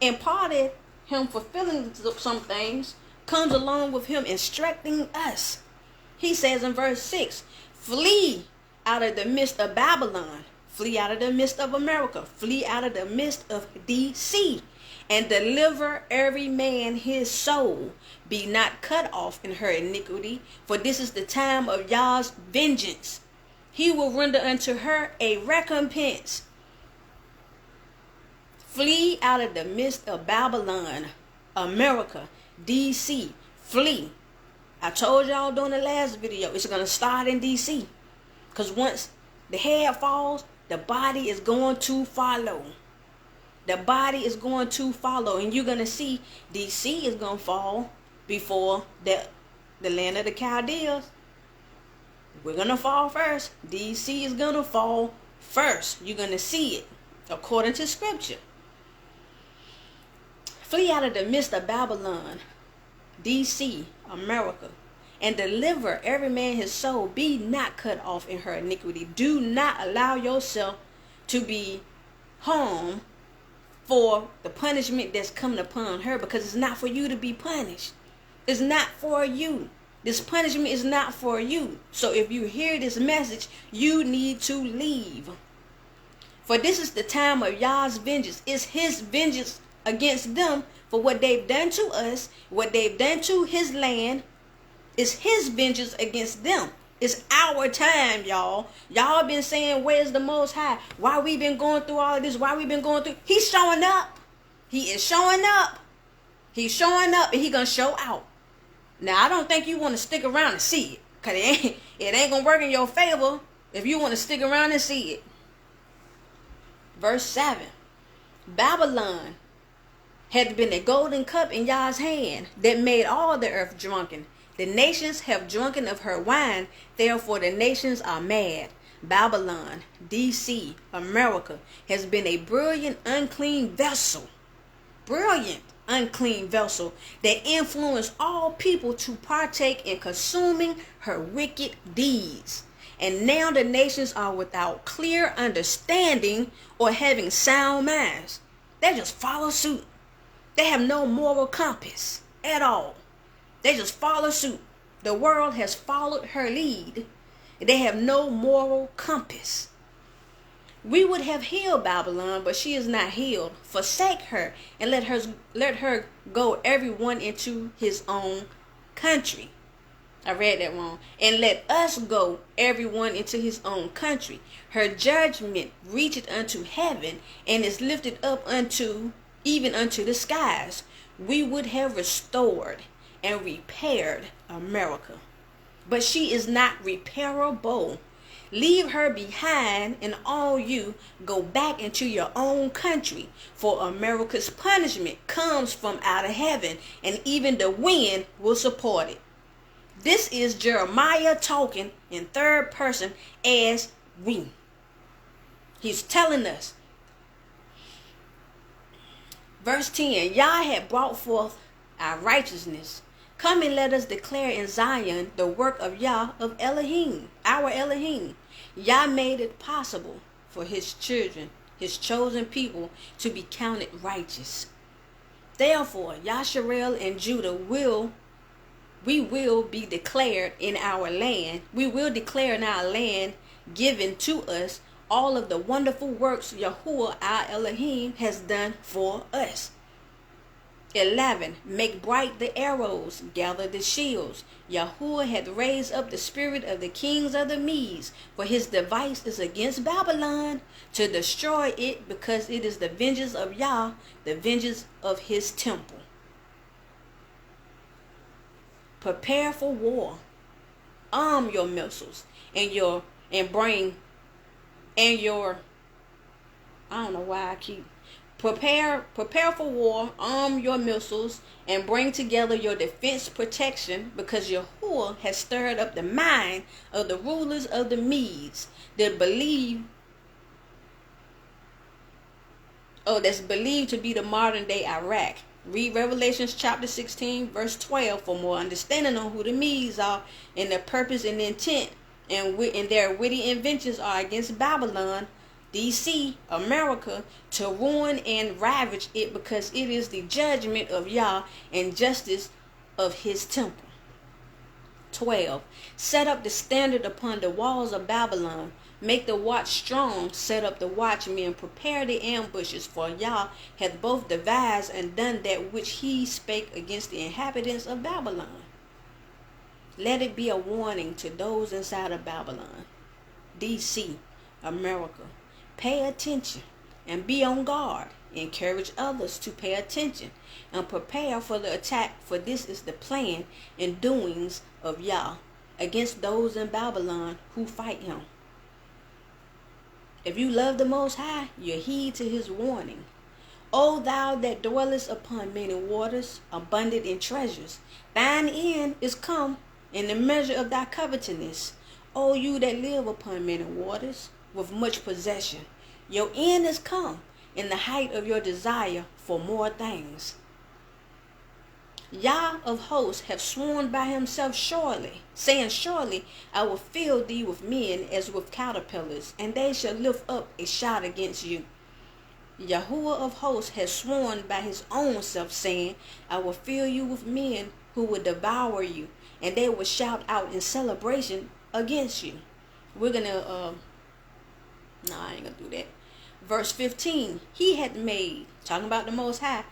And part of him fulfilling some things comes along with him instructing us. He says in verse 6, flee out of the midst of Babylon, flee out of the midst of America, flee out of the midst of DC, and deliver every man his soul. Be not cut off in her iniquity, for this is the time of Yah's vengeance. He will render unto her a recompense. Flee out of the midst of Babylon, America, DC, flee. I told y'all during the last video, it's going to start in DC. Because once the head falls, the body is going to follow. The body is going to follow. And you're going to see DC is going to fall before the land of the Chaldeans. We're going to fall first. DC is going to fall first. You're going to see it according to scripture. Flee out of the midst of Babylon, DC, America, and deliver every man his soul. Be not cut off in her iniquity. Do not allow yourself to be harmed for the punishment that's coming upon her, because it's not for you to be punished. It's not for you. This punishment is not for you. So if you hear this message, you need to leave. For this is the time of Yah's vengeance. It's his vengeance against them for what they've done to us, what they've done to his land. Is his vengeance against them. It's our time, y'all. Y'all been saying, where's the Most High? Why we been going through all of this? Why we been going through? He's showing up. He is showing up. He's showing up, and he gonna show out. Now, I don't think you want to stick around and see it, because it ain't gonna work in your favor if you want to stick around and see it. Verse 7. Babylon had been a golden cup in Yah's hand that made all the earth drunken. The nations have drunken of her wine, therefore the nations are mad. Babylon, DC, America, has been a brilliant, unclean vessel. Brilliant, unclean vessel that influenced all people to partake in consuming her wicked deeds. And now the nations are without clear understanding or having sound minds. They just follow suit. They have no moral compass at all. They just follow suit. The world has followed her lead. They have no moral compass. We would have healed Babylon, but she is not healed. Forsake her, and let her go everyone into his own country. I read that wrong. And let us go everyone into his own country. Her judgment reacheth unto heaven, and is lifted up even unto the skies. We would have restored and repaired America, but she is not repairable. Leave her behind, and all you go back into your own country, for America's punishment comes from out of heaven, and even the wind will support it. This is Jeremiah talking in third person as we. He's telling us. Verse 10, Yah had brought forth our righteousness. Come and let us declare in Zion the work of Yah of Elohim, our Elohim. Yah made it possible for his children, his chosen people, to be counted righteous. Therefore, Yasharel and Judah we will be declared in our land. We will declare in our land given to us all of the wonderful works Yahuwah our Elohim has done for us. 11. Make bright the arrows, gather the shields. Yahuwah hath raised up the spirit of the kings of the Medes, for his device is against Babylon, to destroy it, because it is the vengeance of Yah, the vengeance of his temple. Prepare for war. Arm your missiles I don't know why I keep prepare for war, arm your missiles, and bring together your defense protection, because Yahuwah has stirred up the mind of the rulers of the Medes that's believed to be the modern day Iraq. Read Revelations chapter 16 verse 12 for more understanding on who the Medes are, and their purpose and intent, and their witty inventions are against Babylon, D.C., America, to ruin and ravage it, because it is the judgment of Yah and justice of his temple. 12. Set up the standard upon the walls of Babylon. Make the watch strong. Set up the watchmen. Prepare the ambushes. For Yah hath both devised and done that which he spake against the inhabitants of Babylon. Let it be a warning to those inside of Babylon, D.C., America. Pay attention and be on guard. Encourage others to pay attention and prepare for the attack, for this is the plan and doings of Yah against those in Babylon who fight him. If you love the Most High, you heed to his warning. O thou that dwellest upon many waters, abundant in treasures, thine end is come in the measure of thy covetousness. O you that live upon many waters, with much possession, your end is come in the height of your desire for more things. Yah of hosts hath sworn by himself surely, saying, surely I will fill thee with men as with caterpillars, and they shall lift up a shout against you. Yahuwah of hosts has sworn by his own self, saying, I will fill you with men who will devour you, and they will shout out in celebration against you. We're gonna I ain't gonna do that. Verse 15, he hath made, talking about the Most High,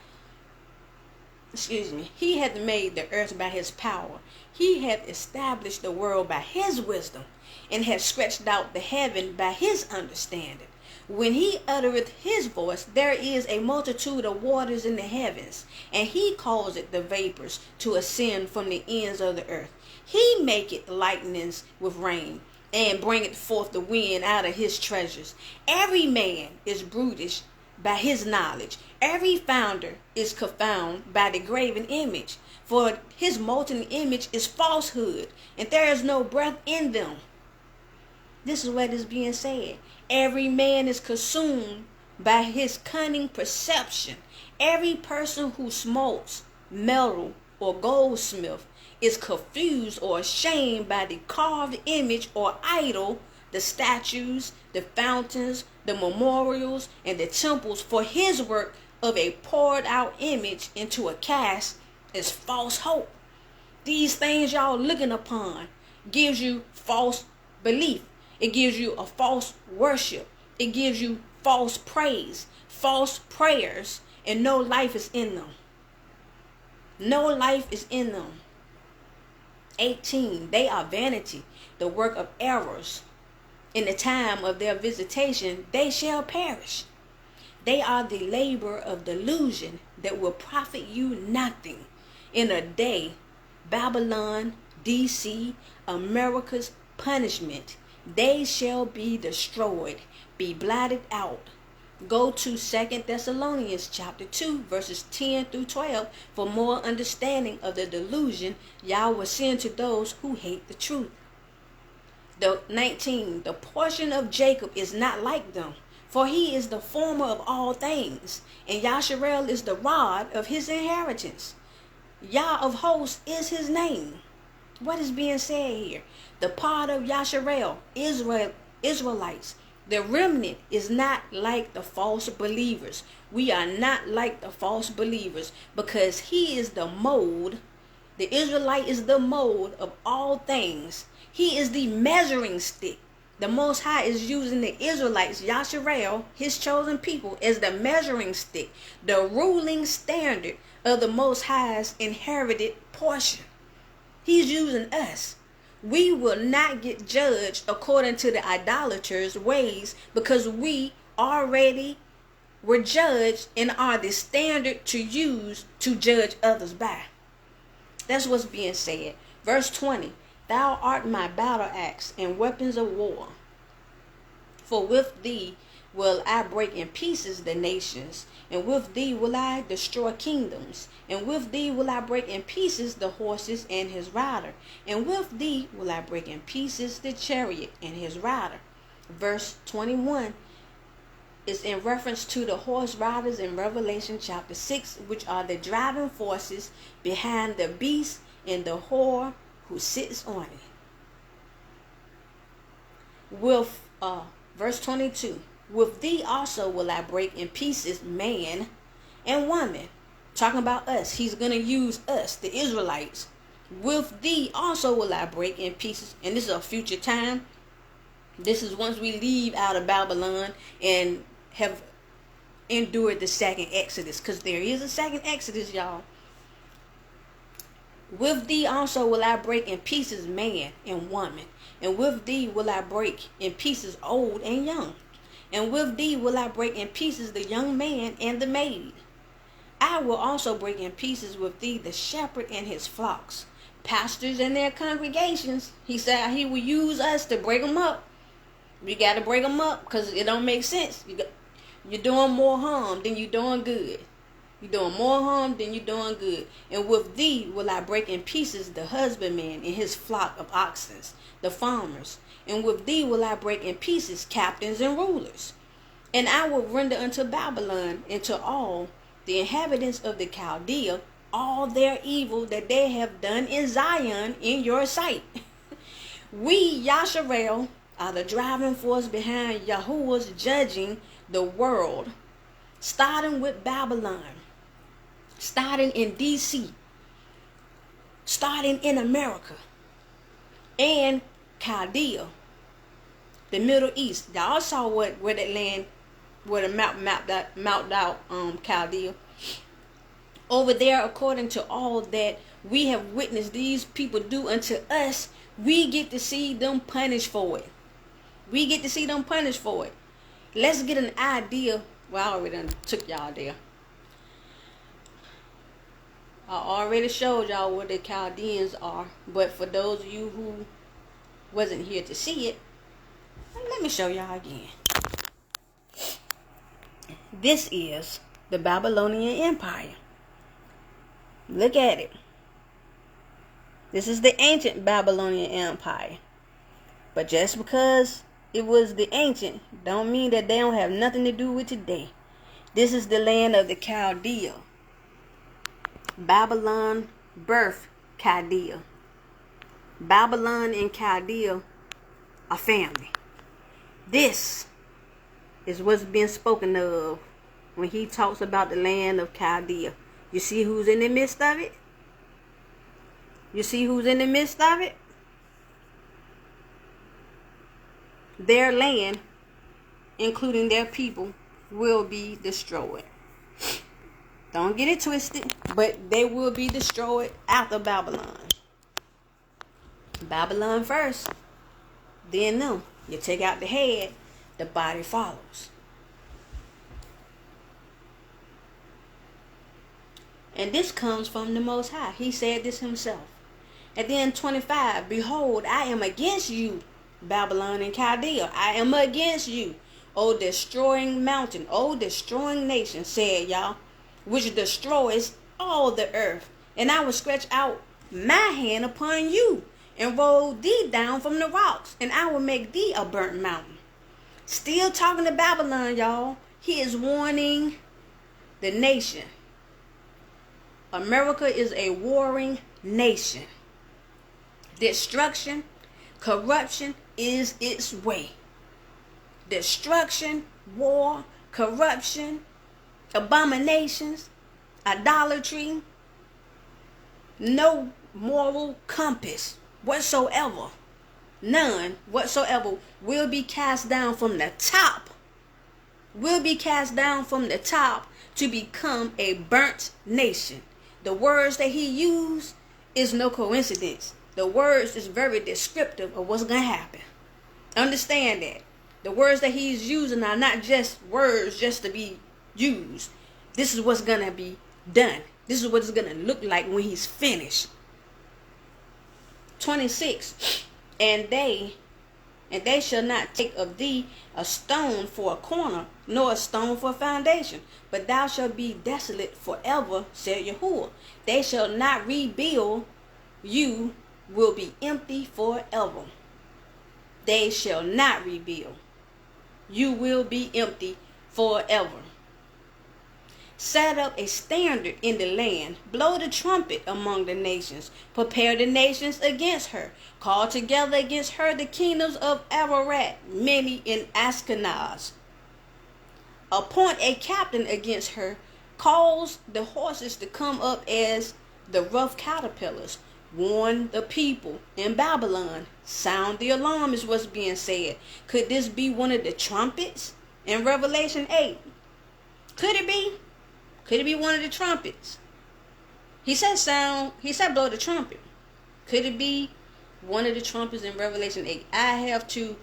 he hath made the earth by his power. He hath established the world by his wisdom, and hath stretched out the heaven by his understanding. When he uttereth his voice, there is a multitude of waters in the heavens, and he causeth the vapors to ascend from the ends of the earth. He maketh lightnings with rain, and bringeth forth the wind out of his treasures. Every man is brutish by his knowledge. Every founder is confounded by the graven image. For his molten image is falsehood, and there is no breath in them. This is what is being said. Every man is consumed by his cunning perception. Every person who smokes metal or goldsmith is confused or ashamed by the carved image or idol, the statues, the fountains, the memorials, and the temples. For his work of a poured out image into a cast is false hope. These things y'all looking upon gives you false belief. It gives you a false worship. It gives you false praise, false prayers, and no life is in them. No life is in them. 18. They are vanity, the work of errors. In the time of their visitation, they shall perish. They are the labor of delusion that will profit you nothing. In a day, Babylon, D.C., America's punishment, they shall be destroyed, be blotted out. Go to 2 Thessalonians chapter 2, verses 10 through 12 for more understanding of the delusion Yah will send to those who hate the truth. 19. The portion of Jacob is not like them, for he is the former of all things, and Yasharel is the rod of his inheritance. Yah of hosts is his name. What is being said here? The part of Yasharel, Israelites, the remnant is not like the false believers. We are not like the false believers because he is the mold. The Israelite is the mold of all things. He is the measuring stick. The Most High is using the Israelites, Yasharel, his chosen people, as the measuring stick, the ruling standard of the Most High's inherited portion. He's using us. We will not get judged according to the idolaters' ways because we already were judged and are the standard to use to judge others by. That's what's being said. Verse 20. Thou art my battle axe and weapons of war. For with thee will I break in pieces the nations, and with thee will I destroy kingdoms, and with thee will I break in pieces the horses and his rider, and with thee will I break in pieces the chariot and his rider. Verse 21 is in reference to the horse riders in Revelation chapter 6, which are the driving forces behind the beast and the whore who sits on it. With verse 22, with thee also will I break in pieces man and woman. Talking about us. He's going to use us, the Israelites. With thee also will I break in pieces. And this is a future time. This is once we leave out of Babylon and have endured the second Exodus. Because there is a second Exodus, y'all. With thee also will I break in pieces man and woman. And with thee will I break in pieces old and young. And with thee will I break in pieces the young man and the maid. I will also break in pieces with thee the shepherd and his flocks. Pastors and their congregations. He said he will use us to break them up. We got to break them up because it don't make sense. You're doing more harm than you're doing good. You're doing more harm than you're doing good. And with thee will I break in pieces the husbandman and his flock of oxen, the farmers. And with thee will I break in pieces captains and rulers. And I will render unto Babylon and to all the inhabitants of the Chaldea all their evil that they have done in Zion in your sight. We, Yasharel, are the driving force behind Yahuwah's judging the world, starting with Babylon, starting in D.C., starting in America, and Chaldea, the Middle East. Y'all saw where that land, where the map mapped out Chaldea. Over there, according to all that we have witnessed these people do unto us, we get to see them punished for it. We get to see them punished for it. Let's get an idea. Well, I already took y'all there. I already showed y'all where the Chaldeans are. But for those of you who wasn't here to see it, let me show y'all again. This is the Babylonian Empire. Look at it. This is the ancient Babylonian Empire. But just because it was the ancient, don't mean that they don't have nothing to do with today. This is the land of the Chaldea. Babylon birthed Chaldea. Babylon and Chaldea are family. This is what's being spoken of when he talks about the land of Chaldea. You see who's in the midst of it? You see who's in the midst of it? Their land including their people, will be destroyed. Don't get it twisted, but they will be destroyed after Babylon. Babylon first, then them. You take out the head, the body follows. And this comes from the Most High. He said this himself. And then 25, behold, I am against you, Babylon and Chaldea. I am against you, O destroying mountain, O destroying nation, said Yah, which destroys all the earth. And I will stretch out my hand upon you, and roll thee down from the rocks, and I will make thee a burnt mountain. Still talking to Babylon, y'all. He is warning the nation. America is a warring nation. Destruction, corruption is its way. Destruction, war, corruption, abominations, idolatry, no moral compass whatsoever, none whatsoever, will be cast down from the top, to become a burnt nation. The words that he used is no coincidence. The words is very descriptive of what's going to happen. Understand that. The words that he's using are not just words just to be used. This is what's going to be done. This is what it's going to look like when he's finished. 26, and they shall not take of thee a stone for a corner, nor a stone for a foundation, but thou shalt be desolate forever, said Yahuwah. They shall not rebuild, you will be empty forever. They shall not rebuild, you will be empty forever. Set up a standard in the land, blow the trumpet among the nations, prepare the nations against her, call together against her the kingdoms of Ararat, many in Ashkenaz. Appoint a captain against her, cause the horses to come up as the rough caterpillars, warn the people in Babylon, sound the alarm is what's being said. Could this be one of the trumpets in Revelation 8? Could it be? Could it be one of the trumpets? He said blow the trumpet. Could it be one of the trumpets in Revelation 8? I have to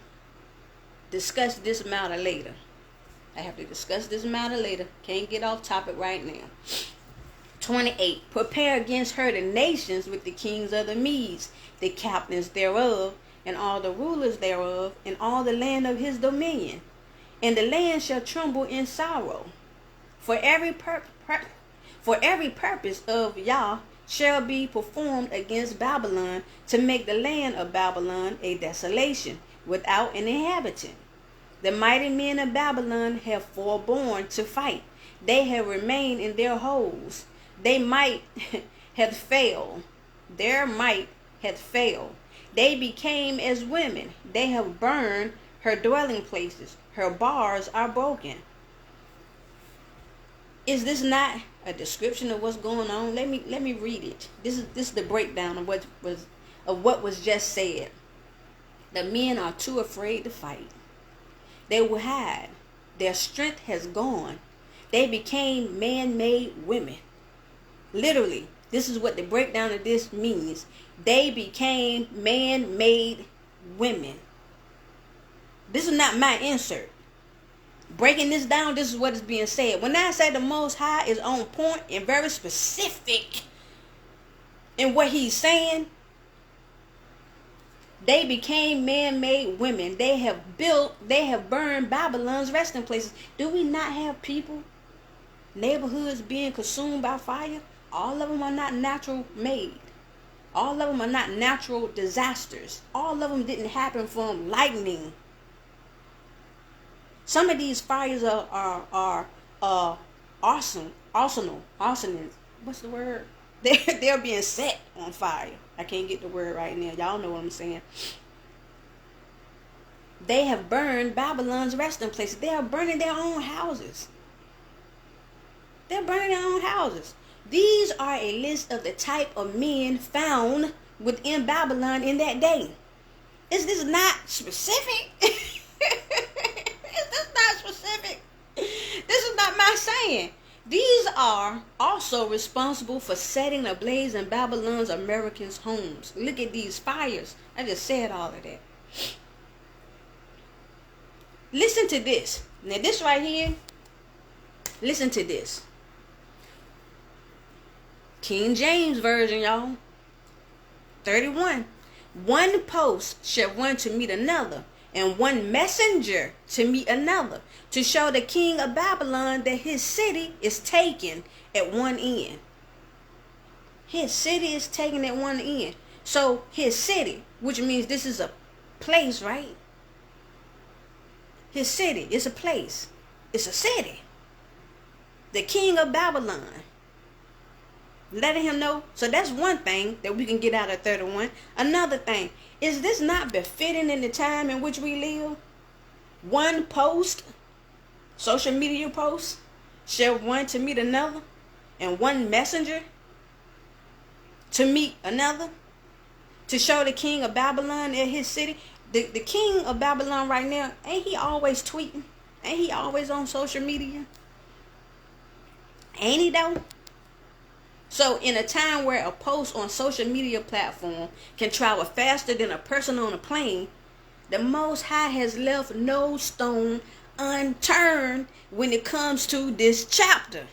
discuss this matter later. Can't get off topic right now. 28. Prepare against her the nations with the kings of the Medes, the captains thereof, and all the rulers thereof, and all the land of his dominion. And the land shall tremble in sorrow. For every purpose of Yah shall be performed against Babylon, to make the land of Babylon a desolation, without an inhabitant. The mighty men of Babylon have forborne to fight. They have remained in their holes. Their might hath failed. They became as women. They have burned her dwelling places. Her bars are broken. Is this not a description of what's going on? Let me read it. This is the breakdown of what was just said. The men are too afraid to fight. They will hide. Their strength has gone. They became man-made women. Literally, this is what the breakdown of this means. They became man-made women. This is not my insert. Breaking this down, this is what is being said. When I say the Most High is on point and very specific in what he's saying, they became man-made women. They have burned Babylon's resting places. Do we not have people, neighborhoods being consumed by fire? All of them are not natural made. All of them are not natural disasters. All of them didn't happen from lightning. Some of these fires are arsenal. What's the word? They're being set on fire. I can't get the word right now. Y'all know what I'm saying. They have burned Babylon's resting places. They are burning their own houses. These are a list of the type of men found within Babylon in that day. Is this not specific? Is this not not my saying. These are also responsible for setting ablaze in Babylon's Americans' homes. Look at these fires. I just said all of that. Listen to this. Now this right here, listen to this. King James Version, y'all. 31. One post shall run to meet another, and one messenger to meet another, to show the king of Babylon that his city is taken at one end. His city is taken at one end. So his city, which means this is a place, right? His city is a place. It's a city. The king of Babylon. Letting him know. So that's one thing that we can get out of 31. Another thing. Is this not befitting in the time in which we live? One post, social media post, shall run to meet another, and one messenger to meet another, to show the king of Babylon at his city. The king of Babylon right now, ain't he always tweeting? Ain't he always on social media? Ain't he though? So in a time where a post on social media platform can travel faster than a person on a plane, the Most High has left no stone unturned when it comes to this chapter.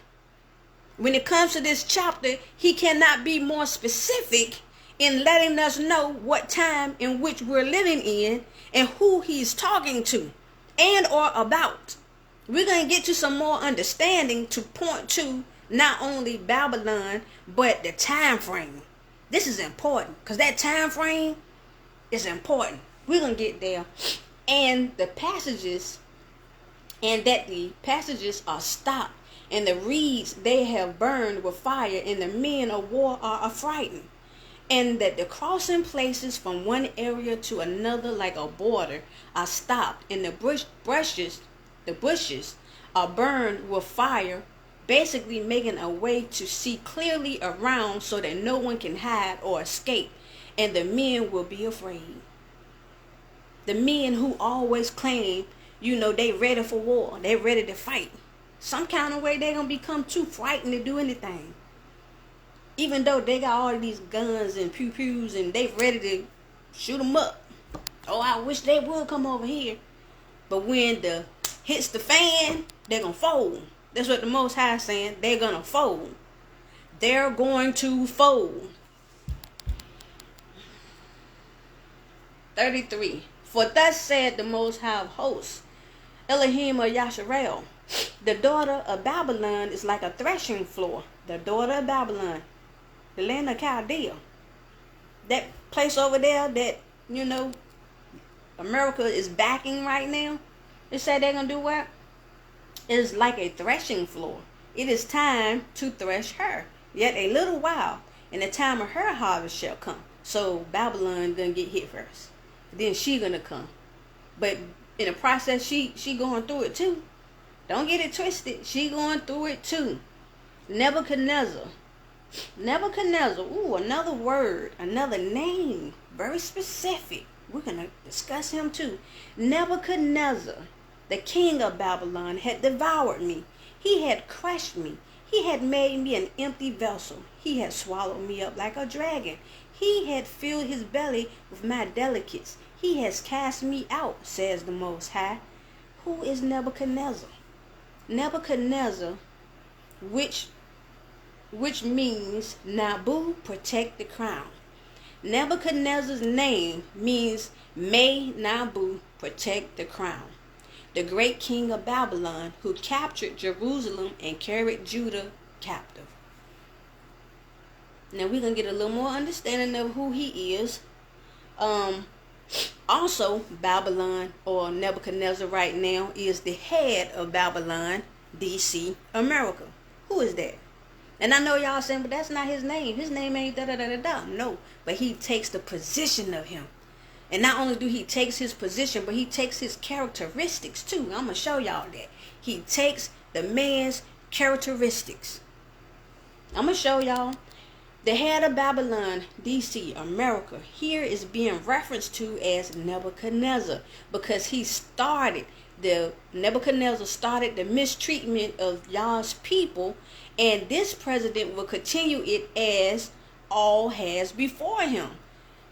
When it comes to this chapter, he cannot be more specific in letting us know what time in which we're living in and who he's talking to and or about. We're going to get to some more understanding to point to not only Babylon, but the time frame. This is important because that time frame is important. We're going to get there. And the passages, and that the passages are stopped, and the reeds they have burned with fire, and the men of war are affrighted. And that the crossing places from one area to another like a border are stopped, and the bushes are burned with fire, basically making a way to see clearly around so that no one can hide or escape, and the men will be afraid. The men who always claim, they ready for war, they ready to fight. Some kind of way they're going to become too frightened to do anything. Even though they got all of these guns and pew-pews and they ready to shoot them up. Oh, I wish they would come over here. But when the hits the fan, they're going to fold. That's what the Most High is saying. They're going to fold. They're going to fold. 33. For thus said the Most High of hosts, Elohim of Yasharel, the daughter of Babylon is like a threshing floor. The daughter of Babylon, the land of Chaldea. That place over there that, America is backing right now. They say they're going to do what? It is like a threshing floor. It is time to thresh her. Yet a little while, and the time of her harvest shall come. So Babylon gonna get hit first. Then she gonna come. But in the process, she going through it too. Don't get it twisted. She going through it too. Nebuchadnezzar. Ooh, another word, another name. Very specific. We're going to discuss him too. Nebuchadnezzar, the king of Babylon, had devoured me. He had crushed me. He had made me an empty vessel. He had swallowed me up like a dragon. He had filled his belly with my delicates. He has cast me out, says the Most High. Who is Nebuchadnezzar? Nebuchadnezzar, which means Nabu, protect the crown. Nebuchadnezzar's name means may Nabu protect the crown. The great king of Babylon who captured Jerusalem and carried Judah captive. Now we're going to get a little more understanding of who he is. Also, Babylon, or Nebuchadnezzar right now, is the head of Babylon, D.C., America. Who is that? And I know y'all saying, but that's not his name. His name ain't da-da-da-da-da. No, but he takes the position of him. And not only do he takes his position, but he takes his characteristics too. I'm going to show y'all that. He takes the man's characteristics. I'm going to show y'all. The head of Babylon, D.C., America, here is being referenced to as Nebuchadnezzar because he started The Nebuchadnezzar started the mistreatment of Yah's people, and this president will continue it as all has before him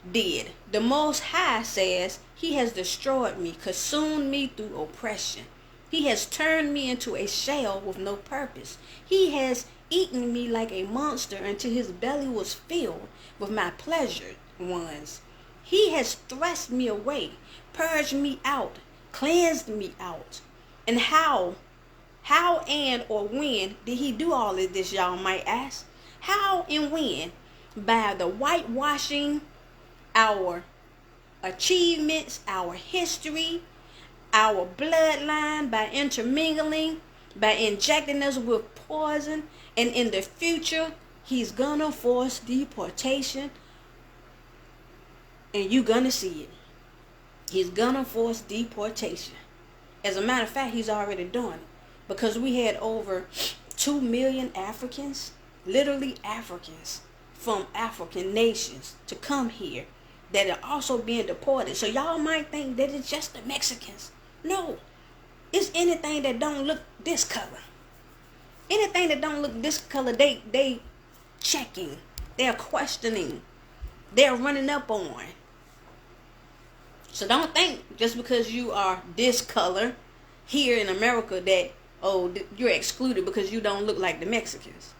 did. The Most High says, he has destroyed me, consumed me through oppression. He has turned me into a shell with no purpose. He has eaten me like a monster until his belly was filled with my pleasured ones. He has thrust me away, purged me out, cleansed me out. And how and or when did he do all of this, y'all might ask? How and when? By the whitewashing our achievements, our history, our bloodline, by intermingling, by injecting us with poison. And in the future, he's gonna force deportation, and you're gonna see it. He's gonna force deportation. As a matter of fact, he's already doing it, because we had over 2 million Africans, literally Africans from African nations, to come here that are also being deported. So y'all might think that it's just the Mexicans. No, it's anything that don't look this color. Anything that don't look this color, they checking, they're questioning, they're running up on. So don't think just because you are this color here in America that, oh, you're excluded because you don't look like the Mexicans.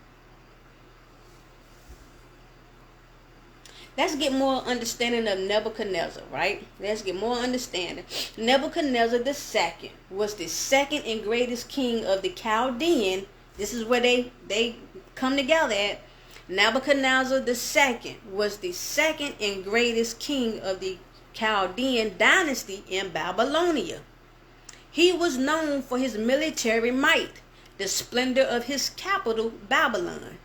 Let's get more understanding of Nebuchadnezzar, right? Let's get more understanding. Nebuchadnezzar II was the second and greatest king of the Chaldean. This is where they come together at. Nebuchadnezzar II was the second and greatest king of the Chaldean dynasty in Babylonia. He was known for his military might, the splendor of his capital, Babylon,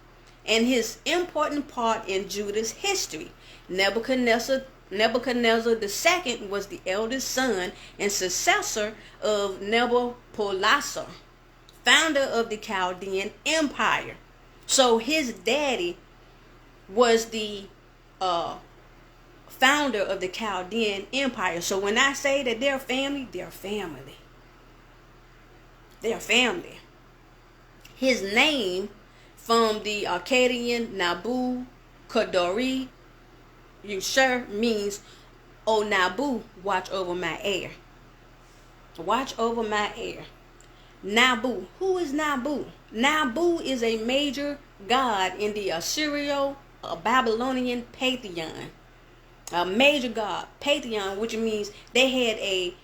and his important part in Judah's history. Nebuchadnezzar II was the eldest son and successor of Nabopolassar, founder of the Chaldean Empire. So his daddy was the founder of the Chaldean Empire. So when I say that they're family, they're family. They're family. His name, from the Akkadian Nabu Kadori Ushur, means, "O Nabu, watch over my heir." Watch over my heir. Nabu. Who is Nabu? Nabu is a major god in the Assyrio-Babylonian pantheon. A major god, pantheon, which means they had a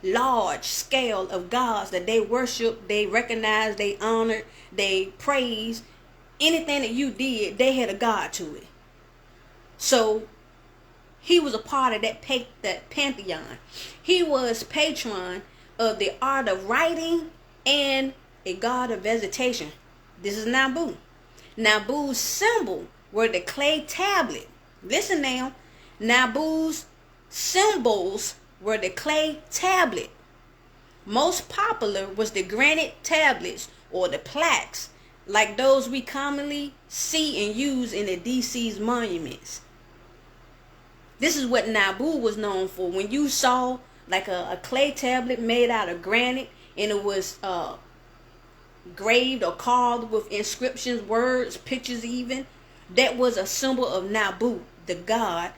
large scale of gods that they worship, they recognize, they honored, they praise. Anything that you did, they had a god to it. So he was a part of that pantheon. He was patron of the art of writing and a god of vegetation. This is Nabu. Nabu's symbol were the clay tablet. Listen now. Nabu's symbols were the clay tablet. Most popular was the granite tablets or the plaques, like those we commonly see and use in the DC's monuments. This is what Nabu was known for. When you saw like a clay tablet made out of granite, and it was graved or carved with inscriptions, words, pictures even, that was a symbol of Nabu, the god,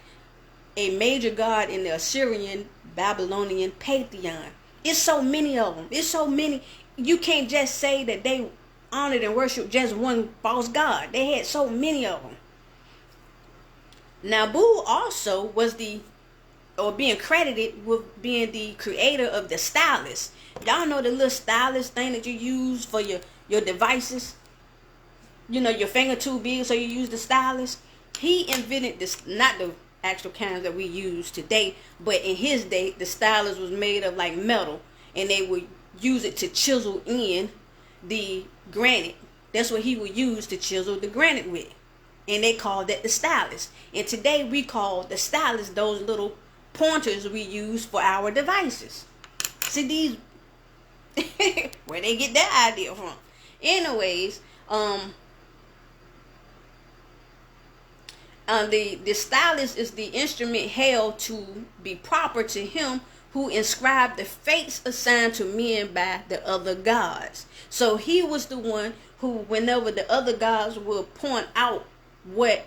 a major god in the Assyrian Babylonian pantheon. It's so many of them. It's so many. You can't just say that they honored and worshiped just one false god. They had so many of them. Nabu also was being credited with being the creator of the stylus. Y'all know the little stylus thing that you use for your devices? You know, your finger too big, so you use the stylus. He invented this, not the actual kinds that we use today, but in his day, the stylus was made of like metal, and they would use it to chisel in the granite. That's what he would use to chisel the granite with. And they called that the stylus. And today we call the stylus those little pointers we use for our devices. See these, where they get that idea from. Anyways, the stylus is the instrument held to be proper to him who inscribed the fates assigned to men by the other gods. So he was the one who, whenever the other gods would point out what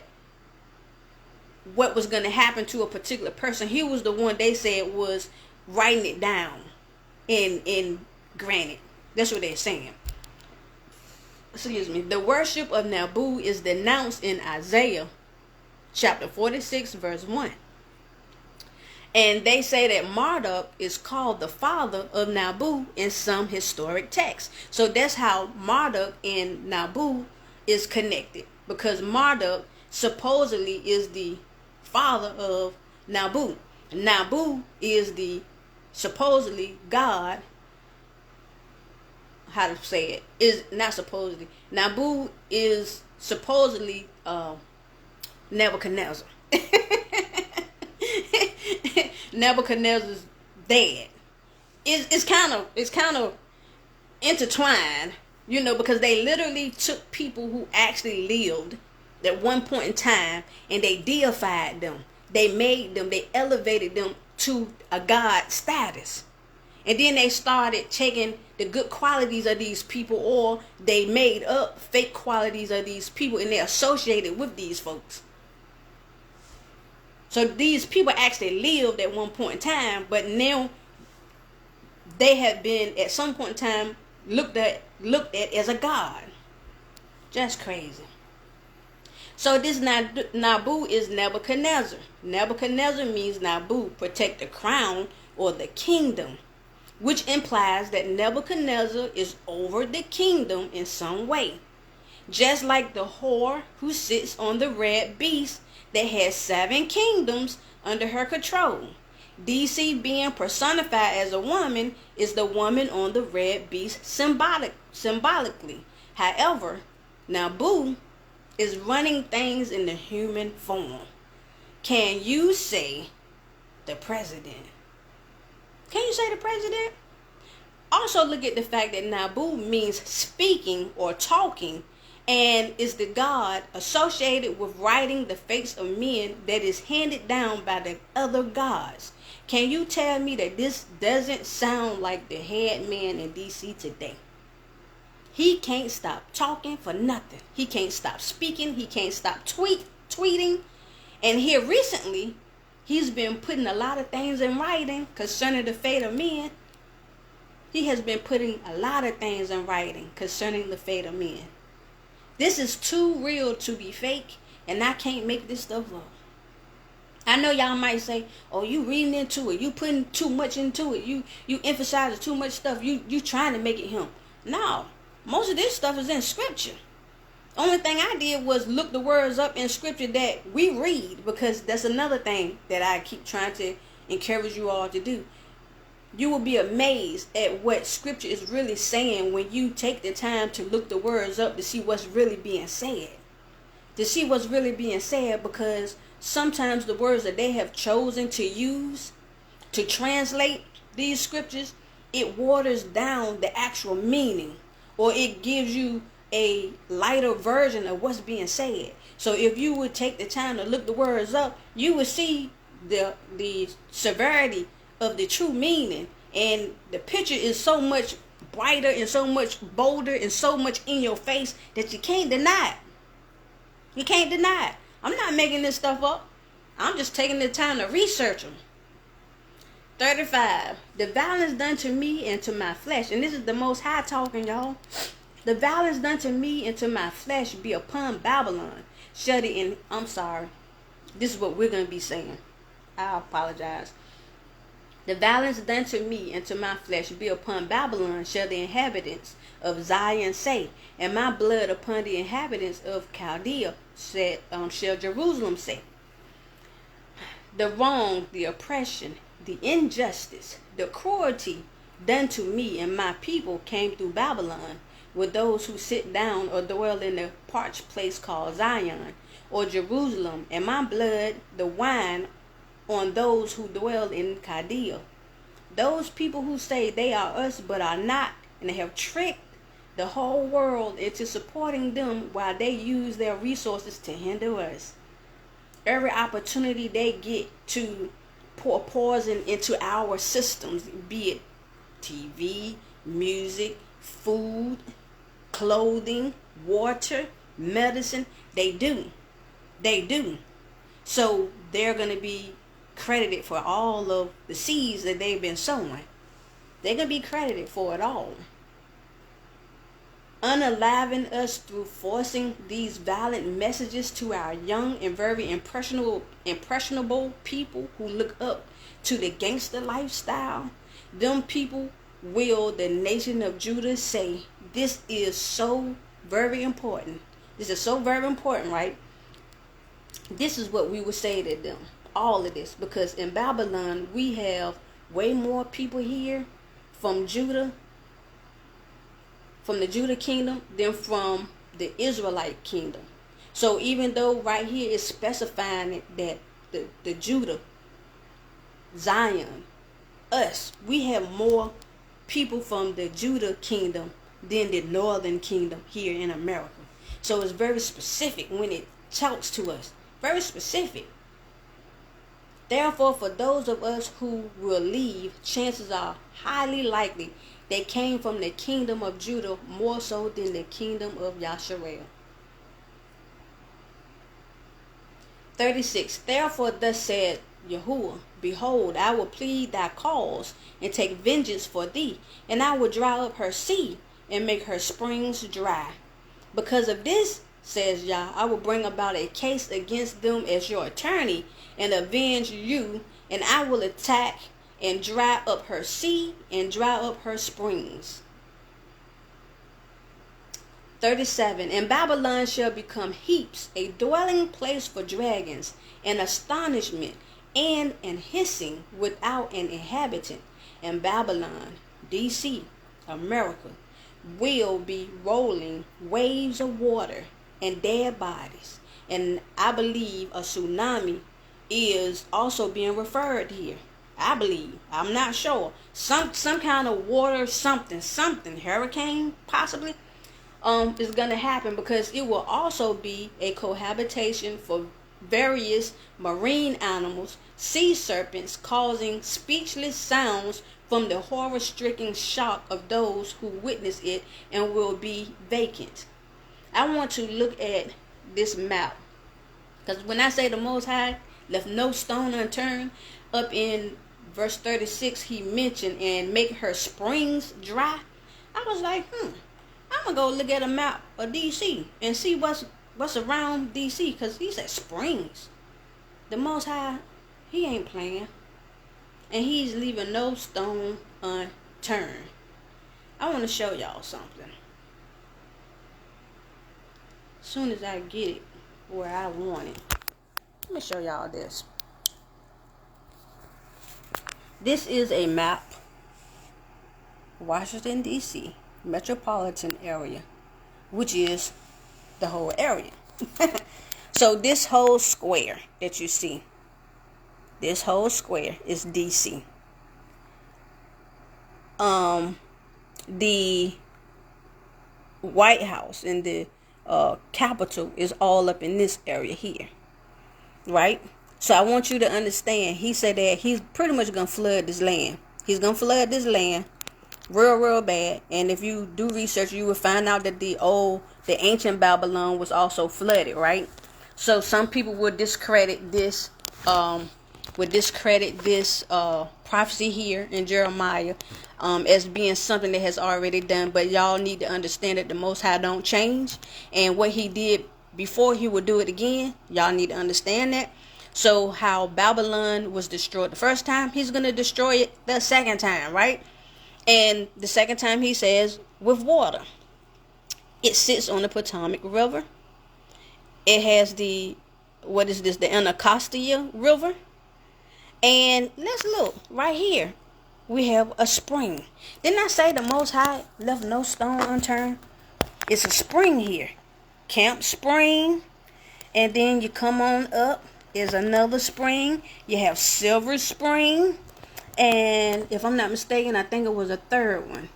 was going to happen to a particular person, he was the one they said was writing it down and granted. That's what they're saying. Excuse me. The worship of Nabu is denounced in Isaiah chapter 46 verse 1. And they say that Marduk is called the father of Nabu in some historic texts. So that's how Marduk and Nabu is connected, because Marduk supposedly is the father of Nabu. Nabu is the supposedly God. How to say it? Is not supposedly. Nabu is supposedly Nebuchadnezzar. Nebuchadnezzar's dad. It's kind of intertwined, because they literally took people who actually lived at one point in time and they deified them. They elevated them to a god status. And then they started taking the good qualities of these people, or they made up fake qualities of these people and they associated with these folks. So these people actually lived at one point in time, but now they have been at some point in time looked at as a god. Just crazy. So this Nabu is Nebuchadnezzar. Nebuchadnezzar means Nabu, protect the crown or the kingdom, which implies that Nebuchadnezzar is over the kingdom in some way. Just like the whore who sits on the red beast that has 7 kingdoms under her control. DC being personified as a woman is the woman on the red beast symbolically. However, Nabu is running things in the human form. Can you say the president? Can you say the president? Also look at the fact that Nabu means speaking or talking, and is the god associated with writing the fates of men that is handed down by the other gods. Can you tell me that this doesn't sound like the head man in DC today? He can't stop talking for nothing. He can't stop speaking. He can't stop tweeting. And here recently, he's been putting a lot of things in writing concerning the fate of men. He has been putting a lot of things in writing concerning the fate of men. This is too real to be fake, and I can't make this stuff up. I know y'all might say, oh, you reading into it. You putting too much into it. You emphasizing too much stuff. You trying to make it him. No. Most of this stuff is in scripture. Only thing I did was look the words up in scripture that we read, because that's another thing that I keep trying to encourage you all to do. You will be amazed at what scripture is really saying when you take the time to look the words up to see what's really being said. To see what's really being said, because sometimes the words that they have chosen to use to translate these scriptures, it waters down the actual meaning, or it gives you a lighter version of what's being said. So if you would take the time to look the words up, you would see the severity of the true meaning, and the picture is so much brighter and so much bolder and so much in your face that you can't deny it. You can't deny it. I'm not making this stuff up. I'm just taking the time to research them. 35. The violence done to me and to my flesh. And this is the Most High talking, y'all. The violence done to me and to my flesh be upon Babylon. Shut it in. I'm sorry. This is what we're going to be saying. I apologize. The violence done to me and to my flesh be upon Babylon, shall the inhabitants of Zion say, and my blood upon the inhabitants of Chaldea shall Jerusalem say. The wrong, the oppression, the injustice, the cruelty done to me and my people came through Babylon, with those who sit down or dwell in the parched place called Zion or Jerusalem, and my blood, the wine, on those who dwell in Chaldea. Those people who say they are us but are not, and they have tricked the whole world into supporting them while they use their resources to hinder us. Every opportunity they get to pour poison into our systems, be it TV, music, food, clothing, water, medicine. They do. So they're going to be credited for all of the seeds that they've been sowing. They're going to be credited for it all. Unaliving us through forcing these violent messages to our young and very impressionable people who look up to the gangster lifestyle. Them people will the nation of Judah say, this is so very important. This is so very important, right? This is what we would say to them. All of this. Because in Babylon, we have way more people here from Judah, from the Judah kingdom, than from the Israelite kingdom. So even though right here is specifying that the Judah, Zion, us, we have more people from the Judah kingdom than the northern kingdom here in America. So it's very specific when it talks to us. Very specific. Therefore, for those of us who will leave, chances are highly likely they came from the kingdom of Judah more so than the kingdom of Yasharel. 36. Therefore, thus said Yahuwah, behold, I will plead thy cause and take vengeance for thee, and I will dry up her sea and make her springs dry. Because of this, says Yah, I will bring about a case against them as your attorney and avenge you, and I will attack and dry up her sea and dry up her springs. 37. And Babylon shall become heaps, a dwelling place for dragons, an astonishment and an hissing without an inhabitant. And Babylon, D.C., America, will be rolling waves of water and dead bodies. And I believe a tsunami is also being referred here. I believe. I'm not sure. Some kind of water, something, hurricane possibly, is going to happen, because it will also be a cohabitation for various marine animals, sea serpents, causing speechless sounds from the horror-stricken shock of those who witness it, and will be vacant. I want to look at this map, because when I say the Most High left no stone unturned, up in verse 36 he mentioned, and make her springs dry. I was like, I'm gonna go look at a map of DC and see what's around DC, because he said springs. The Most High, he ain't playing, and he's leaving no stone unturned. I want to show y'all something. As soon as I get it where I want it, let me show y'all this. This is a map, Washington, D.C., metropolitan area, which is the whole area. So this whole square that you see, this whole square is D.C. The White House and the Capitol is all up in this area here, right? So I want you to understand, he said that he's pretty much going to flood this land. He's going to flood this land real bad. And if you do research, you will find out that the ancient Babylon was also flooded, right? So some people would discredit this prophecy here in Jeremiah as being something that has already done. But y'all need to understand that the Most High don't change, and what he did before, he will do it again. Y'all need to understand that. So how Babylon was destroyed the first time, he's going to destroy it the second time, right? And the second time he says with water. It sits on the Potomac River. It has the Anacostia River. And let's look right here. We have a spring. Didn't I say the Most High left no stone unturned? It's a spring here. Camp Spring. And then you come on up, is another spring. You have Silver Spring. And if I'm not mistaken, I think it was a third one.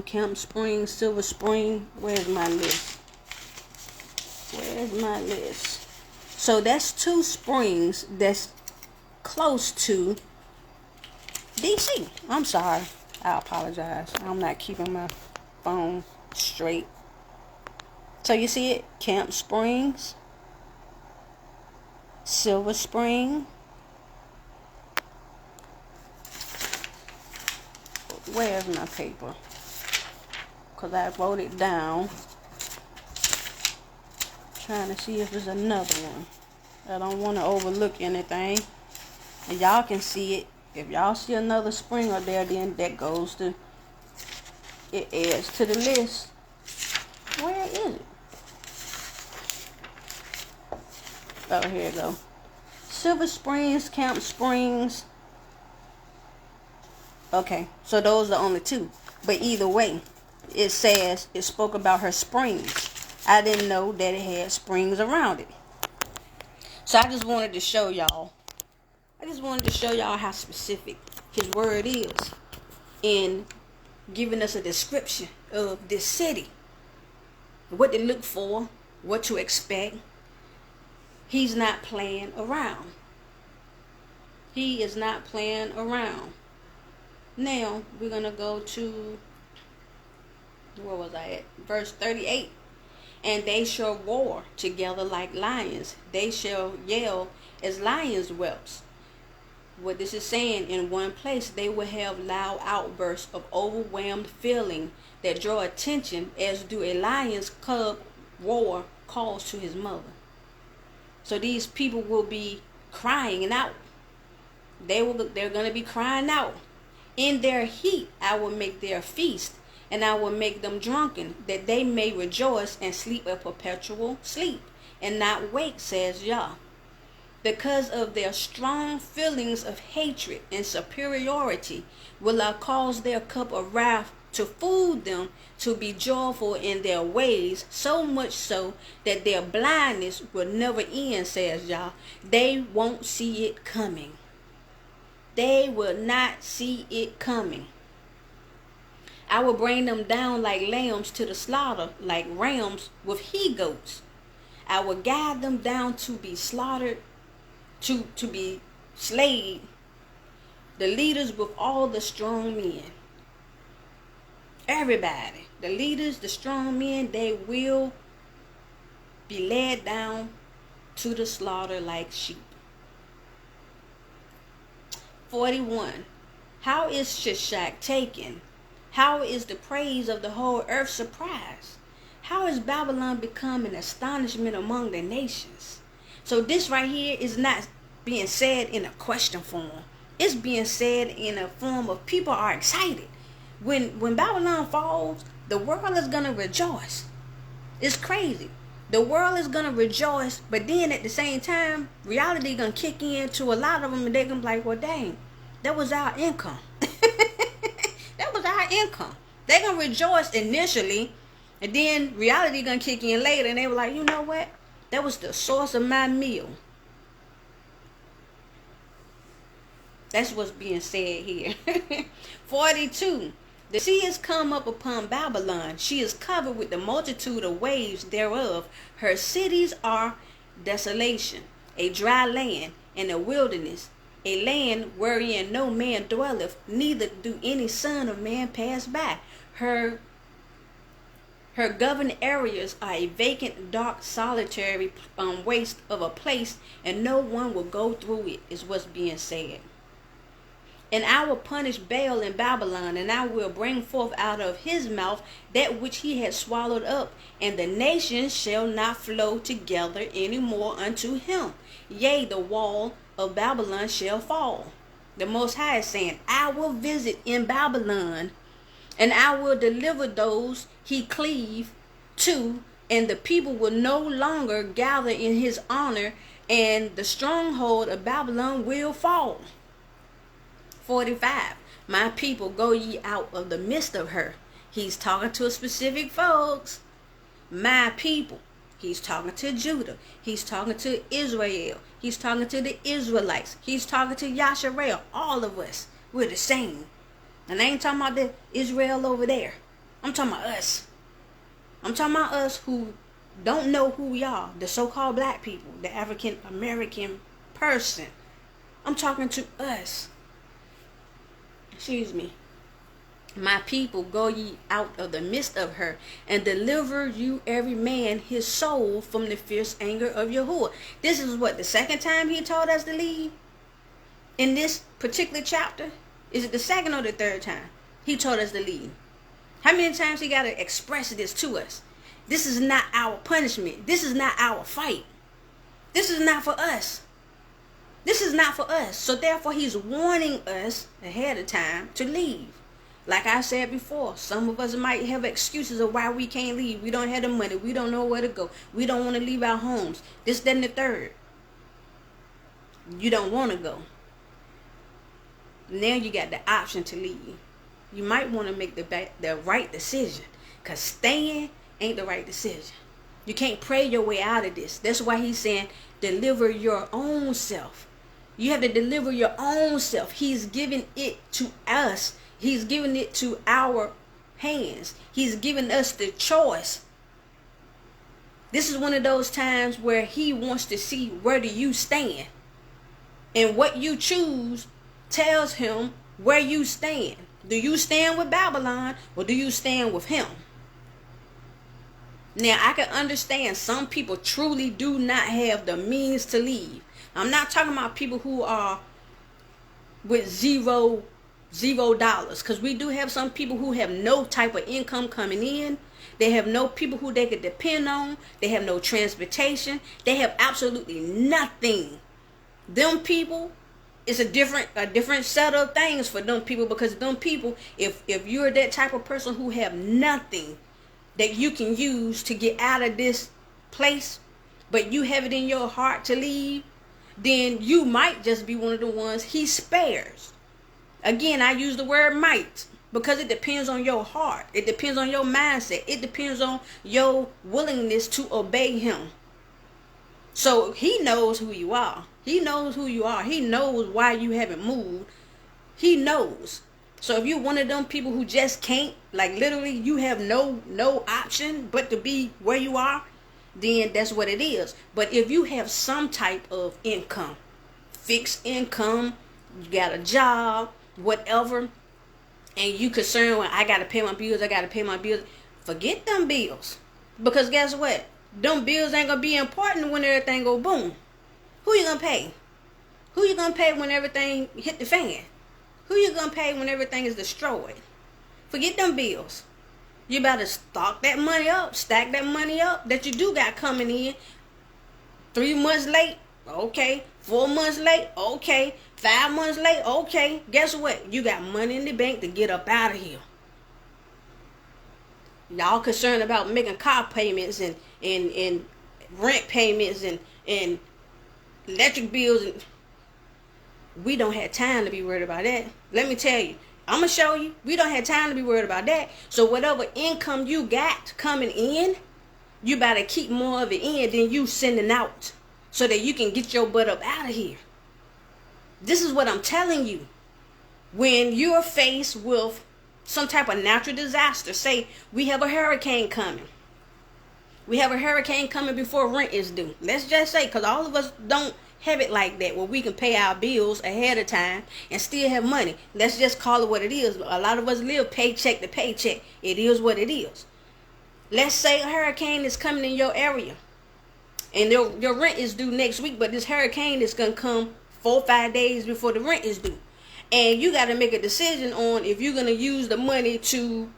Camp Spring, Silver Spring. Where's my list? So that's two springs that's close to DC. I'm sorry. I apologize. I'm not keeping my phone straight. So you see it? Camp Springs, Silver Spring. Where's my paper? Because I wrote it down. Trying to see if there's another one. I don't want to overlook anything. And y'all can see it. If y'all see another spring up there, then that goes to, it adds to the list. Where is it? Oh, here it go. Silver Springs, Camp Springs. Okay, so those are only two. But either way, it says it spoke about her springs. I didn't know that it had springs around it. So I just wanted to show y'all. How specific his word is in giving us a description of this city. What to look for, what to expect. He's not playing around. He is not playing around. Now, we're going to go to, where was I at? Verse 38. And they shall roar together like lions. They shall yell as lions' whelps. What this is saying, in one place, they will have loud outbursts of overwhelmed feeling that draw attention, as do a lion's cub roar calls to his mother. So these people will be crying out. They're going to be crying out. In their heat, I will make their feast, and I will make them drunken, that they may rejoice and sleep a perpetual sleep, and not wake, says Yah. Because of their strong feelings of hatred and superiority, will I cause their cup of wrath to fool them to be joyful in their ways, so much so that their blindness will never end, says Yah. They won't see it coming. They will not see it coming. I will bring them down like lambs to the slaughter, like rams with he-goats. I will guide them down to be slaughtered, to be slayed, the leaders with all the strong men. Everybody, the leaders, the strong men, they will be led down to the slaughter like sheep. 41. How is Shishak taken? How is the praise of the whole earth surprised? How is Babylon become an astonishment among the nations? So this right here is not being said in a question form. It's being said in a form of people are excited. When Babylon falls, the world is going to rejoice. It's crazy. The world is going to rejoice, but then at the same time, reality going to kick in to a lot of them, and they're going to be like, well, dang, that was our income. That was our income. They're going to rejoice initially, and then reality going to kick in later, and they were like, you know what? That was the source of my meal. That's what's being said here. 42. The sea is come up upon Babylon. She is covered with the multitude of waves thereof. Her cities are desolation, a dry land, and a wilderness, a land wherein no man dwelleth, neither do any son of man pass by. Her governed areas are a vacant, dark, solitary waste of a place, and no one will go through it, is what's being said. And I will punish Baal in Babylon, and I will bring forth out of his mouth that which he had swallowed up, and the nations shall not flow together any more unto him. Yea, the wall of Babylon shall fall. The Most High is saying, I will visit in Babylon, and I will deliver those he cleave to, and the people will no longer gather in his honor, and the stronghold of Babylon will fall. 45. My people, go ye out of the midst of her. He's talking to specific folks. My people. He's talking to Judah. He's talking to Israel. He's talking to the Israelites. He's talking to Yasharel. All of us. We're the same. And I ain't talking about the Israel over there. I'm talking about us. I'm talking about us who don't know who we are. The so-called black people. The African American person. I'm talking to us. excuse me, my people, go ye out of the midst of her, and deliver you every man his soul from the fierce anger of Yahuwah. This is what, the second time he told us to leave? In this particular chapter? Is it the second or the third time he told us to leave? How many times he got to express this to us? This is not our punishment. This is not our fight. This is not for us. This is not for us. So therefore he's warning us ahead of time to leave. Like I said before, some of us might have excuses of why we can't leave. We don't have the money. We don't know where to go. We don't want to leave our homes. This, that, and the third. You don't want to go. Now you got the option to leave. You might want to make the right decision. Because staying ain't the right decision. You can't pray your way out of this. That's why he's saying, deliver your own self. You have to deliver your own self. He's giving it to us. He's giving it to our hands. He's giving us the choice. This is one of those times where he wants to see, where do you stand? And what you choose tells him where you stand. Do you stand with Babylon, or do you stand with him? Now, I can understand some people truly do not have the means to leave. I'm not talking about people who are with $0, because we do have some people who have no type of income coming in. They have no people who they could depend on. They have no transportation. They have absolutely nothing. Them people, it's a different set of things for them people, because them people, if you're that type of person who have nothing that you can use to get out of this place, but you have it in your heart to leave, then you might just be one of the ones he spares. Again, I use the word might, because it depends on your heart. It depends on your mindset. It depends on your willingness to obey him. So he knows who you are. He knows who you are. He knows why you haven't moved. He knows. So if you're one of them people who just can't, like literally you have no option but to be where you are, then that's what it is. But if you have some type of income, fixed income, you got a job, whatever, and you concerned with, I got to pay my bills, forget them bills. Because guess what? Them bills ain't going to be important when everything go boom. Who you going to pay? Who you going to pay when everything hit the fan? Who you going to pay when everything is destroyed? Forget them bills. You better stack that money up that you do got coming in. 3 months late, okay. 4 months late, okay. 5 months late, okay. Guess what? You got money in the bank to get up out of here. Y'all concerned about making car payments and rent payments and electric bills. And we don't have time to be worried about that. Let me tell you. I'm going to show you. We don't have time to be worried about that. So whatever income you got coming in, you better keep more of it in than you sending out, so that you can get your butt up out of here. This is what I'm telling you. When you're faced with some type of natural disaster, say we have a hurricane coming. We have a hurricane coming before rent is due. Let's just say, because all of us don't have it like that, where we can pay our bills ahead of time and still have money. Let's just call it what it is. A lot of us live paycheck to paycheck. It is what it is. Let's say a hurricane is coming in your area, and your rent is due next week, but this hurricane is going to come 4 or 5 days before the rent is due. And you got to make a decision on if you're going to use the money to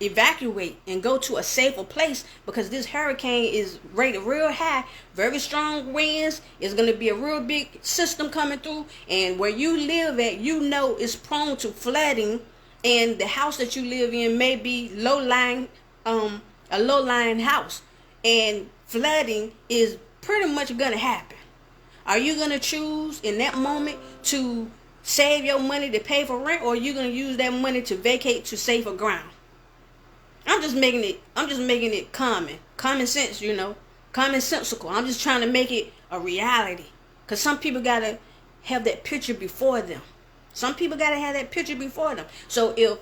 evacuate and go to a safer place, because this hurricane is rated real high, very strong winds. It's going to be a real big system coming through, and where you live at, you know, is prone to flooding, and the house that you live in may be a low-lying house, and flooding is pretty much going to happen. Are you going to choose in that moment to save your money to pay for rent, or are you going to use that money to vacate to safer ground? I'm just making it common sense, commonsensical. I'm just trying to make it a reality, because some people got to have that picture before them. So if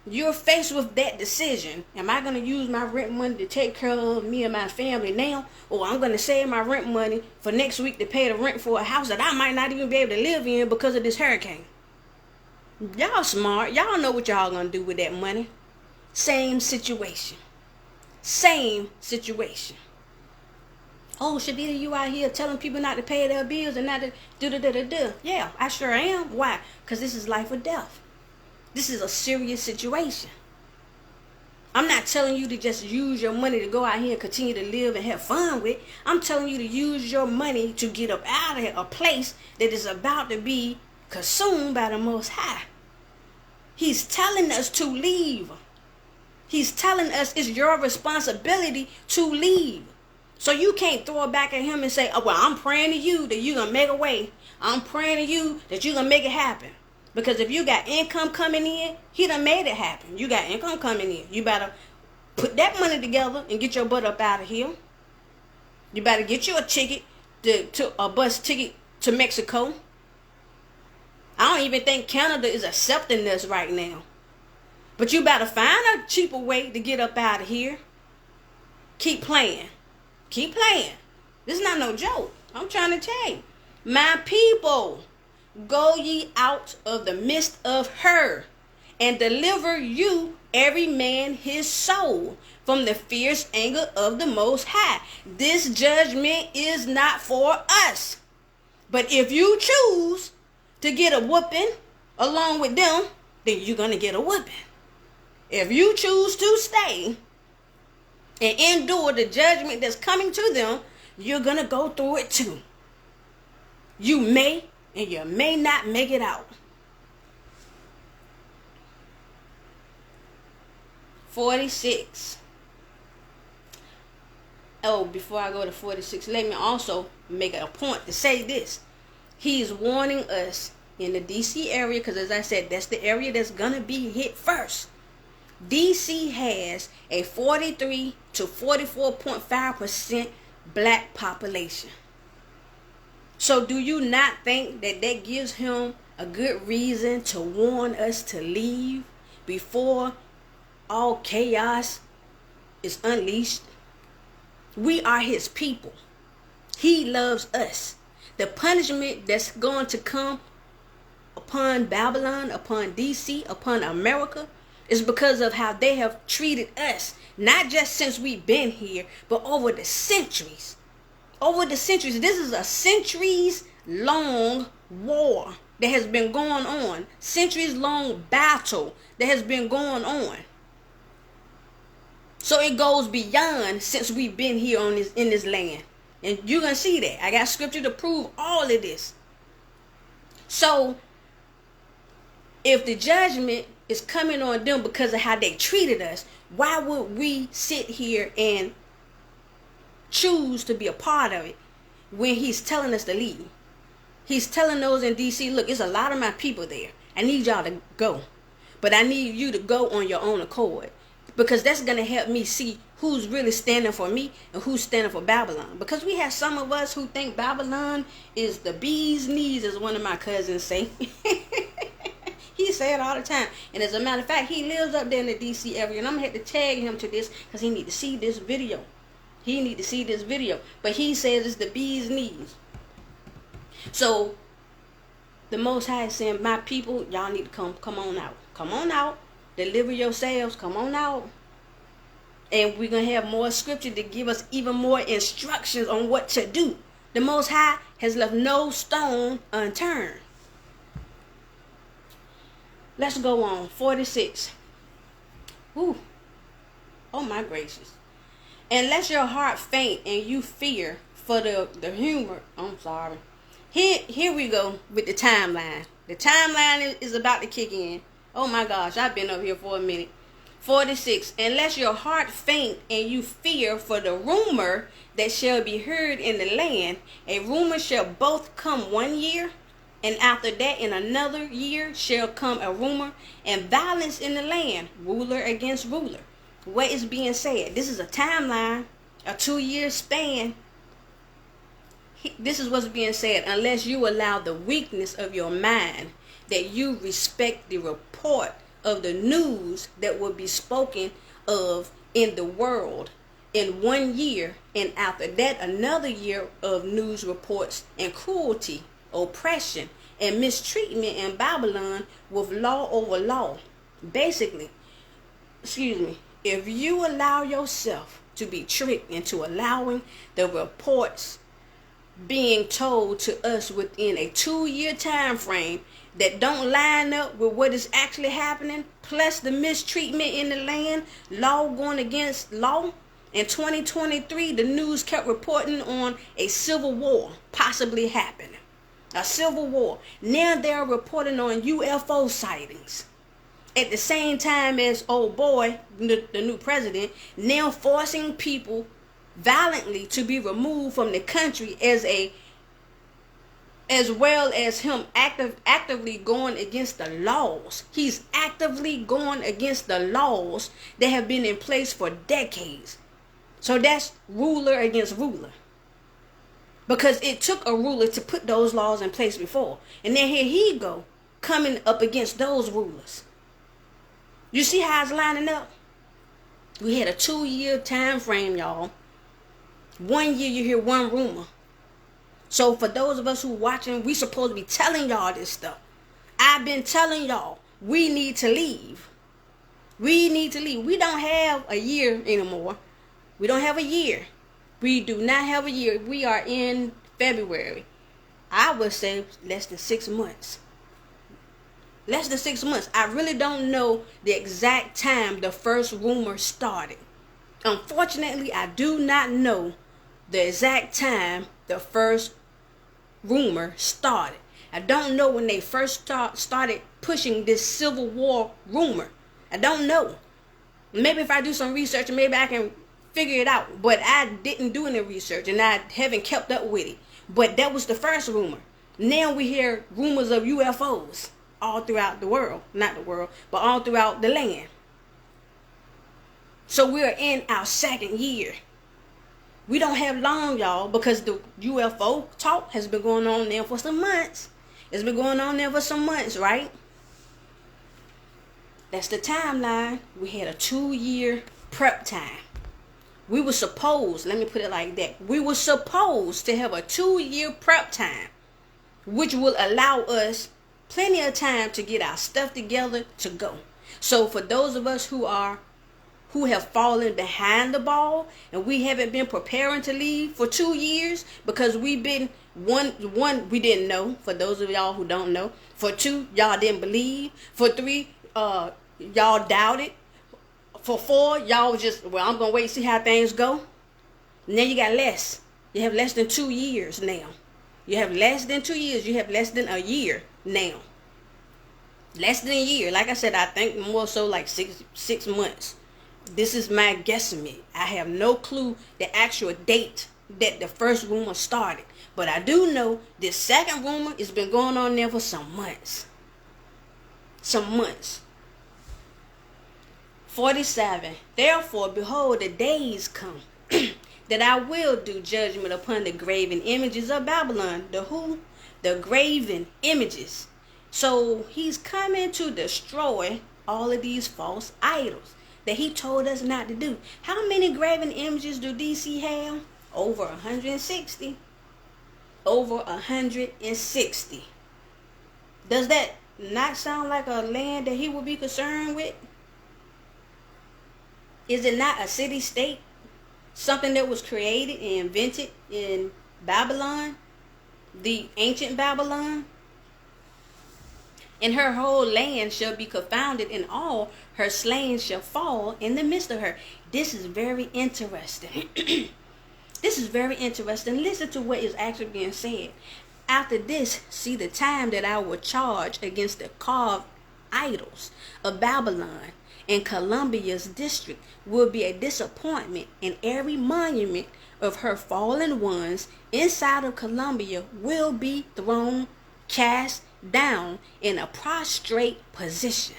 you're faced with that decision, am I going to use my rent money to take care of me and my family now, or I'm going to save my rent money for next week to pay the rent for a house that I might not even be able to live in because of this hurricane? Y'all smart. Y'all know what y'all gonna do with that money. Same situation. Same situation. Oh, Shadida, you out here telling people not to pay their bills and not to do. Yeah, I sure am. Why? Because this is life or death. This is a serious situation. I'm not telling you to just use your money to go out here and continue to live and have fun with. I'm telling you to use your money to get up out of a place that is about to be consumed by the Most High. He's telling us to leave. He's telling us it's your responsibility to leave. So you can't throw it back at him and say, oh, well, I'm praying to you that you're going to make a way. I'm praying to you that you're going to make it happen. Because if you got income coming in, he done made it happen. You got income coming in. You better put that money together and get your butt up out of here. You better get you a ticket, to a bus ticket to Mexico. I don't even think Canada is accepting this right now. But you better find a cheaper way to get up out of here. Keep playing. Keep playing. This is not no joke. I'm trying to tell you. My people, go ye out of the midst of her, and deliver you every man his soul from the fierce anger of the Most High. This judgment is not for us. But if you choose to get a whooping along with them, then you're going to get a whooping. If you choose to stay and endure the judgment that's coming to them, you're going to go through it too. You may and you may not make it out. 46. Oh, before I go to 46, let me also make a point to say this. He's warning us in the DC area, because as I said, that's the area that's going to be hit first. DC has a 43 to 44.5% black population. So do you not think that that gives him a good reason to warn us to leave before all chaos is unleashed? We are his people. He loves us. The punishment that's going to come upon Babylon, upon DC, upon America, is because of how they have treated us. Not just since we've been here, but over the centuries. Over the centuries. This is a centuries-long war that has been going on. Centuries-long battle that has been going on. So it goes beyond since we've been here on this in this land. And you're going to see that. I got scripture to prove all of this. So if the judgment is coming on them because of how they treated us, why would we sit here and choose to be a part of it when he's telling us to leave? He's telling those in DC, look, it's a lot of my people there. I need y'all to go. But I need you to go on your own accord. Because that's going to help me see who's really standing for me and who's standing for Babylon. Because we have some of us who think Babylon is the bee's knees, as one of my cousins say. He say it all the time. And as a matter of fact, he lives up there in the DC area. And I'm going to have to tag him to this because he need to see this video. He need to see this video. But he says it's the bee's knees. So the Most High is saying, my people, y'all need to come on out. Come on out. Deliver yourselves. Come on out. And we're going to have more scripture to give us even more instructions on what to do. The Most High has left no stone unturned. Let's go on. 46. Whew. Oh my gracious. Unless your heart faint and you fear for the humor. I'm sorry. Here we go with the timeline. The timeline is about to kick in. Oh my gosh, I've been up here for a minute. 46. Unless your heart faint and you fear for the rumor that shall be heard in the land, a rumor shall both come 1 year, and after that in another year shall come a rumor, and violence in the land, ruler against ruler. What is being said? This is a timeline, a 2-year span. This is what's being said. Unless you allow the weakness of your mind, that you respect the report of the news that will be spoken of in the world in 1 year, and after that another year of news reports and cruelty, oppression, and mistreatment in Babylon with law over law. Basically, if you allow yourself to be tricked into allowing the reports being told to us within a 2-year time frame that don't line up with what is actually happening, plus the mistreatment in the land, law going against law. In 2023, the news kept reporting on a civil war possibly happening. A civil war. Now they're reporting on UFO sightings. At the same time as old boy, the new president, now forcing people violently to be removed from the country, as well as him actively going against the laws. He's actively going against the laws that have been in place for decades. So that's ruler against ruler. Because it took a ruler to put those laws in place before. And then here he go, coming up against those rulers. You see how it's lining up? We had a 2-year time frame, y'all. 1 year you hear one rumor. So for those of us who watching, we supposed to be telling y'all this stuff. I've been telling y'all, we need to leave. We need to leave. We don't have a year anymore. We don't have a year. We do not have a year. We are in February. I would say less than 6 months. Less than 6 months. I really don't know the exact time the first rumor started. Unfortunately, I do not know the exact time the first rumor started. I don't know when they first started pushing this civil war rumor. I don't know. Maybe if I do some research, maybe I can figure it out. But I didn't do any research and I haven't kept up with it. But that was the first rumor. Now we hear rumors of UFOs all throughout the world. Not the world, but all throughout the land. So we're in our 2nd year. We don't have long, y'all, because the UFO talk has been going on there for some months. It's been going on there for some months, right? That's the timeline. We had a 2-year prep time. We were supposed, let me put it like that. We were supposed to have a 2-year prep time, which will allow us plenty of time to get our stuff together to go. So for those of us who have fallen behind the ball and we haven't been preparing to leave for 2 years because we've been one we didn't know. For those of y'all who don't know, for 2 y'all didn't believe. For 3 y'all doubted. For 4 y'all was just, well, I'm gonna wait and see how things go. Now you got less. You have less than 2 years now. You have less than 2 years. You have less than a year now. Less than a year. Like I said, I think more so like six months. This is my guesstimate. I have no clue the actual date that the first rumor started. But I do know this second rumor has been going on there for some months. 47. Therefore, behold, the days come that I will do judgment upon the graven images of Babylon. The who? The graven images. So he's coming to destroy all of these false idols that he told us not to do. How many graven images do DC have? Over 160. Over 160. Does that not sound like a land that he would be concerned with? Is it not a city-state? Something that was created and invented in Babylon? The ancient Babylon? And her whole land shall be confounded, and all her slain shall fall in the midst of her. This is very interesting. This is very interesting. Listen to what is actually being said. After this, see the time that I will charge against the carved idols of Babylon and Columbia's district will be a disappointment, and every monument of her fallen ones inside of Columbia will be thrown, cast down in a prostrate position.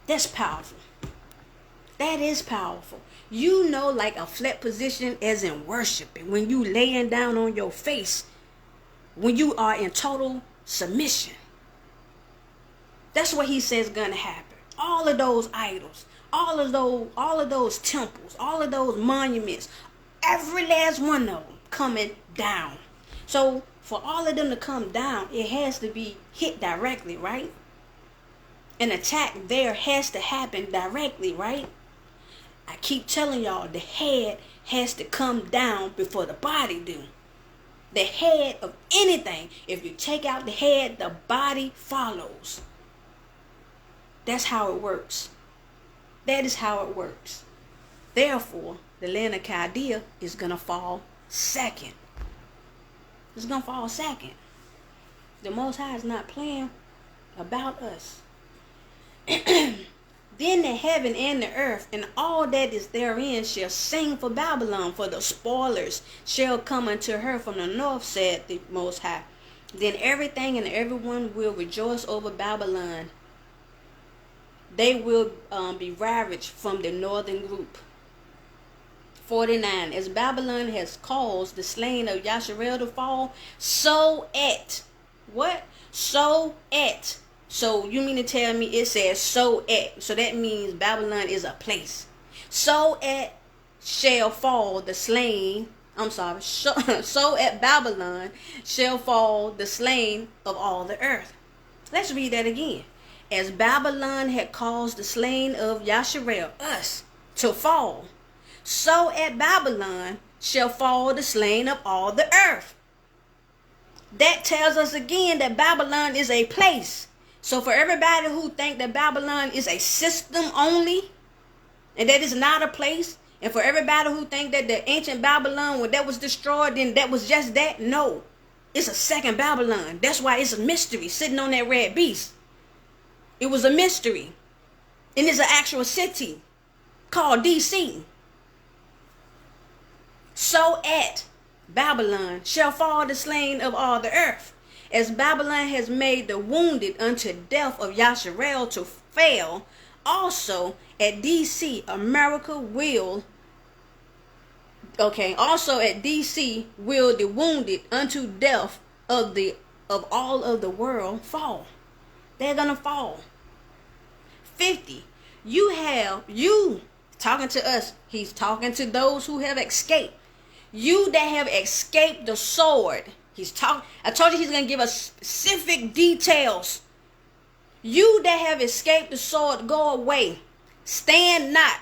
That's powerful. That is powerful. You know, like a flat position as in worshiping, when you laying down on your face, when you are in total submission. That's what he says gonna happen. All of those idols, all of those temples, all of those monuments, every last one of them coming down. So for all of them to come down, it has to be hit directly, right? An attack there has to happen directly, right? I keep telling y'all, the head has to come down before the body do. The head of anything, if you take out the head, the body follows. That's how it works. That is how it works. Therefore, the land of Chaldea is going to fall second. It's going to fall second. The Most High is not playing about us. Then the heaven and the earth and all that is therein shall sing for Babylon, for the spoilers shall come unto her from the north, said the Most High. Then everything and everyone will rejoice over Babylon. They will be ravaged from the northern group. 49. As Babylon has caused the slain of Yasharel to fall, so at what? So at. So you mean to tell me it says so at? So that means Babylon is a place. So at shall fall the slain. I'm sorry. So at Babylon shall fall the slain of all the earth. Let's read that again. As Babylon had caused the slain of Yasharel, us, to fall, so at Babylon shall fall the slain of all the earth. That tells us again that Babylon is a place. So for everybody who think that Babylon is a system only, and that is not a place, and for everybody who think that the ancient Babylon, when that was destroyed, then that was just that, no. It's a second Babylon. That's why it's a mystery sitting on that red beast. It was a mystery. And it's an actual city called DC. So at Babylon shall fall the slain of all the earth. As Babylon has made the wounded unto death of Yasharel to fail, also at DC America will, also at DC will the wounded unto death of all of the world fall. They're gonna fall. 50. You talking to us. He's talking to those who have escaped. You that have escaped the sword. I told you he's going to give us specific details. You that have escaped the sword, go away. Stand not.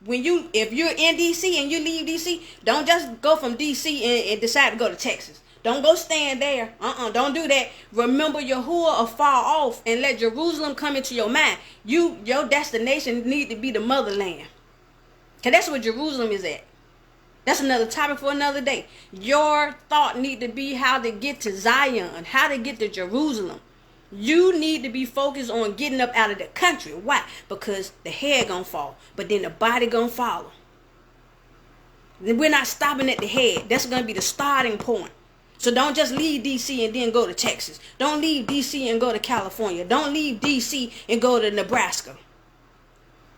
If you're in DC and you leave DC, don't just go from DC and decide to go to Texas. Don't go stand there. Don't do that. Remember Yahuwah afar off and let Jerusalem come into your mind. Your destination need to be the motherland. Because that's where Jerusalem is at. That's another topic for another day. Your thought need to be how to get to Zion, how to get to Jerusalem. You need to be focused on getting up out of the country. Why? Because the head gonna fall, but then the body gonna follow. We're not stopping at the head. That's gonna be the starting point. So don't just leave DC and then go to Texas. Don't leave DC and go to California. Don't leave DC and go to Nebraska.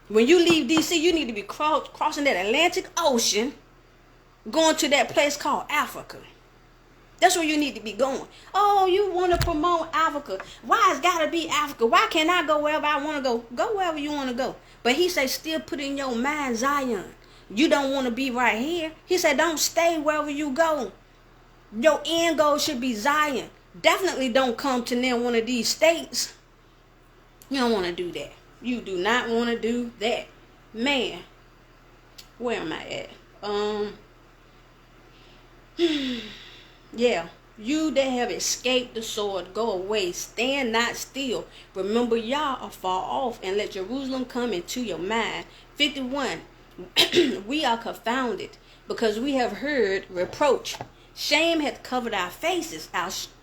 When you leave DC, you need to be crossing that Atlantic Ocean, going to that place called Africa. That's where you need to be going. Oh, you want to promote Africa. Why it's got to be Africa? Why can't I go wherever I want to go? Go wherever you want to go. But he said, still put in your mind Zion. You don't want to be right here. He said, don't stay wherever you go. Your end goal should be Zion. Definitely don't come to near one of these states. You don't want to do that. You do not want to do that. Man, where am I at? Yeah, you that have escaped the sword, go away. Stand not still. Remember Yah afar off, and let Jerusalem come into your mind. 51. We are confounded, because we have heard reproach. Shame hath covered our faces.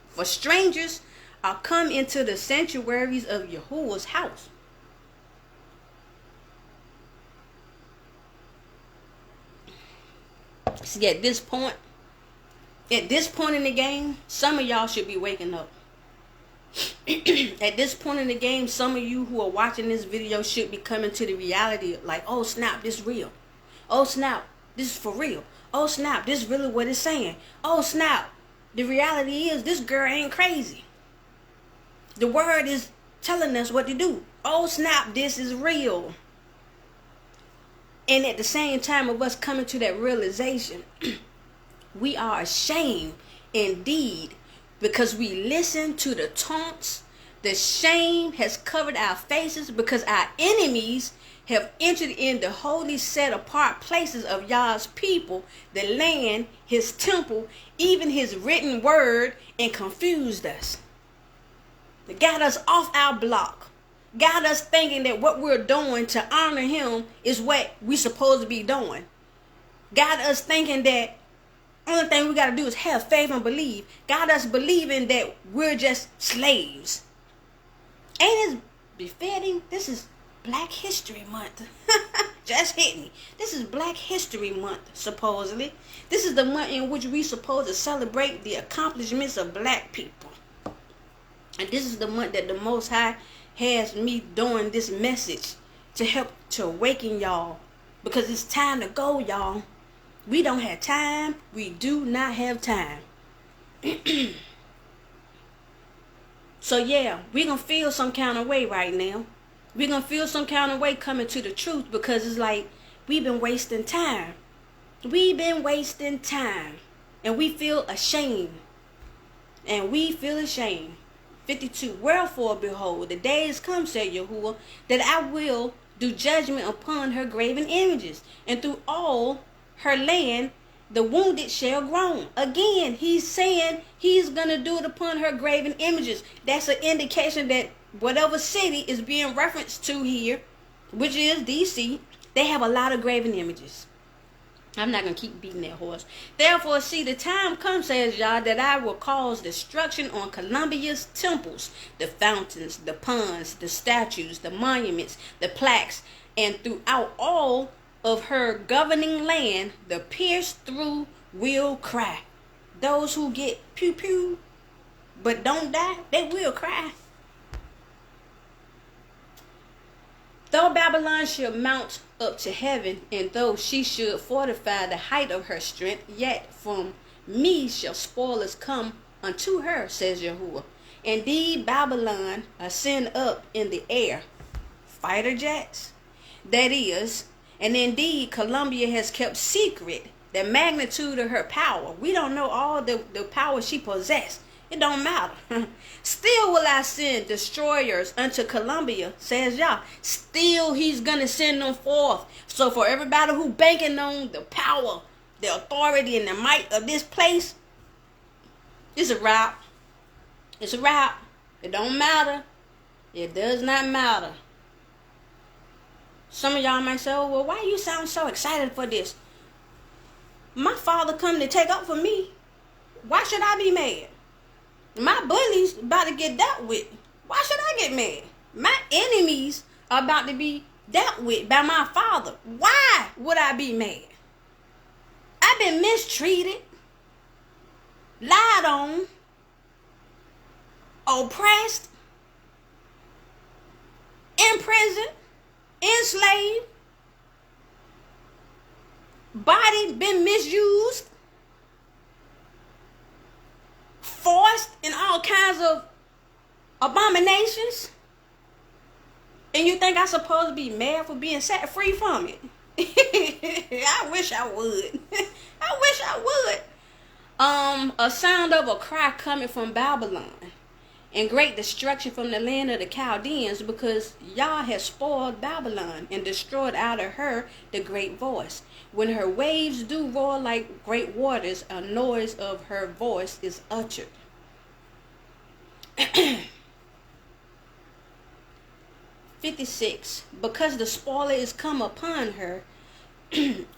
For strangers are come into the sanctuaries of Yahuwah's house. See, at this point in the game, some of y'all should be waking up. At this point in the game, some of you who are watching this video should be coming to the reality of like, oh snap, this real. Oh snap, this is for real. Oh snap, this is really what it's saying. Oh snap, the reality is this girl ain't crazy. The word is telling us what to do. Oh snap, this is real. And at the same time of us coming to that realization, we are ashamed Indeed, because we listen to the taunts, the shame has covered our faces, because our enemies have entered in the holy set apart places of Yah's people, the land, his temple, even his written word, and confused us. They got us off our block. Got us thinking that what we're doing to honor him is what we supposed to be doing. Got us thinking that only thing we got to do is have faith and believe. Got us believing that we're just slaves. Ain't it befitting? This is Black History Month. Just hit me. This is Black History Month, supposedly. This is the month in which we supposed to celebrate the accomplishments of black people. And this is the month that the Most High has me doing this message to help to awaken y'all. Because it's time to go, y'all. We don't have time. We do not have time. So yeah, we're going to feel some kind of way right now. We're going to feel some kind of way coming to the truth, because it's like we've been wasting time. We've been wasting time. And we feel ashamed. And we feel ashamed. 52. Wherefore, behold, the days come, said Yahuwah, that I will do judgment upon her graven images, and through all her land the wounded shall groan. Again, he's saying he's going to do it upon her graven images. That's an indication that whatever city is being referenced to here, which is DC, they have a lot of graven images. I'm not going to keep beating that horse. Therefore, see, the time comes, says Yah, that I will cause destruction on Columbia's temples, the fountains, the ponds, the statues, the monuments, the plaques, and throughout all of her governing land, the pierced through will cry. Those who get pew pew but don't die, they will cry. Though Babylon shall mount up to heaven, and though she should fortify the height of her strength, yet from me shall spoilers come unto her, says Yahuwah. Indeed, Babylon ascend up in the air, fighter jets, that is, and indeed Columbia has kept secret the magnitude of her power. We don't know all the power she possessed. It don't matter. Still will I send destroyers unto Columbia, says Yah. Still he's going to send them forth. So for everybody who banking on the power, the authority, and the might of this place, it's a wrap. It's a wrap. It don't matter. It does not matter. Some of y'all might say, oh, well, why you sound so excited for this? My father come to take up for me. Why should I be mad? My bullies about to get dealt with. Why should I get mad? My enemies are about to be dealt with by my father. Why would I be mad? I've been mistreated, lied on, oppressed, imprisoned, enslaved, body been misused, forced in all kinds of abominations, and you think I'm supposed to be mad for being set free from it? I wish I would. I wish I would. A sound of a cry coming from Babylon, and great destruction from the land of the Chaldeans, because Yah has spoiled Babylon and destroyed out of her the great voice. When her waves do roar like great waters, a noise of her voice is uttered. 56. Because the spoiler is come upon her,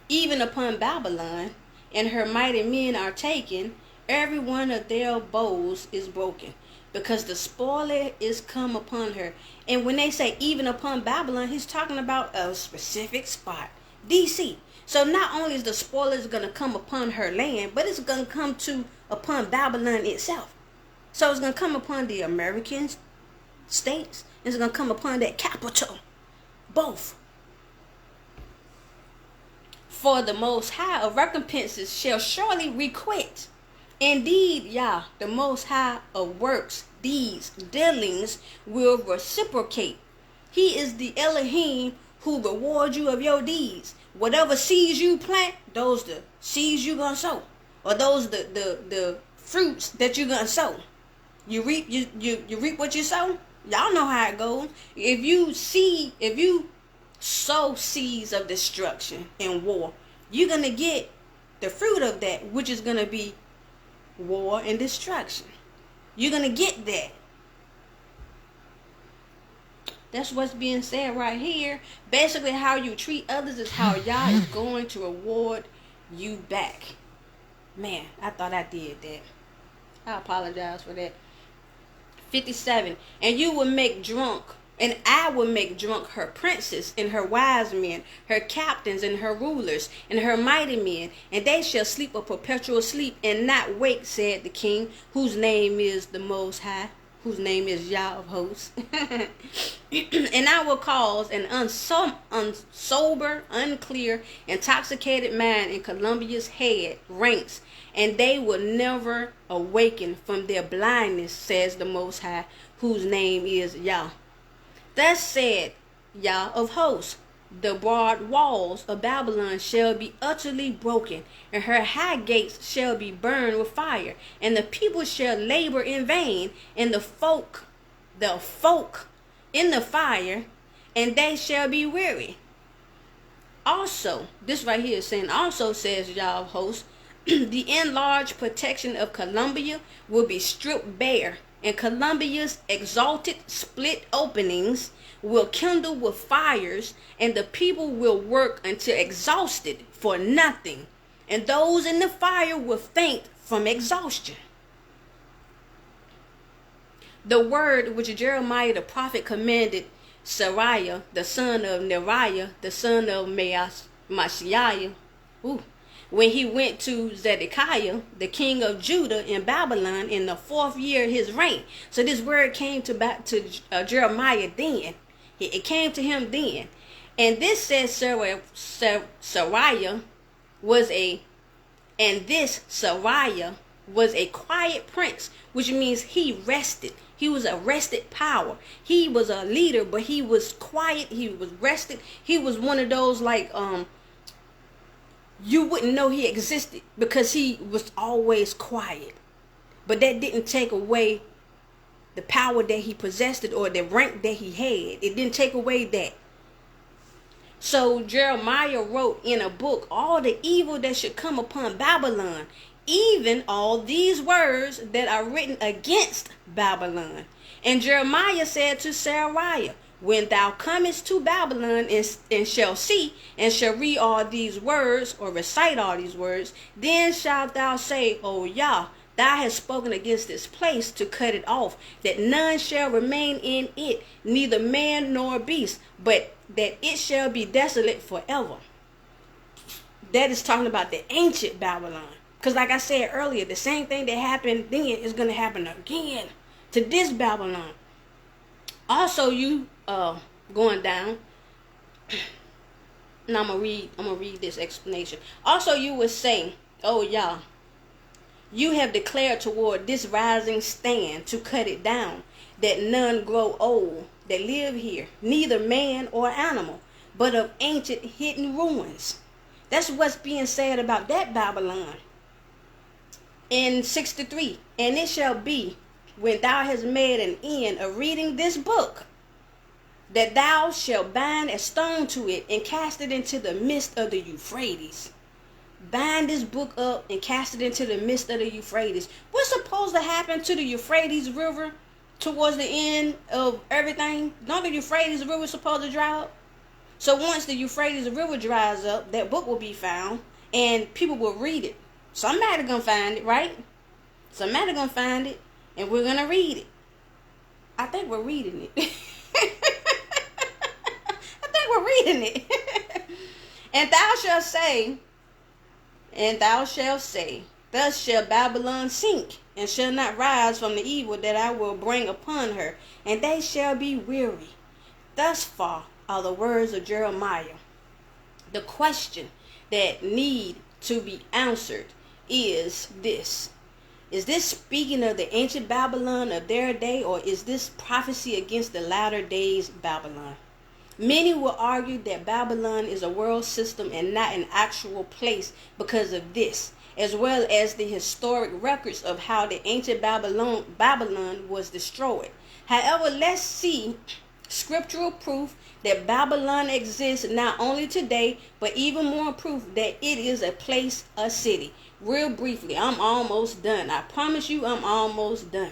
even upon Babylon, and her mighty men are taken, every one of their bows is broken. Because the spoiler is come upon her. And when they say even upon Babylon, he's talking about a specific spot, DC. So not only is the spoiler going to come upon her land, but it's going to come upon Babylon itself. So it's going to come upon the American states. It's going to come upon that capital. Both. For the Most High of recompenses shall surely requite. Indeed, Yah, the Most High of works, deeds, dealings, will reciprocate. He is the Elohim who rewards you of your deeds. Whatever seeds you plant, those the seeds you gonna sow. Or those the fruits that you're gonna sow. You reap you reap what you sow. Y'all know how it goes. If you sow seeds of destruction and war, you're gonna get the fruit of that, which is gonna be war and destruction. You're gonna get that. That's what's being said right here. Basically, how you treat others is how Yah is going to reward you back. Man, I thought I did that. I apologize for that. 57. And you will make drunk, and I will make drunk her princes and her wise men, her captains and her rulers, and her mighty men, and they shall sleep a perpetual sleep and not wake, said the king, whose name is the Most High, whose name is Yah of hosts. And I will cause an unsober, unclear, intoxicated man in Columbia's head ranks, and they will never awaken from their blindness, says the Most High, whose name is Yah. Thus said Yah of hosts, the broad walls of Babylon shall be utterly broken, and her high gates shall be burned with fire, and the people shall labor in vain, and the folk in the fire, and they shall be weary. Also, this right here is saying, also says Yah of hosts, the enlarged protection of Columbia will be stripped bare, and Columbia's exalted split openings will kindle with fires, and the people will work until exhausted for nothing, and those in the fire will faint from exhaustion. The word which Jeremiah the prophet commanded Sariah, the son of Neriah, the son of Mashiach, when he went to Zedekiah, the king of Judah in Babylon, in the 4th year of his reign. So this word came to Jeremiah then. It came to him then. And this says Sariah was a quiet prince, which means he rested. He was a rested power. He was a leader, but he was quiet. He was rested. He was one of those like you wouldn't know he existed because he was always quiet. But that didn't take away the power that he possessed or the rank that he had. It didn't take away that. So Jeremiah wrote in a book all the evil that should come upon Babylon, even all these words that are written against Babylon. And Jeremiah said to Sariah, when thou comest to Babylon and shall see and shall read all these words or recite all these words, then shalt thou say, O Yah, thou hast spoken against this place to cut it off, that none shall remain in it, neither man nor beast, but that it shall be desolate forever. That is talking about the ancient Babylon. Because like I said earlier, the same thing that happened then is going to happen again to this Babylon. Also, you going down. Now I'm gonna read this explanation. Also, you would say, oh Yah, you have declared toward this rising stand to cut it down, that none grow old that live here, neither man or animal, but of ancient hidden ruins. That's what's being said about that Babylon. In 63, and it shall be, when thou hast made an end of reading this book, that thou shalt bind a stone to it and cast it into the midst of the Euphrates. Bind this book up and cast it into the midst of the Euphrates. What's supposed to happen to the Euphrates River towards the end of everything? Don't the Euphrates River supposed to dry up? So once the Euphrates River dries up, that book will be found and people will read it. Somebody gonna find it, right? Somebody gonna find it and we're gonna read it. I think we're reading it. We're reading it. And thou shalt say, thus shall Babylon sink, and shall not rise from the evil that I will bring upon her, and they shall be weary. Thus far are the words of Jeremiah. The question that need to be answered is this. Is this speaking of the ancient Babylon of their day, or is this prophecy against the latter days Babylon? Many will argue that Babylon is a world system and not an actual place because of this. as well as the historic records of how the ancient Babylon was destroyed. However, let's see scriptural proof that Babylon exists not only today, but even more proof that it is a place, a city. Real briefly, I'm almost done. I promise you I'm almost done.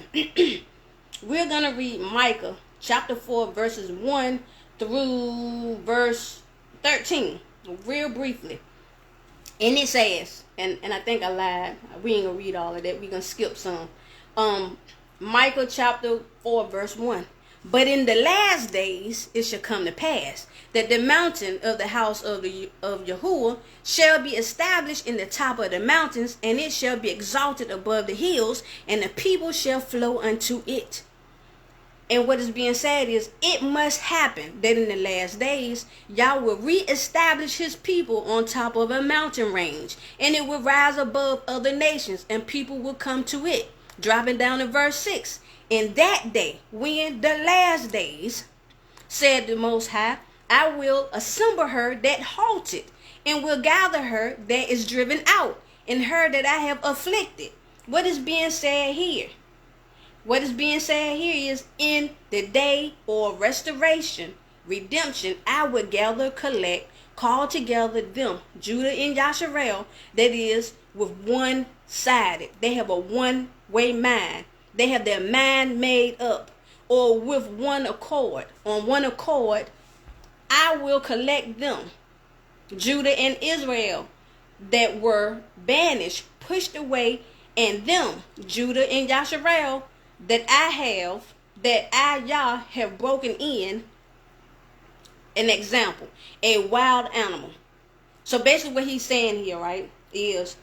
We're going to read Micah chapter 4 verses 1 through verse 13 real briefly. And it says, and I think I lied. We ain't going to read all of that. We're going to skip some. Micah chapter 4 verse 1. But in the last days it shall come to pass that the mountain of the house of Yahuwah shall be established in the top of the mountains, and it shall be exalted above the hills, and the people shall flow unto it. And what is being said is, it must happen that in the last days Yah will reestablish his people on top of a mountain range, and it will rise above other nations, and people will come to it. Dropping down to verse 6. In that day, when the last days, said the Most High, I will assemble her that halted, and will gather her that is driven out, and her that I have afflicted. What is being said here? What is being said here is, in the day or restoration, redemption, I will gather, collect, call together them, Judah and Yasharel, that is, with one-sided. They have a one-way mind. They have their mind made up, or with one accord. On one accord, I will collect them, Judah and Israel, that were banished, pushed away, and them, Judah and Yasharel, that I Yah have broken in. An example, a wild animal. So basically what he's saying here, right, is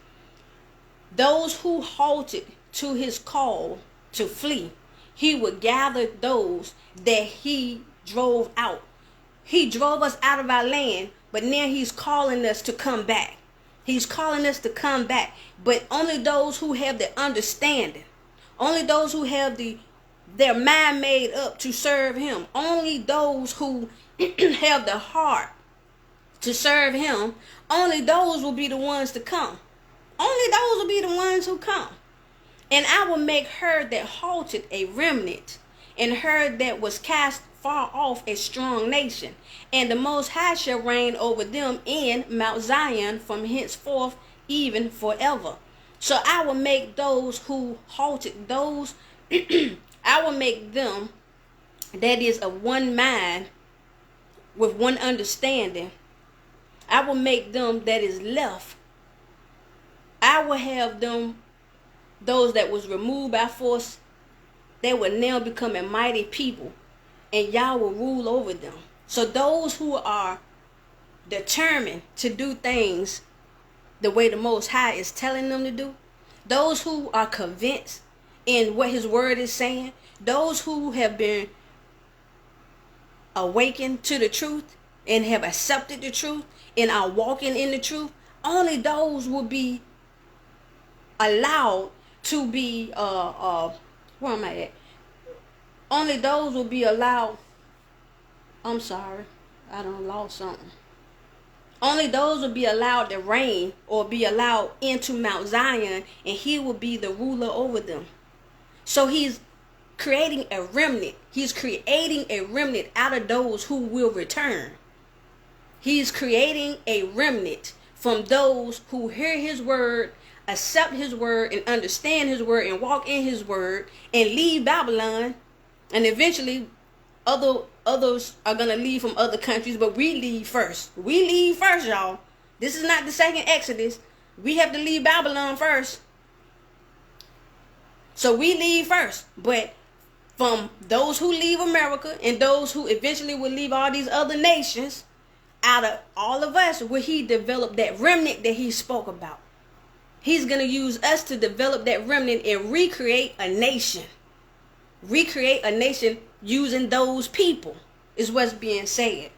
those who halted to his call to flee, he would gather those that he drove out. He drove us out of our land, but now he's calling us to come back. He's calling us to come back. But only those who have the understanding, only those who have their mind made up to serve him, only those who have the heart to serve him, only those will be the ones to come. Only those will be the ones who come. And I will make her that halted a remnant, and her that was cast far off a strong nation. And the Most High shall reign over them in Mount Zion from henceforth even forever. So I will make those who halted, those, I will make them that is of one mind, with one understanding. I will make them that is left. I will have them, those that was removed by force, they will now become a mighty people, and Yah will rule over them. So those who are determined to do things the way the Most High is telling them to do, those who are convinced in what his word is saying, those who have been awakened to the truth and have accepted the truth and are walking in the truth, only those will be allowed to be where am I at? Only those will be allowed. I'm sorry, I done lost something. Only those will be allowed to reign or be allowed into Mount Zion, and he will be the ruler over them. So he's creating a remnant. He's creating a remnant out of those who will return. He's creating a remnant from those who hear his word, accept his word, and understand his word, and walk in his word, and leave Babylon. And eventually others are going to leave from other countries, but we leave first. We leave first, y'all. This is not the second Exodus. We have to leave Babylon first. So we leave first. But from those who leave America and those who eventually will leave all these other nations, out of all of us, will he develop that remnant that he spoke about. He's going to use us to develop that remnant and recreate a nation. Recreate a nation using those people is what's being said.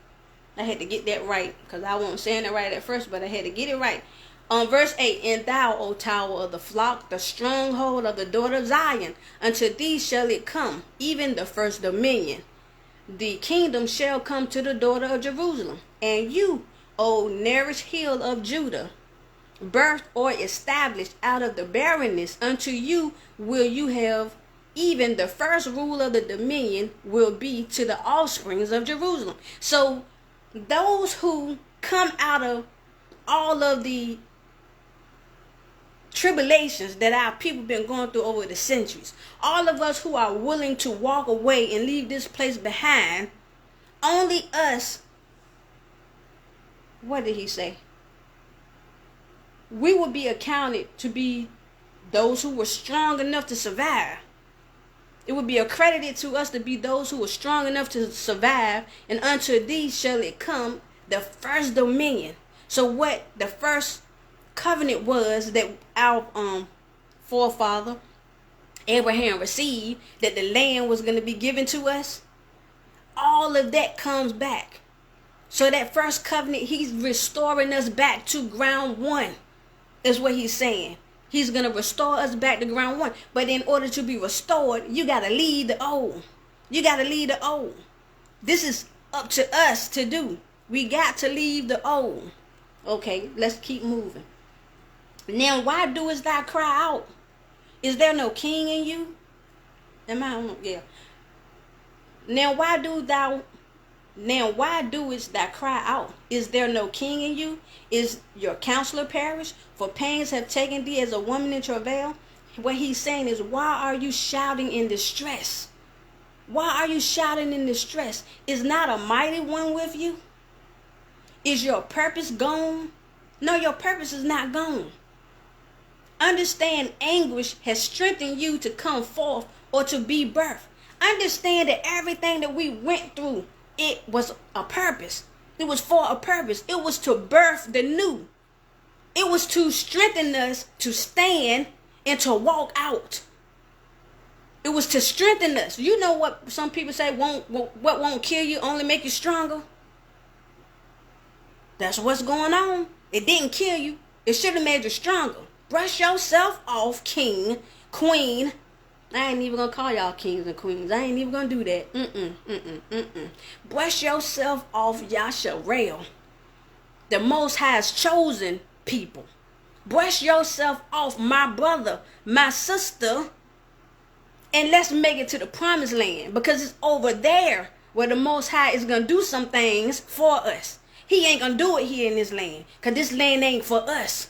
I had to get that right because I wasn't saying it right at first, but I had to get it right. On verse 8, and thou, O tower of the flock, the stronghold of the daughter of Zion, unto thee shall it come, even the first dominion. The kingdom shall come to the daughter of Jerusalem. And you, O nearest hill of Judah, birthed or established out of the barrenness, unto you will you have even the first rule of the dominion will be to the offsprings of Jerusalem. So those who come out of all of the tribulations that our people been going through over the centuries, all of us who are willing to walk away and leave this place behind, only us, what did he say? We will be accounted to be those who were strong enough to survive. It would be accredited to us to be those who were strong enough to survive, and unto these shall it come the first dominion. So what the first covenant was that our forefather Abraham received, that the land was going to be given to us, all of that comes back. So that first covenant, he's restoring us back to ground one, is what he's saying. He's going to restore us back to ground one. But in order to be restored, you got to leave the old. You got to leave the old. This is up to us to do. We got to leave the old. Okay, let's keep moving. Now, why doest thou cry out? Is there no king in you? Am I on? Yeah. Now, why doest thou cry out? Is there no king in you? Is your counselor perished? For pains have taken thee as a woman in travail. What he's saying is, why are you shouting in distress? Why are you shouting in distress? Is not a mighty one with you? Is your purpose gone? No, your purpose is not gone. Understand, anguish has strengthened you to come forth or to be birthed. Understand that everything that we went through, it was a purpose. It was for a purpose. It was to birth the new. It was to strengthen us to stand and to walk out. It was to strengthen us. You know what some people say, what won't kill you only make you stronger? That's what's going on. It didn't kill you. It should have made you stronger. Brush yourself off, king, queen. I ain't even gonna call y'all kings and queens. I ain't even gonna do that. Brush yourself off, Yasharel. The Most High's chosen people. Brush yourself off, my brother, my sister, and let's make it to the promised land, because it's over there where the Most High is gonna do some things for us. He ain't gonna do it here in this land, because this land ain't for us.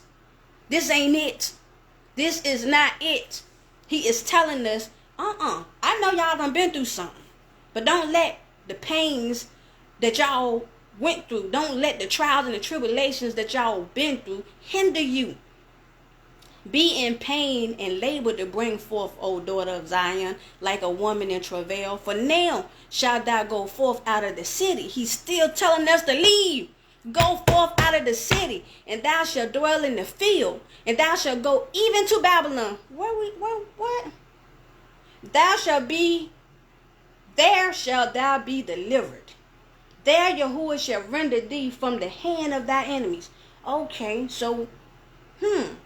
This ain't it. This is not it. He is telling us, I know y'all done been through something, but don't let the pains that y'all went through, don't let the trials and the tribulations that y'all been through hinder you. Be in pain and labor to bring forth, O daughter of Zion, like a woman in travail. For now shalt thou go forth out of the city. He's still telling us to leave. Go forth out of the city, and thou shalt dwell in the field, and thou shalt go even to Babylon. What? There shalt thou be delivered. There Yahuwah shall render thee from the hand of thy enemies. Okay, so,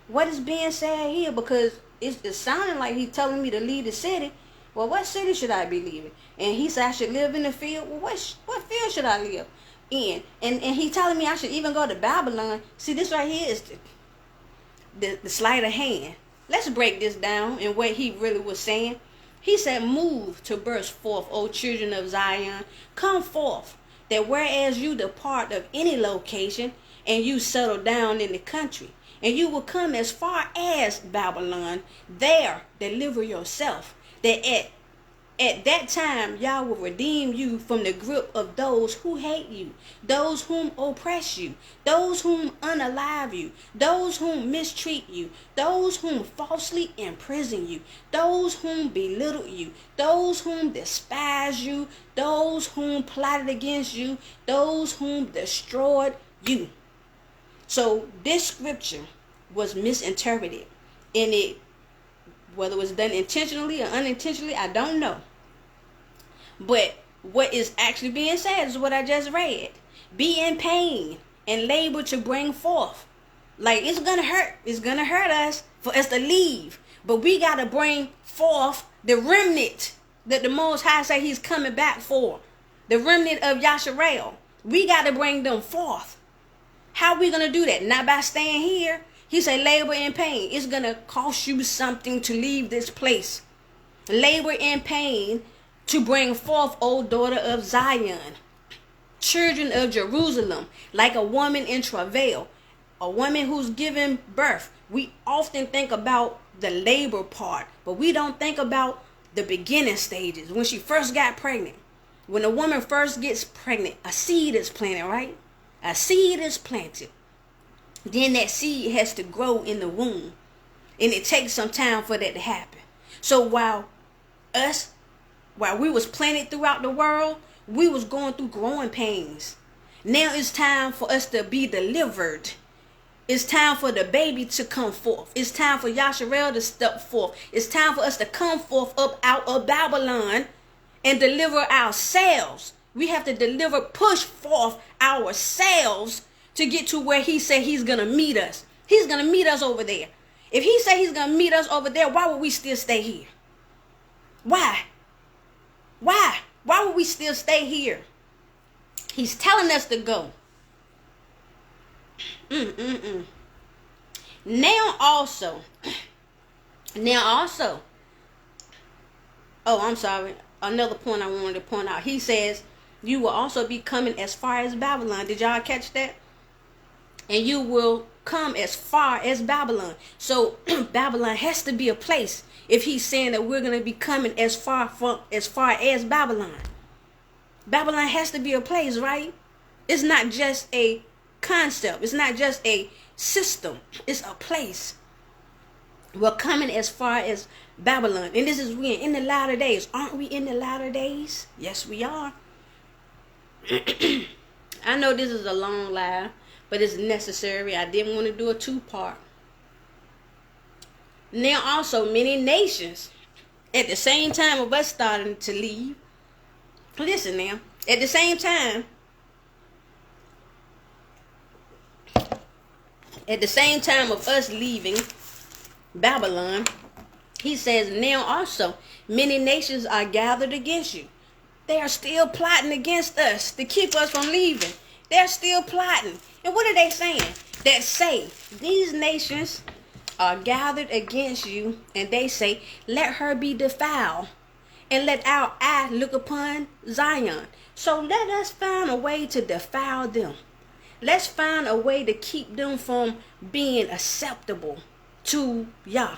what is being said here? Because it's sounding like he's telling me to leave the city. Well, what city should I be leaving? And he said I should live in the field. Well, what field should I live in? And he telling me I should even go to Babylon. See, this right here is the sleight of hand. Let's break this down and what he really was saying. He said, move to burst forth, O children of Zion. Come forth, that whereas you depart of any location, and you settle down in the country, and you will come as far as Babylon, there deliver yourself, that at that time Yah will redeem you from the grip of those who hate you, those whom oppress you, those whom unalive you, those whom mistreat you, those whom falsely imprison you, those whom belittle you, those whom despise you, those whom plotted against you, those whom destroyed you. So this scripture was misinterpreted, and it, whether it was done intentionally or unintentionally, I don't know. But what is actually being said is what I just read. Be in pain and labor to bring forth. Like, it's going to hurt. It's going to hurt us for us to leave. But we got to bring forth the remnant that the Most High say he's coming back for. The remnant of Yasharel. We got to bring them forth. How are we going to do that? Not by staying here. He said labor and pain. It's going to cost you something to leave this place. Labor and pain to bring forth, O daughter of Zion, children of Jerusalem, like a woman in travail, a woman who's giving birth. We often think about the labor part, but we don't think about the beginning stages. When she first got pregnant, when a woman first gets pregnant, a seed is planted, right? A seed is planted. Then that seed has to grow in the womb, and it takes some time for that to happen. So while we was planted throughout the world, we was going through growing pains. Now it's time for us to be delivered. It's time for the baby to come forth. It's time for Yasharel to step forth. It's time for us to come forth up out of Babylon and deliver ourselves. We have to push forth ourselves to get to where he said he's going to meet us. He's going to meet us over there. If he said he's going to meet us over there, why would we still stay here? Why? Why? Why would we still stay here? He's telling us to go. Now also, oh, I'm sorry. Another point I wanted to point out. He says, you will also be coming as far as Babylon. Did y'all catch that? And you will come as far as Babylon. So Babylon has to be a place. If he's saying that we're going to be coming as far as Babylon. Babylon has to be a place, right? It's not just a concept. It's not just a system. It's a place. We're coming as far as Babylon. And this is we in the latter days. Aren't we in the latter days? Yes, we are. I know this is a long lie, but it's necessary. I didn't want to do a two-part. Now also many nations, at the same time of us starting to leave, listen now, at the same time of us leaving Babylon, he says, now also many nations are gathered against you. They are still plotting against us to keep us from leaving. They're still plotting. And what are they saying? That say, these nations are gathered against you, and they say, let her be defiled, and let our eye look upon Zion. So let us find a way to defile them. Let's find a way to keep them from being acceptable to Yah.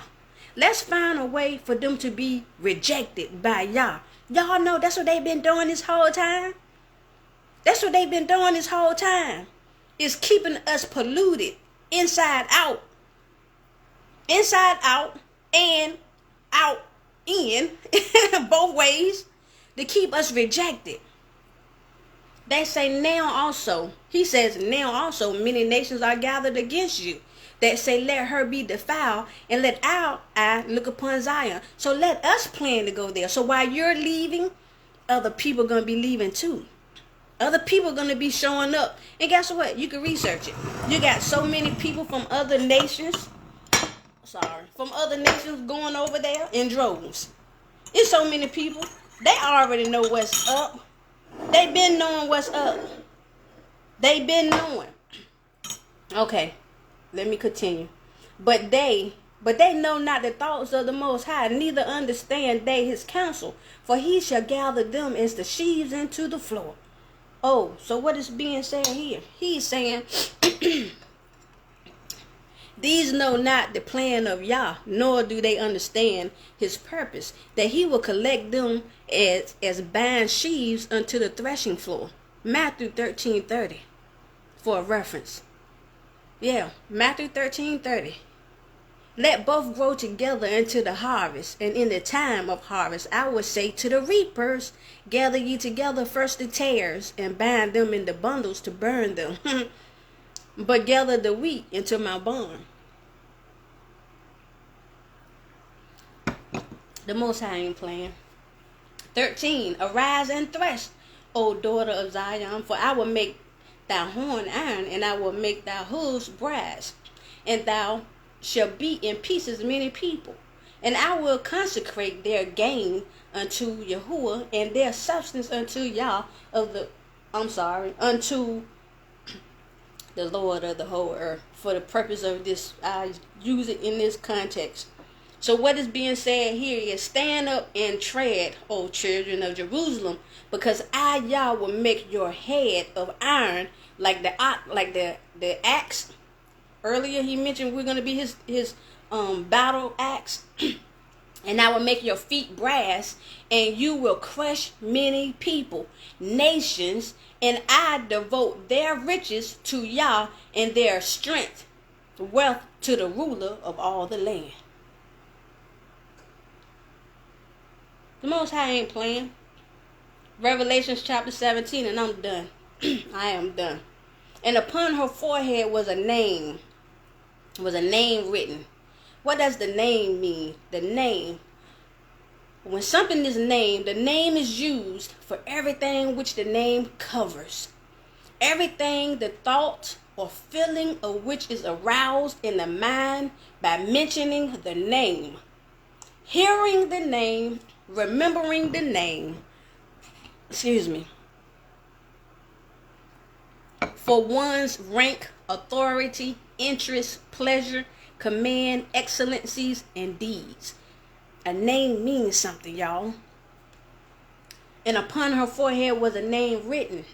Let's find a way for them to be rejected by Yah. Y'all know that's what they've been doing this whole time. That's what they've been doing this whole time. Is keeping us polluted inside out. Inside out and out in. Both ways. To keep us rejected. They say now also. He says now also many nations are gathered against you. That say let her be defiled and let our eye look upon Zion. So let us plan to go there. So while you're leaving, other people are going to be leaving too. Other people are going to be showing up. And guess what? You can research it. You got so many people from other nations. From other nations going over there in droves. It's so many people. They already know what's up. They've been knowing what's up. They've been knowing. Okay. Let me continue. But they know not the thoughts of the Most High, neither understand they his counsel. For he shall gather them as the sheaves into the floor. Oh, so what is being said here? He's saying, these know not the plan of Yah, nor do they understand his purpose, that he will collect them as bind sheaves unto the threshing floor. Matthew 13:30, for a reference. Yeah, Matthew 13:30. Let both grow together into the harvest, and in the time of harvest I will say to the reapers, gather ye together first the tares, and bind them in the bundles to burn them, but gather the wheat into my barn. The Most High ain't playing. 13. Arise and thresh, O daughter of Zion, for I will make thy horn iron, and I will make thy hooves brass, and thou shalt beat in pieces many people, and I will consecrate their gain unto Yahuwah, and their substance unto Yah unto the the Lord of the whole earth. For the purpose of this, I use it in this context. So what is being said here is, stand up and tread, O children of Jerusalem, because I, Yah, will make your head of iron like the axe. Earlier he mentioned we're going to be his battle axe. And I will make your feet brass, and you will crush many people, nations, and I devote their riches to Yah, and their strength, wealth to the ruler of all the land. The Most High ain't playing. Revelations chapter 17, and I'm done. I am done. And upon her forehead was a name. Was a name written. What does the name mean? The name. When something is named, the name is used for everything which the name covers. Everything the thought or feeling of which is aroused in the mind by mentioning the name. Hearing the name, remembering the name. For one's rank, authority, interest, pleasure, command, excellencies, and deeds. A name means something, y'all. And upon her forehead was a name written.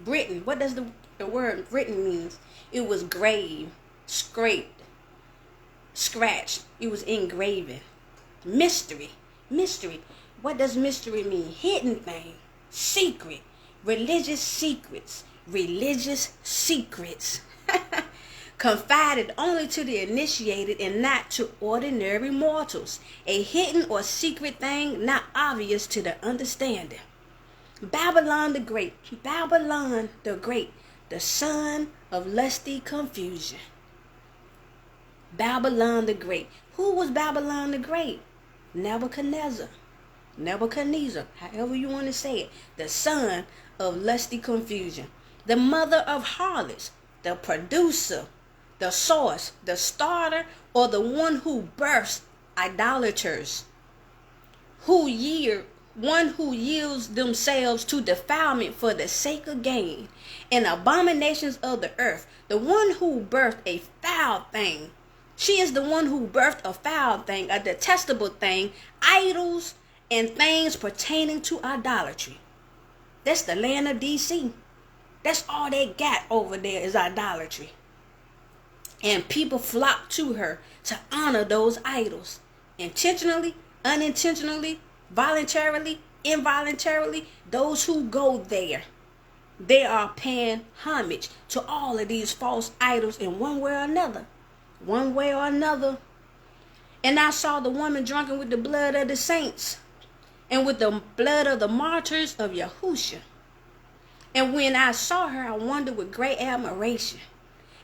Written. What does the word written means? It was graved, scraped, scratched. It was engraven. Mystery. Mystery. What does mystery mean? Hidden thing. Secret. Religious secrets. Religious secrets. Confided only to the initiated and not to ordinary mortals. A hidden or secret thing not obvious to the understanding. Babylon the Great. Babylon the Great. The son of lusty confusion. Babylon the Great. Who was Babylon the Great? Nebuchadnezzar. Nebuchadnezzar, however you want to say it. The son of lusty confusion. The mother of harlots. The producer. The source. The starter. Or the one who births idolaters. One who yields themselves to defilement for the sake of gain. And abominations of the earth. The one who birthed a foul thing. She is the one who birthed a foul thing, a detestable thing, idols and things pertaining to idolatry. That's the land of DC. That's all they got over there is idolatry. And people flock to her to honor those idols. Intentionally, unintentionally, voluntarily, involuntarily, those who go there, they are paying homage to all of these false idols in one way or another. One way or another. And I saw the woman drunken with the blood of the saints and with the blood of the martyrs of Yahusha. And when I saw her, I wondered with great admiration.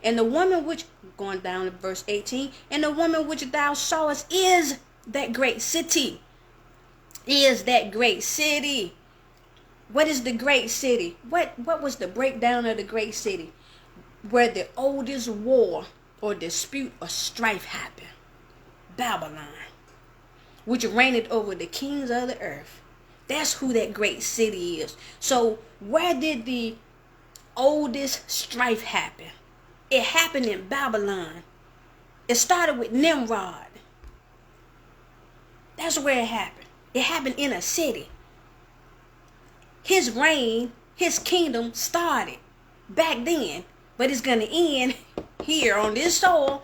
And the woman which, going down to verse 18, and the woman which thou sawest is that great city. Is that great city. What is the great city? What was the breakdown of the great city? Where the oldest war or dispute or strife happened. Babylon, which reigned over the kings of the earth. That's who that great city is. So where did the oldest strife happen? It happened in Babylon. It started with Nimrod. That's where it happened. It happened in a city. His reign, his kingdom started back then, but it's going to end here on this soil,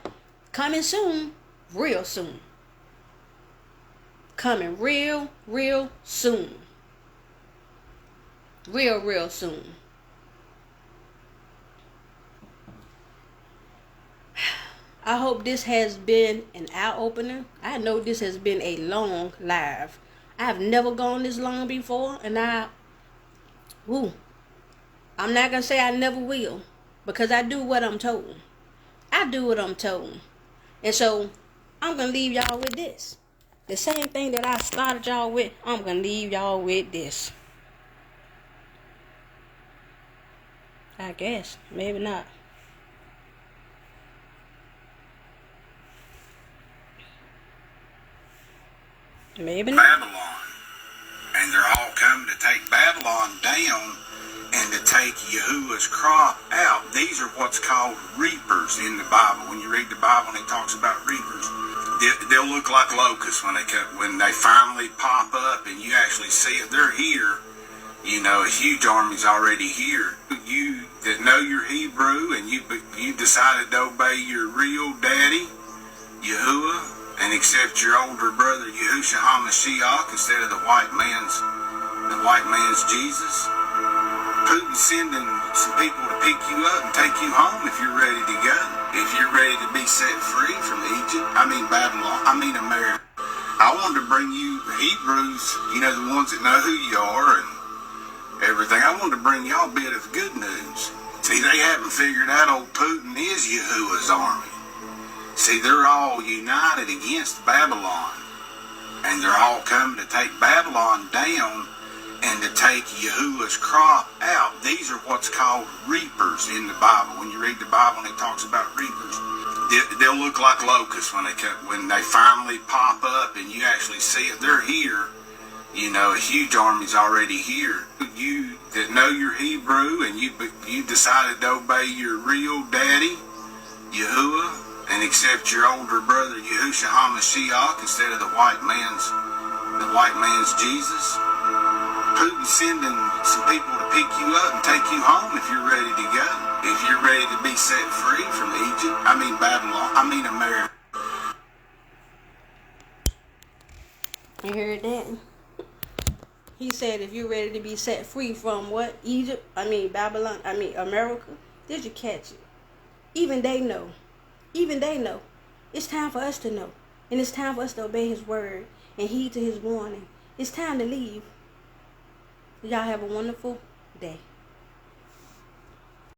coming soon, real soon. Coming real soon. Real soon. I hope this has been an eye-opener. I know this has been a long live. I have never gone this long before, and I'm not going to say I never will, because I do what I'm told. I do what I'm told. And so, I'm going to leave y'all with this. The same thing that I started y'all with, I'm going to leave y'all with this. I guess. Maybe not. Maybe not. Babylon. And they're all coming to take Babylon down and to take Yahuwah's crop out. These are what's called reapers in the Bible. When you read the Bible and it talks about reapers, they'll look like locusts when they finally pop up and you actually see it. They're here. You know, a huge army's already here. You that know your Hebrew and you decided to obey your real daddy, Yahuwah, and accept your older brother Yahushua HaMashiach instead of the white man's Jesus. Putin's sending some people to pick you up and take you home if you're ready to go. If you're ready to be set free from Babylon, America. I wanted to bring you Hebrews, you know, the ones that know who you are and everything. I wanted to bring y'all a bit of good news. See, they haven't figured out old Putin is Yahuwah's army. See, they're all united against Babylon. And they're all coming to take Babylon down and to take Yahuwah's crop out. These are what's called reapers in the Bible. When you read the Bible and it talks about reapers, they'll look like locusts when they finally pop up and you actually see it. They're here. You know, a huge army's already here. You that know your Hebrew and you decided to obey your real daddy, Yahuwah, and accept your older brother Yahushua HaMashiach instead of the white man's Jesus. Putin's sending some people to pick you up and take you home if you're ready to go. If you're ready to be set free from Babylon, America. You heard that? He said if you're ready to be set free from what? Babylon, America. Did you catch it? Even they know. It's time for us to know. And it's time for us to obey his word and heed to his warning. It's time to leave. Y'all have a wonderful day.